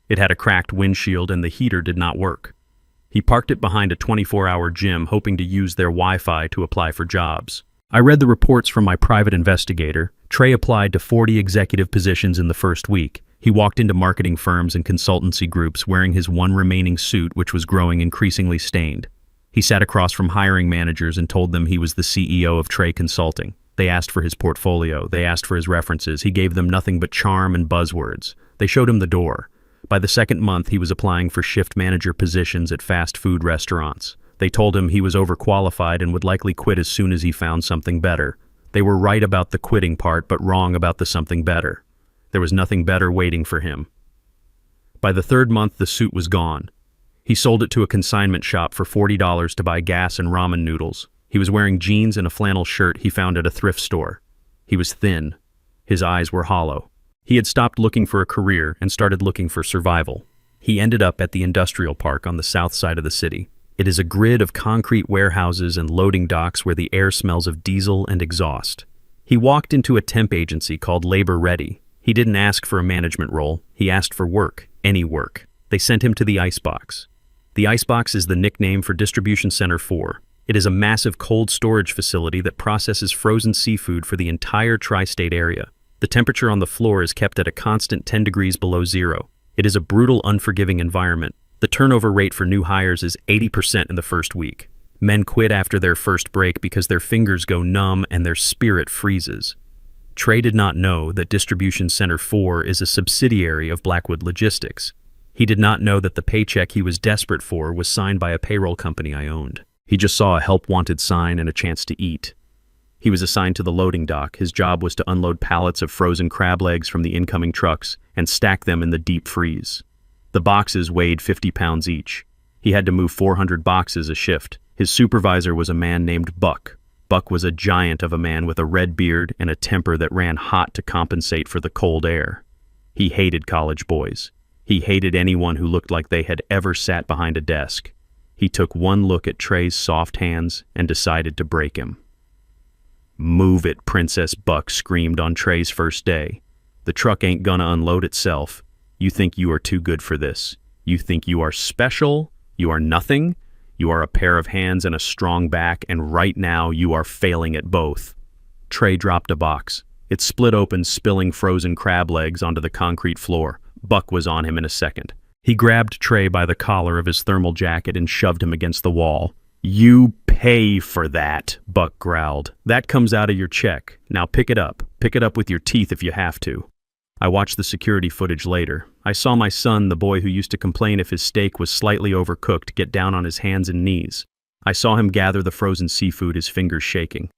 It had a cracked windshield and the heater did not work. He parked it behind a 24-hour gym, hoping to use their Wi-Fi to apply for jobs. I read the reports from my private investigator. Trey applied to 40 executive positions in the first week. He walked into marketing firms and consultancy groups wearing his one remaining suit, which was growing increasingly stained. He sat across from hiring managers and told them he was the CEO of Trey Consulting. They asked for his portfolio. They asked for his references. He gave them nothing but charm and buzzwords. They showed him the door. By the second month, he was applying for shift manager positions at fast food restaurants. They told him he was overqualified and would likely quit as soon as he found something better. They were right about the quitting part, but wrong about the something better. There was nothing better waiting for him. By the third month, the suit was gone. He sold it to a consignment shop for $40 to buy gas and ramen noodles. He was wearing jeans and a flannel shirt he found at a thrift store. He was thin. His eyes were hollow. He had stopped looking for a career and started looking for survival. He ended up at the industrial park on the south side of the city. It is a grid of concrete warehouses and loading docks where the air smells of diesel and exhaust. He walked into a temp agency called Labor Ready. He didn't ask for a management role. He asked for work, any work. They sent him to the Icebox. The Icebox is the nickname for Distribution Center 4. It is a massive cold storage facility that processes frozen seafood for the entire tri-state area. The temperature on the floor is kept at a constant 10 degrees below zero. It is a brutal, unforgiving environment. The turnover rate for new hires is 80% in the first week. Men quit after their first break because their fingers go numb and their spirit freezes. Trey did not know that Distribution Center 4 is a subsidiary of Blackwood Logistics. He did not know that the paycheck he was desperate for was signed by a payroll company I owned. He just saw a help wanted sign and a chance to eat. He was assigned to the loading dock. His job was to unload pallets of frozen crab legs from the incoming trucks and stack them in the deep freeze. The boxes weighed 50 pounds each. He had to move 400 boxes a shift. His supervisor was a man named Buck. Buck was a giant of a man with a red beard and a temper that ran hot to compensate for the cold air. He hated college boys. He hated anyone who looked like they had ever sat behind a desk. He took one look at Trey's soft hands and decided to break him. "Move it, Princess," Buck screamed on Trey's first day. "The truck ain't gonna unload itself. You think you are too good for this. You think you are special. You are nothing. You are a pair of hands and a strong back, and right now you are failing at both." Trey dropped a box. It split open, spilling frozen crab legs onto the concrete floor. Buck was on him in a second. He grabbed Trey by the collar of his thermal jacket and shoved him against the wall. "You pay for that," Buck growled. "That comes out of your check. Now pick it up. Pick it up with your teeth if you have to." I watched the security footage later. I saw my son, the boy who used to complain if his steak was slightly overcooked, get down on his hands and knees. I saw him gather the frozen seafood, his fingers shaking.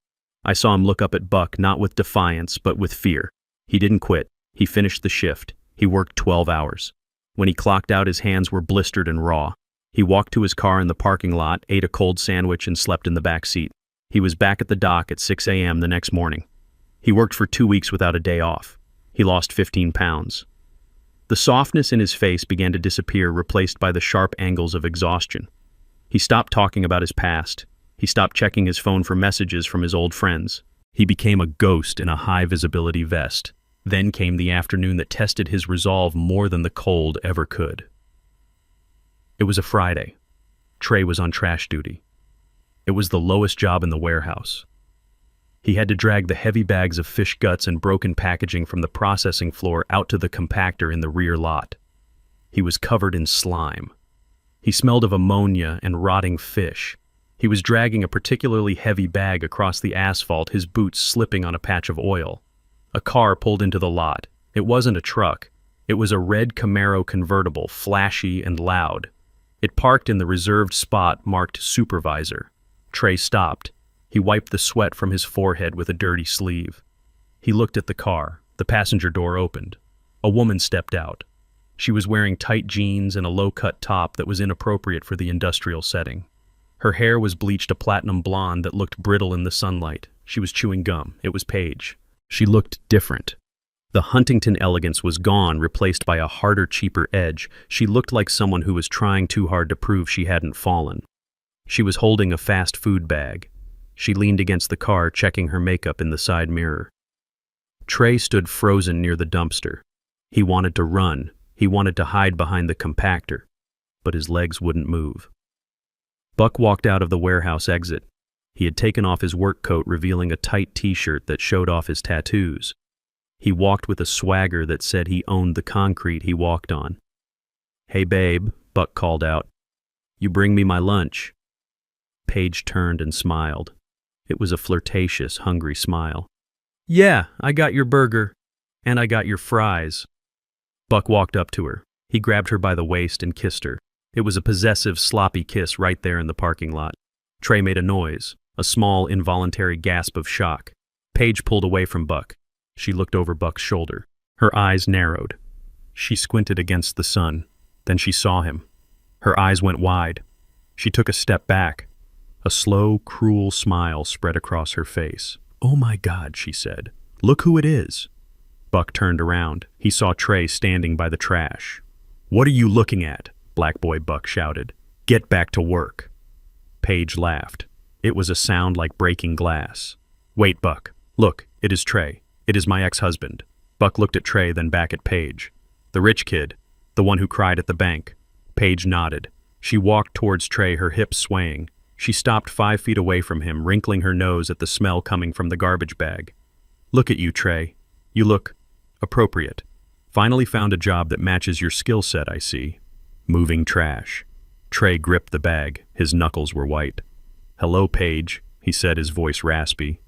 I saw him look up at Buck, not with defiance, but with fear. He didn't quit. He finished the shift. He worked 12 hours. When he clocked out, his hands were blistered and raw. He walked to his car in the parking lot, ate a cold sandwich, and slept in the back seat. He was back at the dock at 6 a.m. the next morning. He worked for 2 weeks without a day off. He lost 15 pounds. The softness in his face began to disappear, replaced by the sharp angles of exhaustion. He stopped talking about his past. He stopped checking his phone for messages from his old friends. He became a ghost in a high-visibility vest. Then came the afternoon that tested his resolve more than the cold ever could. It was a Friday. Trey was on trash duty. It was the lowest job in the warehouse. He had to drag the heavy bags of fish guts and broken packaging from the processing floor out to the compactor in the rear lot. He was covered in slime. He smelled of ammonia and rotting fish. He was dragging a particularly heavy bag across the asphalt, his boots slipping on a patch of oil. A car pulled into the lot. It wasn't a truck. It was a red Camaro convertible, flashy and loud. It parked in the reserved spot marked Supervisor. Trey stopped. He wiped the sweat from his forehead with a dirty sleeve. He looked at the car. The passenger door opened. A woman stepped out. She was wearing tight jeans and a low-cut top that was inappropriate for the industrial setting. Her hair was bleached a platinum blonde that looked brittle in the sunlight. She was chewing gum. It was Paige. She looked different. The Huntington elegance was gone, replaced by a harder, cheaper edge. She looked like someone who was trying too hard to prove she hadn't fallen. She was holding a fast food bag. She leaned against the car, checking her makeup in the side mirror. Trey stood frozen near the dumpster. He wanted to run. He wanted to hide behind the compactor, but his legs wouldn't move. Buck walked out of the warehouse exit. He had taken off his work coat, revealing a tight t-shirt that showed off his tattoos. He walked with a swagger that said he owned the concrete he walked on. "Hey, babe," Buck called out. "You bring me my lunch." Paige turned and smiled. It was a flirtatious, hungry smile. "Yeah, I got your burger. And I got your fries." Buck walked up to her. He grabbed her by the waist and kissed her. It was a possessive, sloppy kiss right there in the parking lot. Trey made a noise, a small, involuntary gasp of shock. Paige pulled away from Buck. She looked over Buck's shoulder. Her eyes narrowed. She squinted against the sun. Then she saw him. Her eyes went wide. She took a step back. A slow, cruel smile spread across her face. "Oh my God," she said. "Look who it is." Buck turned around. He saw Trey standing by the trash. "What are you looking at?" Black Boy Buck shouted. "Get back to work." Paige laughed. It was a sound like breaking glass. "Wait, Buck. Look, it is Trey. It is my ex-husband." Buck looked at Trey, then back at Paige. "The rich kid, the one who cried at the bank." Paige nodded. She walked towards Trey, her hips swaying. She stopped 5 feet away from him, wrinkling her nose at the smell coming from the garbage bag. "Look at you, Trey. You look appropriate. Finally found a job that matches your skill set, I see. Moving trash." Trey gripped the bag. His knuckles were white. "Hello, Paige," he said, his voice raspy.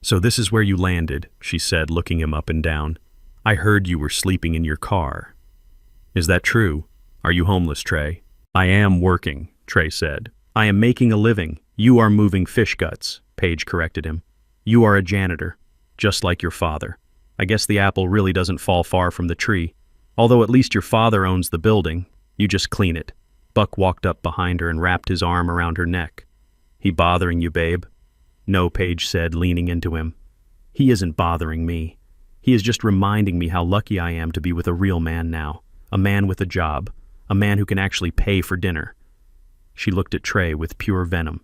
"So this is where you landed," she said, looking him up and down. "I heard you were sleeping in your car." "Is that true? Are you homeless, Trey?" "I am working," Trey said. "I am making a living. You are moving fish guts," Paige corrected him. "You are a janitor, just like your father. I guess the apple really doesn't fall far from the tree. Although at least your father owns the building. You just clean it." Buck walked up behind her and wrapped his arm around her neck. "He bothering you, babe?" "No," Paige said, leaning into him. "He isn't bothering me. He is just reminding me how lucky I am to be with a real man now. A man with a job. A man who can actually pay for dinner." She looked at Trey with pure venom.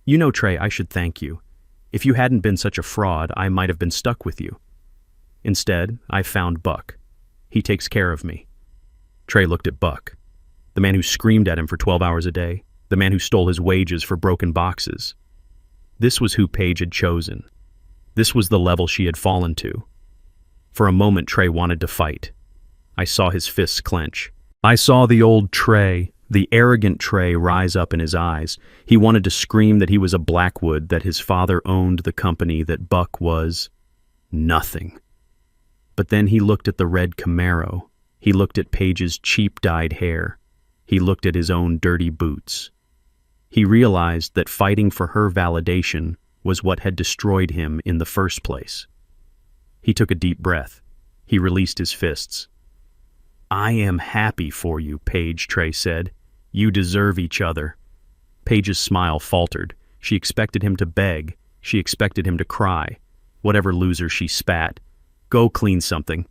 "You know, Trey, I should thank you. If you hadn't been such a fraud, I might have been stuck with you. Instead, I found Buck. He takes care of me." Trey looked at Buck. The man who screamed at him for 12 hours a day. The man who stole his wages for broken boxes. This was who Paige had chosen. This was the level she had fallen to. For a moment, Trey wanted to fight. I saw his fists clench. I saw the old Trey, the arrogant Trey, rise up in his eyes. He wanted to scream that he was a Blackwood, that his father owned the company, that Buck was nothing. But then he looked at the red Camaro. He looked at Paige's cheap dyed hair. He looked at his own dirty boots. He realized that fighting for her validation was what had destroyed him in the first place. He took a deep breath. He released his fists. "I am happy for you, Paige," Trey said. "You deserve each other." Paige's smile faltered. She expected him to beg. She expected him to cry. Whatever loser, she spat. "Go clean something."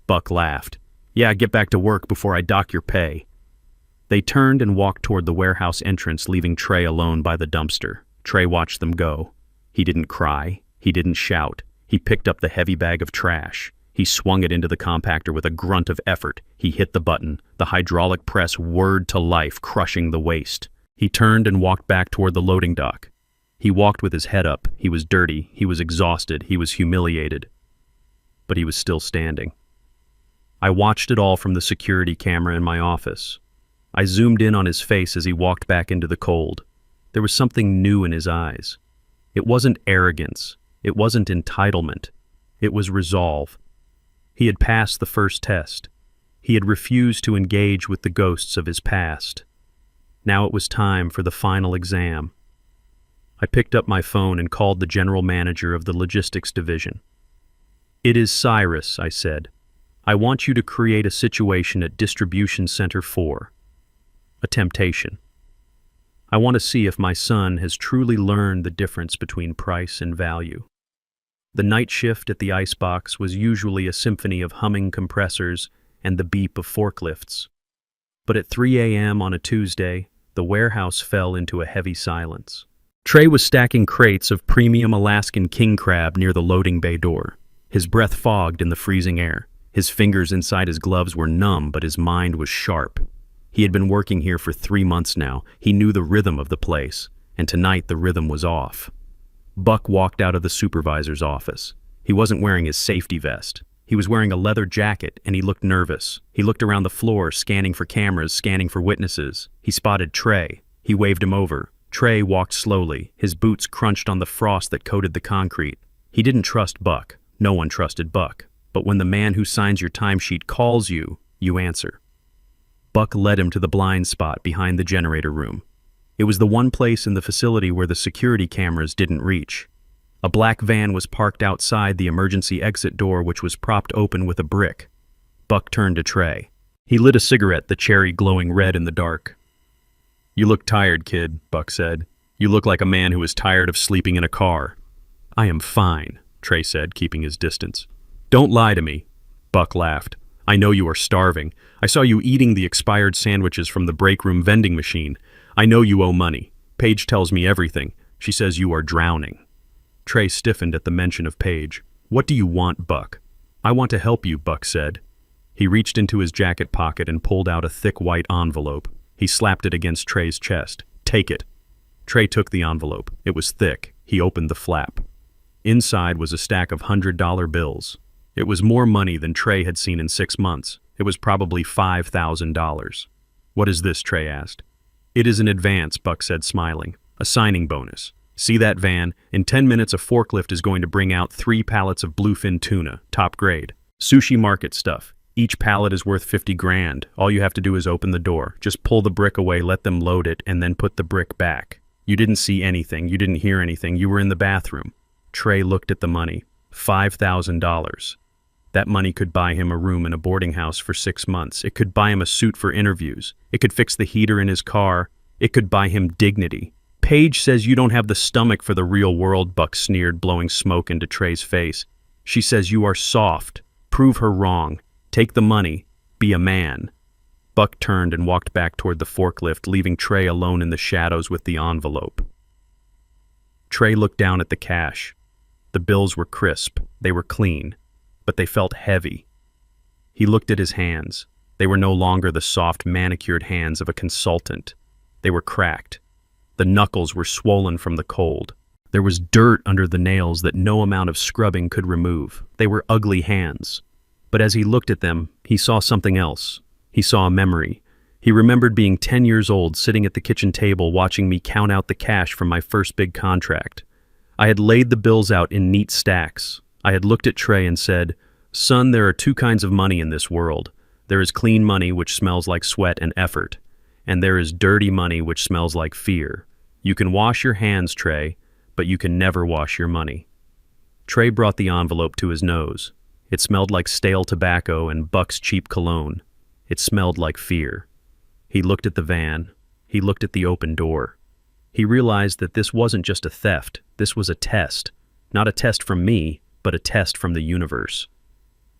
Buck laughed. "Yeah, get back to work before I dock your pay." They turned and walked toward the warehouse entrance, leaving Trey alone by the dumpster. Trey watched them go. He didn't cry. He didn't shout. He picked up the heavy bag of trash. He swung it into the compactor with a grunt of effort. He hit the button. The hydraulic press whirred to life, crushing the waste. He turned and walked back toward the loading dock. He walked with his head up. He was dirty. He was exhausted. He was humiliated. But he was still standing. I watched it all from the security camera in my office. I zoomed in on his face as he walked back into the cold. There was something new in his eyes. It wasn't arrogance. It wasn't entitlement. It was resolve. He had passed the first test. He had refused to engage with the ghosts of his past. Now it was time for the final exam. I picked up my phone and called the general manager of the logistics division. "It is Cyrus," I said. "I want you to create a situation at Distribution Center 4. A temptation. I want to see if my son has truly learned the difference between price and value." The night shift at the icebox was usually a symphony of humming compressors and the beep of forklifts. But at 3 a.m. on a Tuesday, the warehouse fell into a heavy silence. Trey was stacking crates of premium Alaskan king crab near the loading bay door. His breath fogged in the freezing air. His fingers inside his gloves were numb, but his mind was sharp. He had been working here for 3 months now. He knew the rhythm of the place, and tonight the rhythm was off. Buck walked out of the supervisor's office. He wasn't wearing his safety vest. He was wearing a leather jacket, and he looked nervous. He looked around the floor, scanning for cameras, scanning for witnesses. He spotted Trey. He waved him over. Trey walked slowly. His boots crunched on the frost that coated the concrete. He didn't trust Buck. No one trusted Buck. But when the man who signs your timesheet calls you, you answer. Buck led him to the blind spot behind the generator room. It was the one place in the facility where the security cameras didn't reach. A black van was parked outside the emergency exit door, which was propped open with a brick. Buck turned to Trey. He lit a cigarette, the cherry glowing red in the dark. "You look tired, kid," Buck said. "You look like a man who is tired of sleeping in a car." "I am fine," Trey said, keeping his distance. "Don't lie to me," Buck laughed. "I know you are starving. I saw you eating the expired sandwiches from the break room vending machine. I know you owe money. Paige tells me everything. She says you are drowning." Trey stiffened at the mention of Paige. "What do you want, Buck?" "I want to help you," Buck said. He reached into his jacket pocket and pulled out a thick white envelope. He slapped it against Trey's chest. "Take it." Trey took the envelope. It was thick. He opened the flap. Inside was a stack of $100 bills. It was more money than Trey had seen in 6 months. It was probably $5,000. "What is this?" Trey asked. "It is an advance," Buck said, smiling. "A signing bonus. See that van? In 10 minutes a forklift is going to bring out 3 pallets of bluefin tuna, top grade. Sushi market stuff. Each pallet is worth 50 grand. All you have to do is open the door. Just pull the brick away, let them load it, and then put the brick back. You didn't see anything. You didn't hear anything. You were in the bathroom." Trey looked at the money. $5,000. That money could buy him a room in a boarding house for 6 months. It could buy him a suit for interviews. It could fix the heater in his car. It could buy him dignity. "Paige says you don't have the stomach for the real world," Buck sneered, blowing smoke into Trey's face. "She says you are soft. Prove her wrong. Take the money. Be a man." Buck turned and walked back toward the forklift, leaving Trey alone in the shadows with the envelope. Trey looked down at the cash. The bills were crisp. They were clean, but they felt heavy. He looked at his hands. They were no longer the soft, manicured hands of a consultant. They were cracked. The knuckles were swollen from the cold. There was dirt under the nails that no amount of scrubbing could remove. They were ugly hands. But as he looked at them, he saw something else. He saw a memory. He remembered being 10 years old, sitting at the kitchen table, watching me count out the cash from my first big contract. I had laid the bills out in neat stacks. I had looked at Trey and said, "Son, there are 2 kinds of money in this world. There is clean money, which smells like sweat and effort. And there is dirty money, which smells like fear. You can wash your hands, Trey, but you can never wash your money." Trey brought the envelope to his nose. It smelled like stale tobacco and Buck's cheap cologne. It smelled like fear. He looked at the van. He looked at the open door. He realized that this wasn't just a theft. This was a test. Not a test from me, but a test from the universe.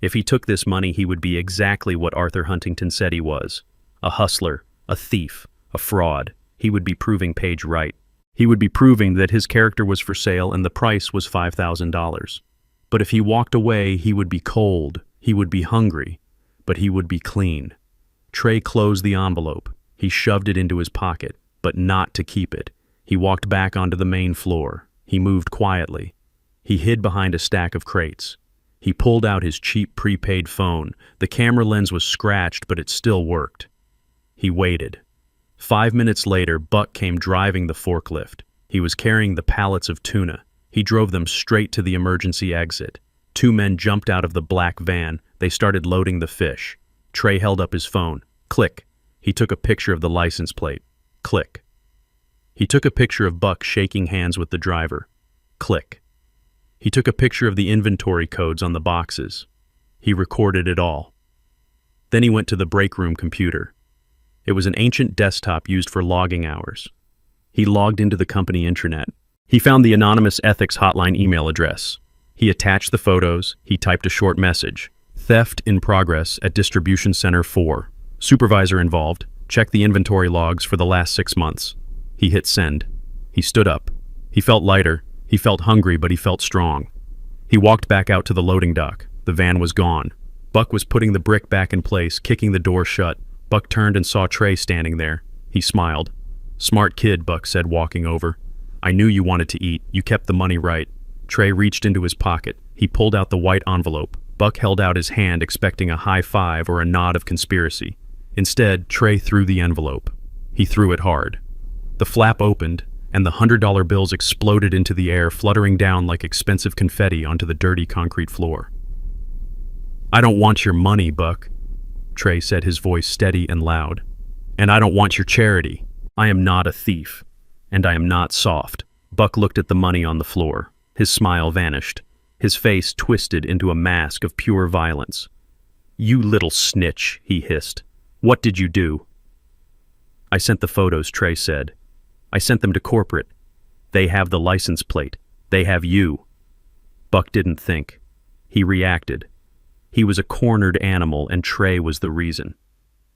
If he took this money, he would be exactly what Arthur Huntington said he was. A hustler, a thief, a fraud. He would be proving Paige right. He would be proving that his character was for sale and the price was $5,000. But if he walked away, he would be cold. He would be hungry. But he would be clean. Trey closed the envelope. He shoved it into his pocket, but not to keep it. He walked back onto the main floor. He moved quietly. He hid behind a stack of crates. He pulled out his cheap prepaid phone. The camera lens was scratched, but it still worked. He waited. 5 minutes later, Buck came driving the forklift. He was carrying the pallets of tuna. He drove them straight to the emergency exit. 2 men jumped out of the black van. They started loading the fish. Trey held up his phone. Click. He took a picture of the license plate. Click. He took a picture of Buck shaking hands with the driver. Click. He took a picture of the inventory codes on the boxes. He recorded it all. Then he went to the break room computer. It was an ancient desktop used for logging hours. He logged into the company intranet. He found the anonymous ethics hotline email address. He attached the photos. He typed a short message. Theft in progress at Distribution Center 4. Supervisor involved. Check the inventory logs for the last 6 months. He hit send. He stood up. He felt lighter. He felt hungry, but he felt strong. He walked back out to the loading dock. The van was gone. Buck was putting the brick back in place, kicking the door shut. Buck turned and saw Trey standing there. He smiled. "Smart kid," Buck said, walking over. "I knew you wanted to eat. You kept the money right." Trey reached into his pocket. He pulled out the white envelope. Buck held out his hand, expecting a high five or a nod of conspiracy. Instead, Trey threw the envelope. He threw it hard. The flap opened, and the $100 bills exploded into the air, fluttering down like expensive confetti onto the dirty concrete floor. "I don't want your money, Buck," Trey said, his voice steady and loud. "And I don't want your charity. I am not a thief, and I am not soft." Buck looked at the money on the floor. His smile vanished. His face twisted into a mask of pure violence. "You little snitch," he hissed. "What did you do?" "I sent the photos," Trey said. "I sent them to corporate. They have the license plate. They have you." Buck didn't think. He reacted. He was a cornered animal, and Trey was the reason.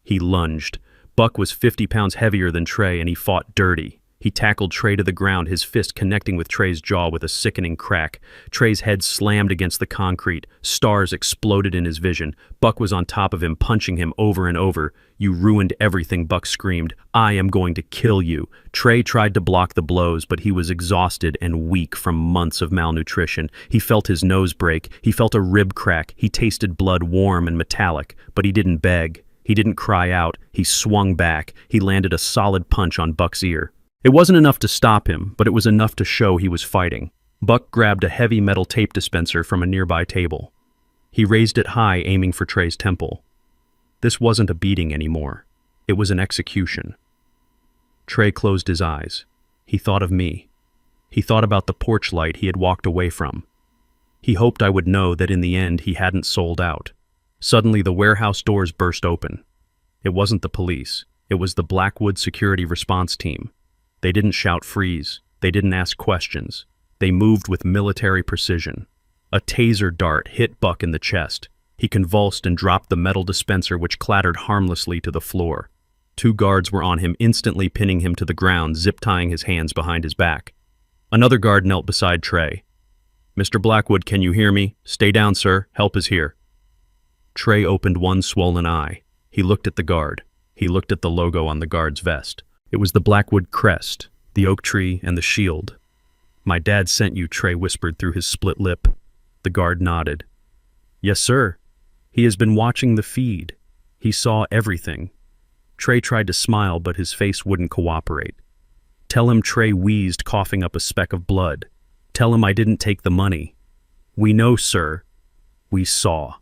He lunged. Buck was 50 pounds heavier than Trey, and he fought dirty. He tackled Trey to the ground, his fist connecting with Trey's jaw with a sickening crack. Trey's head slammed against the concrete. Stars exploded in his vision. Buck was on top of him, punching him over and over. "You ruined everything," Buck screamed. "I am going to kill you." Trey tried to block the blows, but he was exhausted and weak from months of malnutrition. He felt his nose break. He felt a rib crack. He tasted blood warm and metallic, but he didn't beg. He didn't cry out. He swung back. He landed a solid punch on Buck's ear. It wasn't enough to stop him, but it was enough to show he was fighting. Buck grabbed a heavy metal tape dispenser from a nearby table. He raised it high, aiming for Trey's temple. This wasn't a beating anymore. It was an execution. Trey closed his eyes. He thought of me. He thought about the porch light he had walked away from. He hoped I would know that in the end he hadn't sold out. Suddenly the warehouse doors burst open. It wasn't the police. It was the Blackwood Security Response Team. They didn't shout freeze. They didn't ask questions. They moved with military precision. A taser dart hit Buck in the chest. He convulsed and dropped the metal dispenser, which clattered harmlessly to the floor. 2 guards were on him, instantly pinning him to the ground, zip-tying his hands behind his back. Another guard knelt beside Trey. "Mr. Blackwood, can you hear me? Stay down, sir. Help is here." Trey opened one swollen eye. He looked at the guard. He looked at the logo on the guard's vest. It was the Blackwood crest, the oak tree, and the shield. "My dad sent you," Trey whispered through his split lip. The guard nodded. "Yes, sir. He has been watching the feed. He saw everything." Trey tried to smile, but his face wouldn't cooperate. "Tell him," Trey wheezed, coughing up a speck of blood. "Tell him I didn't take the money." "We know, sir." "We saw."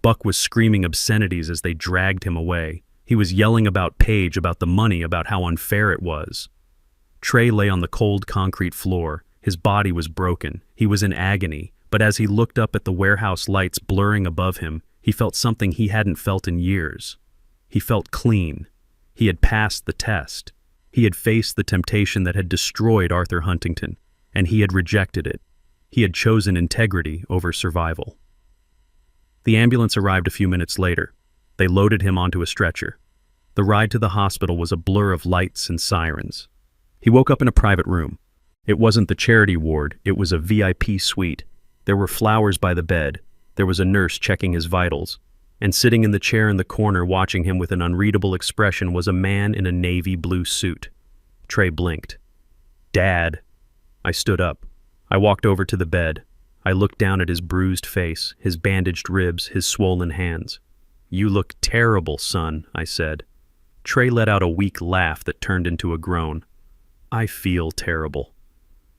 Buck was screaming obscenities as they dragged him away. He was yelling about Paige, about the money, about how unfair it was. Trey lay on the cold concrete floor. His body was broken. He was in agony, but as he looked up at the warehouse lights blurring above him, he felt something he hadn't felt in years. He felt clean. He had passed the test. He had faced the temptation that had destroyed Arthur Huntington, and he had rejected it. He had chosen integrity over survival. The ambulance arrived a few minutes later. They loaded him onto a stretcher. The ride to the hospital was a blur of lights and sirens. He woke up in a private room. It wasn't the charity ward, it was a VIP suite. There were flowers by the bed. There was a nurse checking his vitals. And sitting in the chair in the corner watching him with an unreadable expression was a man in a navy blue suit. Trey blinked. "Dad." I stood up. I walked over to the bed. I looked down at his bruised face, his bandaged ribs, his swollen hands. "You look terrible, son," I said. Trey let out a weak laugh that turned into a groan. "I feel terrible."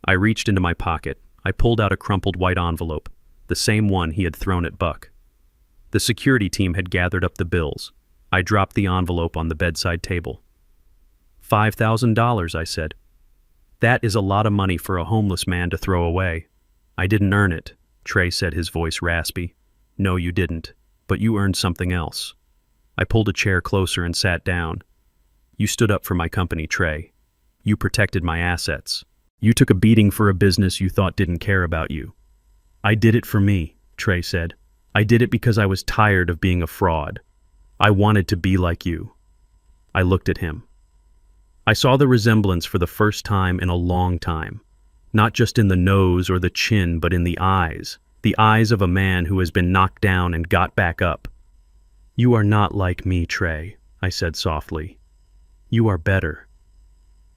I reached into my pocket. I pulled out a crumpled white envelope, the same one he had thrown at Buck. The security team had gathered up the bills. I dropped the envelope on the bedside table. $5,000, I said. "That is a lot of money for a homeless man to throw away." "I didn't earn it," Trey said, his voice raspy. "No, you didn't. But you earned something else." I pulled a chair closer and sat down. "You stood up for my company, Trey. You protected my assets. You took a beating for a business you thought didn't care about you." "I did it for me," Trey said. "I did it because I was tired of being a fraud. I wanted to be like you." I looked at him. I saw the resemblance for the first time in a long time. Not just in the nose or the chin, but in the eyes of a man who has been knocked down and got back up. "You are not like me, Trey," I said softly. "You are better.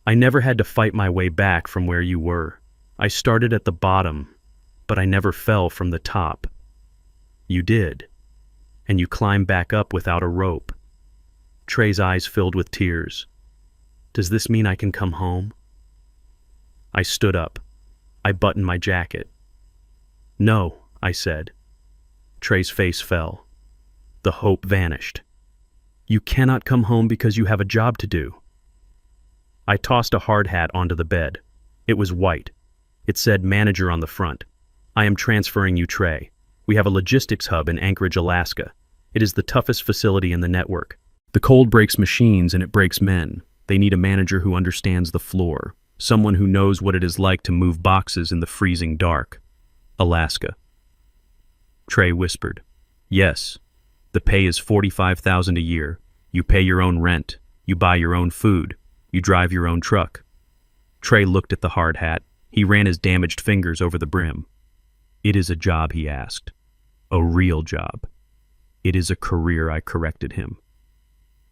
I never had to fight my way back from where you were. I started at the bottom, but I never fell from the top. You did, and you climbed back up without a rope." Trey's eyes filled with tears. "Does this mean I can come home?" I stood up. I buttoned my jacket. "No," I said. Trey's face fell. The hope vanished. "You cannot come home because you have a job to do." I tossed a hard hat onto the bed. It was white. It said manager on the front. I am transferring you, Trey. We have a logistics hub in Anchorage, Alaska. It is the toughest facility in the network. The cold breaks machines and it breaks men. They need a manager who understands the floor, someone who knows what it is like to move boxes in the freezing dark. Alaska. Trey whispered. Yes. The pay is $45,000 a year. You pay your own rent. You buy your own food. You drive your own truck. Trey looked at the hard hat. He ran his damaged fingers over the brim. It is a job, he asked. A real job. It is a career, I corrected him.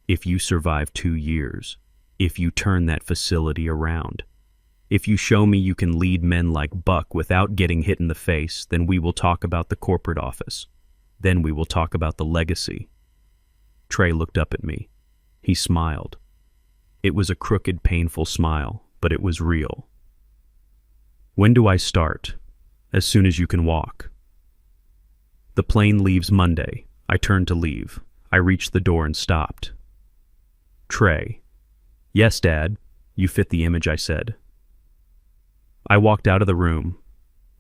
If you survive 2 years, if you turn that facility around, if you show me you can lead men like Buck without getting hit in the face, then we will talk about the corporate office. Then we will talk about the legacy. Trey looked up at me. He smiled. It was a crooked, painful smile, but it was real. When do I start? As soon as you can walk. The plane leaves Monday. I turned to leave. I reached the door and stopped. Trey. Yes, Dad. You fit the image, I said. I walked out of the room.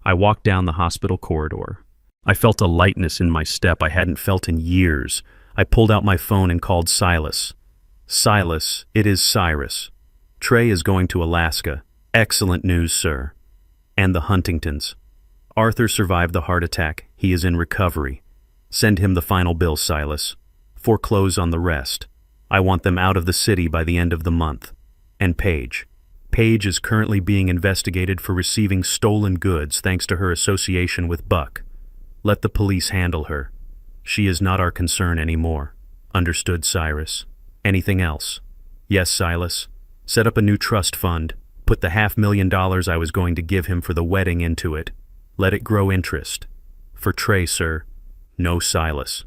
I walked down the hospital corridor. I felt a lightness in my step I hadn't felt in years. I pulled out my phone and called Silas. Silas, it is Cyrus. Trey is going to Alaska. Excellent news, sir. And the Huntingtons. Arthur survived the heart attack. He is in recovery. Send him the final bill, Silas. Foreclose on the rest. I want them out of the city by the end of the month. And Paige. Paige is currently being investigated for receiving stolen goods thanks to her association with Buck. Let the police handle her. She is not our concern anymore. Understood, Cyrus. Anything else? Yes, Silas. Set up a new trust fund. Put the $500,000 I was going to give him for the wedding into it. Let it grow interest. For Trey, sir. No, Silas.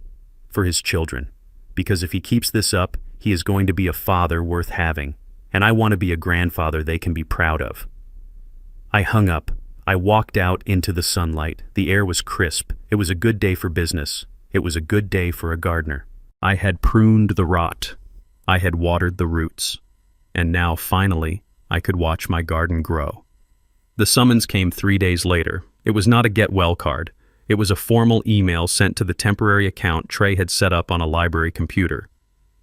For his children. Because if he keeps this up, he is going to be a father worth having. And I want to be a grandfather they can be proud of. I hung up. I walked out into the sunlight. The air was crisp. It was a good day for business. It was a good day for a gardener. I had pruned the rot. I had watered the roots. And now, finally, I could watch my garden grow. The summons came 3 days later. It was not a get well card. It was a formal email sent to the temporary account Trey had set up on a library computer.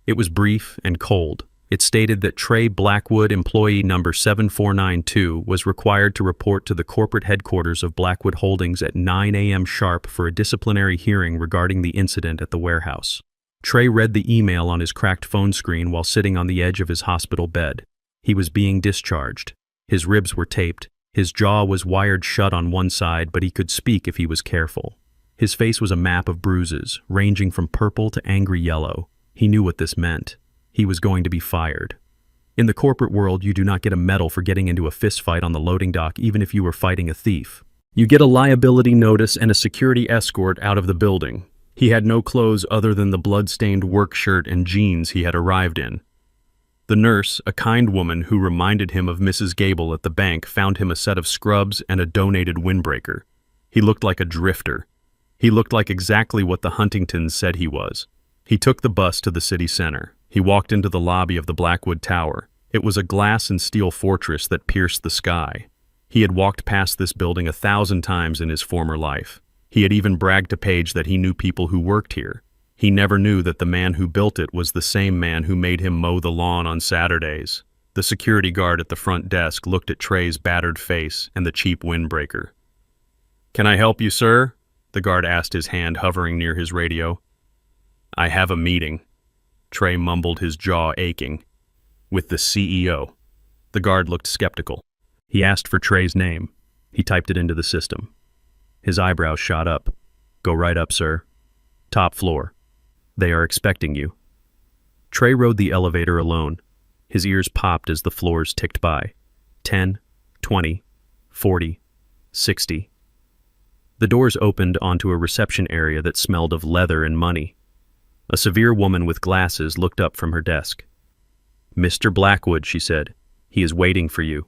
It was brief and cold. It stated that Trey Blackwood, employee number 7492, was required to report to the corporate headquarters of Blackwood Holdings at 9 a.m. sharp for a disciplinary hearing regarding the incident at the warehouse. Trey read the email on his cracked phone screen while sitting on the edge of his hospital bed. He was being discharged. His ribs were taped. His jaw was wired shut on one side, but he could speak if he was careful. His face was a map of bruises, ranging from purple to angry yellow. He knew what this meant. He was going to be fired. In the corporate world, you do not get a medal for getting into a fistfight on the loading dock even if you were fighting a thief. You get a liability notice and a security escort out of the building. He had no clothes other than the blood-stained work shirt and jeans he had arrived in. The nurse, a kind woman who reminded him of Mrs. Gable at the bank, found him a set of scrubs and a donated windbreaker. He looked like a drifter. He looked like exactly what the Huntingtons said he was. He took the bus to the city center. He walked into the lobby of the Blackwood Tower. It was a glass and steel fortress that pierced the sky. He had walked past this building 1,000 times in his former life. He had even bragged to Paige that he knew people who worked here. He never knew that the man who built it was the same man who made him mow the lawn on Saturdays. The security guard at the front desk looked at Trey's battered face and the cheap windbreaker. "Can I help you, sir?" the guard asked, his hand hovering near his radio. "I have a meeting." Trey mumbled, his jaw aching. "With the CEO." The guard looked skeptical. He asked for Trey's name. He typed it into the system. His eyebrows shot up. "Go right up, sir. Top floor. They are expecting you." Trey rode the elevator alone. His ears popped as the floors ticked by. 10, 20, 40, 60. The doors opened onto a reception area that smelled of leather and money. A severe woman with glasses looked up from her desk. "Mr. Blackwood," she said. "He is waiting for you."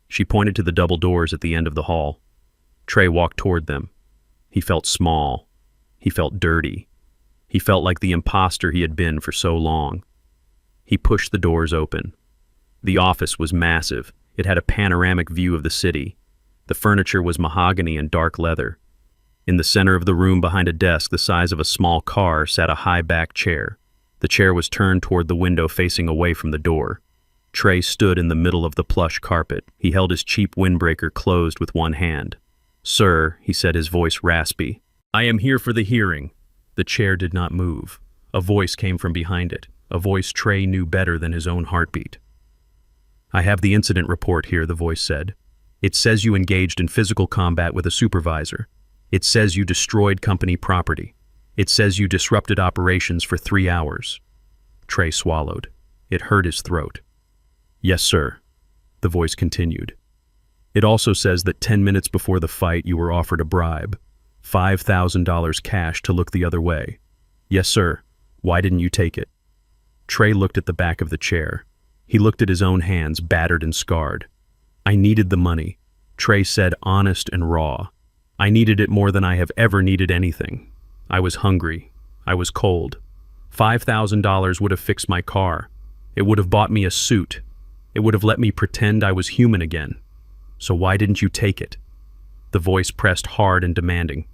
She pointed to the double doors at the end of the hall. Trey walked toward them. He felt small. He felt dirty. He felt like the imposter he had been for so long. He pushed the doors open. The office was massive. It had a panoramic view of the city. The furniture was mahogany and dark leather. In the center of the room, behind a desk the size of a small car, sat a high-backed chair. The chair was turned toward the window facing away from the door. Trey stood in the middle of the plush carpet. He held his cheap windbreaker closed with one hand. "Sir," he said, his voice raspy, "I am here for the hearing." The chair did not move. A voice came from behind it, a voice Trey knew better than his own heartbeat. "I have the incident report here," the voice said. "It says you engaged in physical combat with a supervisor. It says you destroyed company property. It says you disrupted operations for 3 hours." Trey swallowed. It hurt his throat. "Yes, sir," the voice continued. "It also says that 10 minutes before the fight you were offered a bribe, $5,000 cash to look the other way. Yes, sir. Why didn't you take it?" Trey looked at the back of the chair. He looked at his own hands, battered and scarred. "I needed the money," Trey said, honest and raw. "I needed it more than I have ever needed anything. I was hungry. I was cold. $5,000 would have fixed my car. It would have bought me a suit. It would have let me pretend I was human again. So why didn't you take it?" The voice pressed hard and demanding.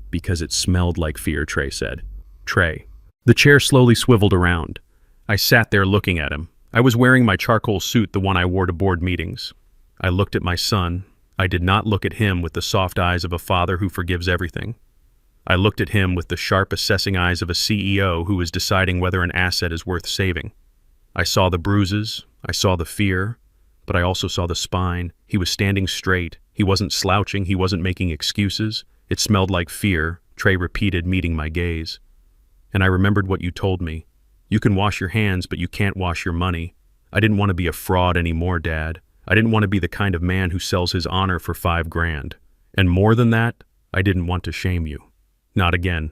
"Because it smelled like fear," Trey said. "Trey." The chair slowly swiveled around. I sat there looking at him. I was wearing my charcoal suit, the one I wore to board meetings. I looked at my son. I did not look at him with the soft eyes of a father who forgives everything. I looked at him with the sharp, assessing eyes of a CEO who is deciding whether an asset is worth saving. I saw the bruises, I saw the fear, but I also saw the spine. He was standing straight. He wasn't slouching. He wasn't making excuses. It smelled like fear, Trey repeated, meeting my gaze. And I remembered what you told me. You can wash your hands, but you can't wash your money. I didn't want to be a fraud anymore, Dad. I didn't want to be the kind of man who sells his honor for $5,000. And more than that, I didn't want to shame you. Not again.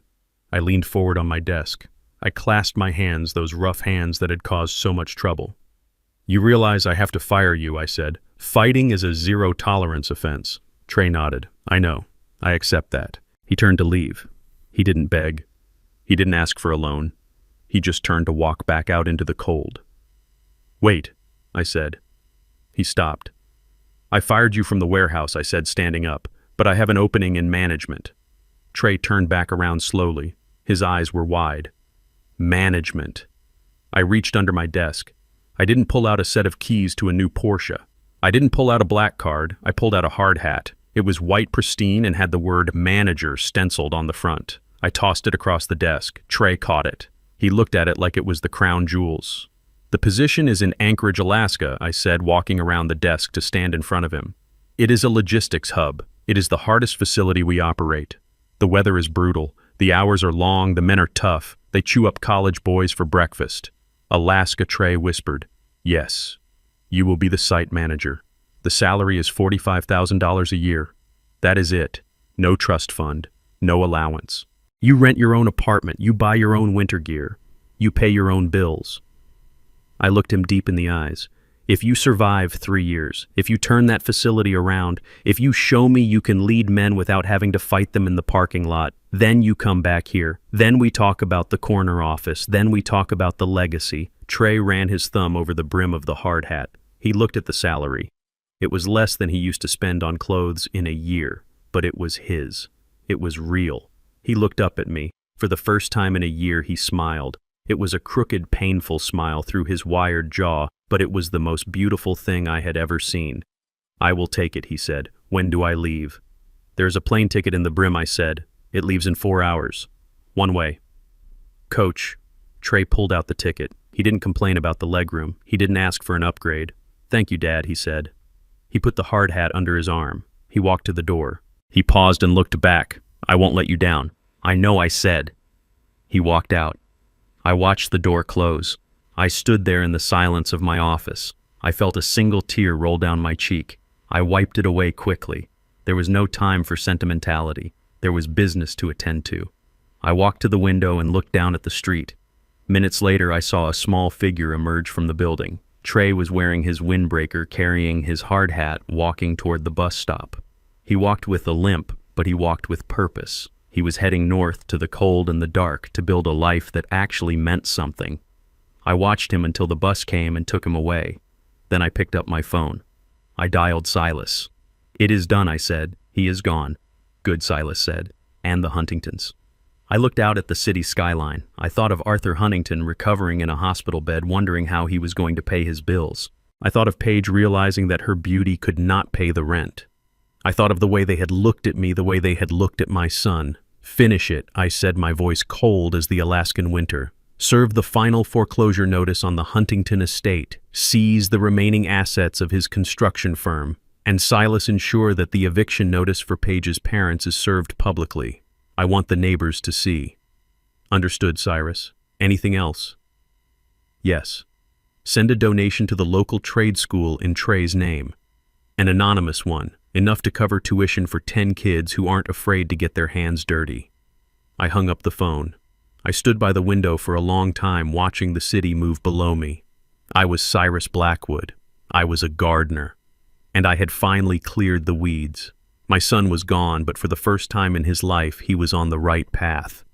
I leaned forward on my desk. I clasped my hands, those rough hands that had caused so much trouble. "You realize I have to fire you," I said. "Fighting is a zero-tolerance offense." Trey nodded. "I know. I accept that." He turned to leave. He didn't beg. He didn't ask for a loan. He just turned to walk back out into the cold. "Wait," I said. He stopped. "I fired you from the warehouse," I said, standing up, "but I have an opening in management." Trey turned back around slowly. His eyes were wide. Management. I reached under my desk. I didn't pull out a set of keys to a new Porsche. I didn't pull out a black card. I pulled out a hard hat. It was white pristine and had the word manager stenciled on the front. I tossed it across the desk. Trey caught it. He looked at it like it was the crown jewels. "The position is in Anchorage, Alaska," I said, walking around the desk to stand in front of him. "It is a logistics hub. It is the hardest facility we operate. The weather is brutal. The hours are long. The men are tough. They chew up college boys for breakfast." "Alaska," Trey whispered. "Yes. You will be the site manager. The salary is $45,000 a year. That is it. No trust fund. No allowance. You rent your own apartment. You buy your own winter gear. You pay your own bills." I looked him deep in the eyes. "If you survive 3 years, if you turn that facility around, if you show me you can lead men without having to fight them in the parking lot, then you come back here. Then we talk about the corner office. Then we talk about the legacy." Trey ran his thumb over the brim of the hard hat. He looked at the salary. It was less than he used to spend on clothes in a year, but it was his. It was real. He looked up at me. For the first time in a year, he smiled. It was a crooked, painful smile through his wired jaw, but it was the most beautiful thing I had ever seen. "I will take it," he said. "When do I leave?" "There's a plane ticket in the brim," I said. "It leaves in 4 hours. One way." "Coach." Trey pulled out the ticket. He didn't complain about the legroom. He didn't ask for an upgrade. "Thank you, Dad," he said. He put the hard hat under his arm. He walked to the door. He paused and looked back. "I won't let you down." "I know," I said. He walked out. I watched the door close. I stood there in the silence of my office. I felt a single tear roll down my cheek. I wiped it away quickly. There was no time for sentimentality. There was business to attend to. I walked to the window and looked down at the street. Minutes later, I saw a small figure emerge from the building. Trey was wearing his windbreaker, carrying his hard hat, walking toward the bus stop. He walked with a limp, but he walked with purpose. He was heading north to the cold and the dark to build a life that actually meant something. I watched him until the bus came and took him away. Then I picked up my phone. I dialed Silas. "It is done," I said. "He is gone." "Good," Silas said. "And the Huntingtons." I looked out at the city skyline. I thought of Arthur Huntington recovering in a hospital bed, wondering how he was going to pay his bills. I thought of Paige realizing that her beauty could not pay the rent. I thought of the way they had looked at me, the way they had looked at my son. "Finish it," I said, my voice cold as the Alaskan winter. "Serve the final foreclosure notice on the Huntington estate. Seize the remaining assets of his construction firm. And Silas, ensure that the eviction notice for Paige's parents is served publicly. I want the neighbors to see." "Understood, Cyrus. Anything else?" "Yes. Send a donation to the local trade school in Trey's name. An anonymous one, enough to cover tuition for 10 kids who aren't afraid to get their hands dirty." I hung up the phone. I stood by the window for a long time, watching the city move below me. I was Cyrus Blackwood. I was a gardener. And I had finally cleared the weeds. My son was gone, but for the first time in his life, he was on the right path.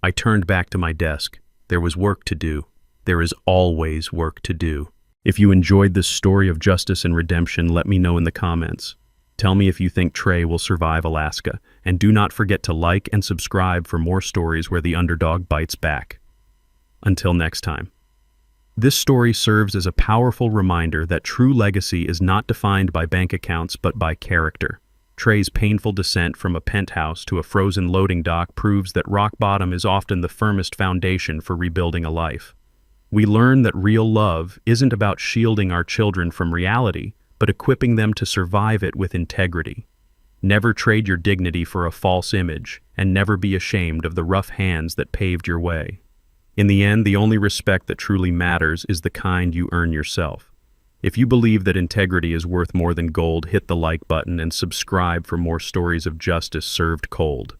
I turned back to my desk. There was work to do. There is always work to do. If you enjoyed this story of justice and redemption, let me know in the comments. Tell me if you think Trey will survive Alaska, and do not forget to like and subscribe for more stories where the underdog bites back. Until next time. This story serves as a powerful reminder that true legacy is not defined by bank accounts but by character. Trey's painful descent from a penthouse to a frozen loading dock proves that rock bottom is often the firmest foundation for rebuilding a life. We learn that real love isn't about shielding our children from reality, but equipping them to survive it with integrity. Never trade your dignity for a false image, and never be ashamed of the rough hands that paved your way. In the end, the only respect that truly matters is the kind you earn yourself. If you believe that integrity is worth more than gold, hit the like button and subscribe for more stories of justice served cold.